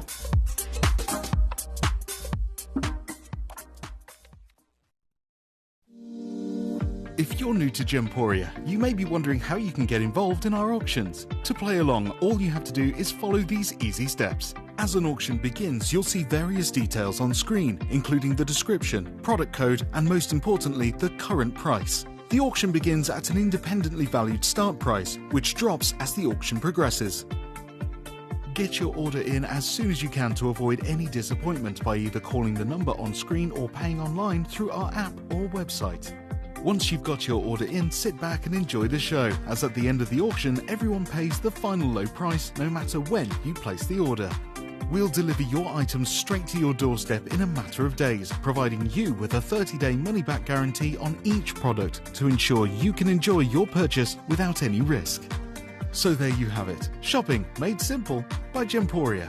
If you're new to Gemporia, you may be wondering how you can get involved in our auctions. To play along, all you have to do is follow these easy steps. As an auction begins, you'll see various details on screen, including the description, product code, and most importantly, the current price. The auction begins at an independently valued start price, which drops as the auction progresses. Get your order in as soon as you can to avoid any disappointment by either calling the number on screen or paying online through our app or website. Once you've got your order in, sit back and enjoy the show, as at the end of the auction, everyone pays the final low price no matter when you place the order. We'll deliver your items straight to your doorstep in a matter of days, providing you with a 30-day money-back guarantee on each product to ensure you can enjoy your purchase without any risk. So there you have it, shopping made simple by Gemporia.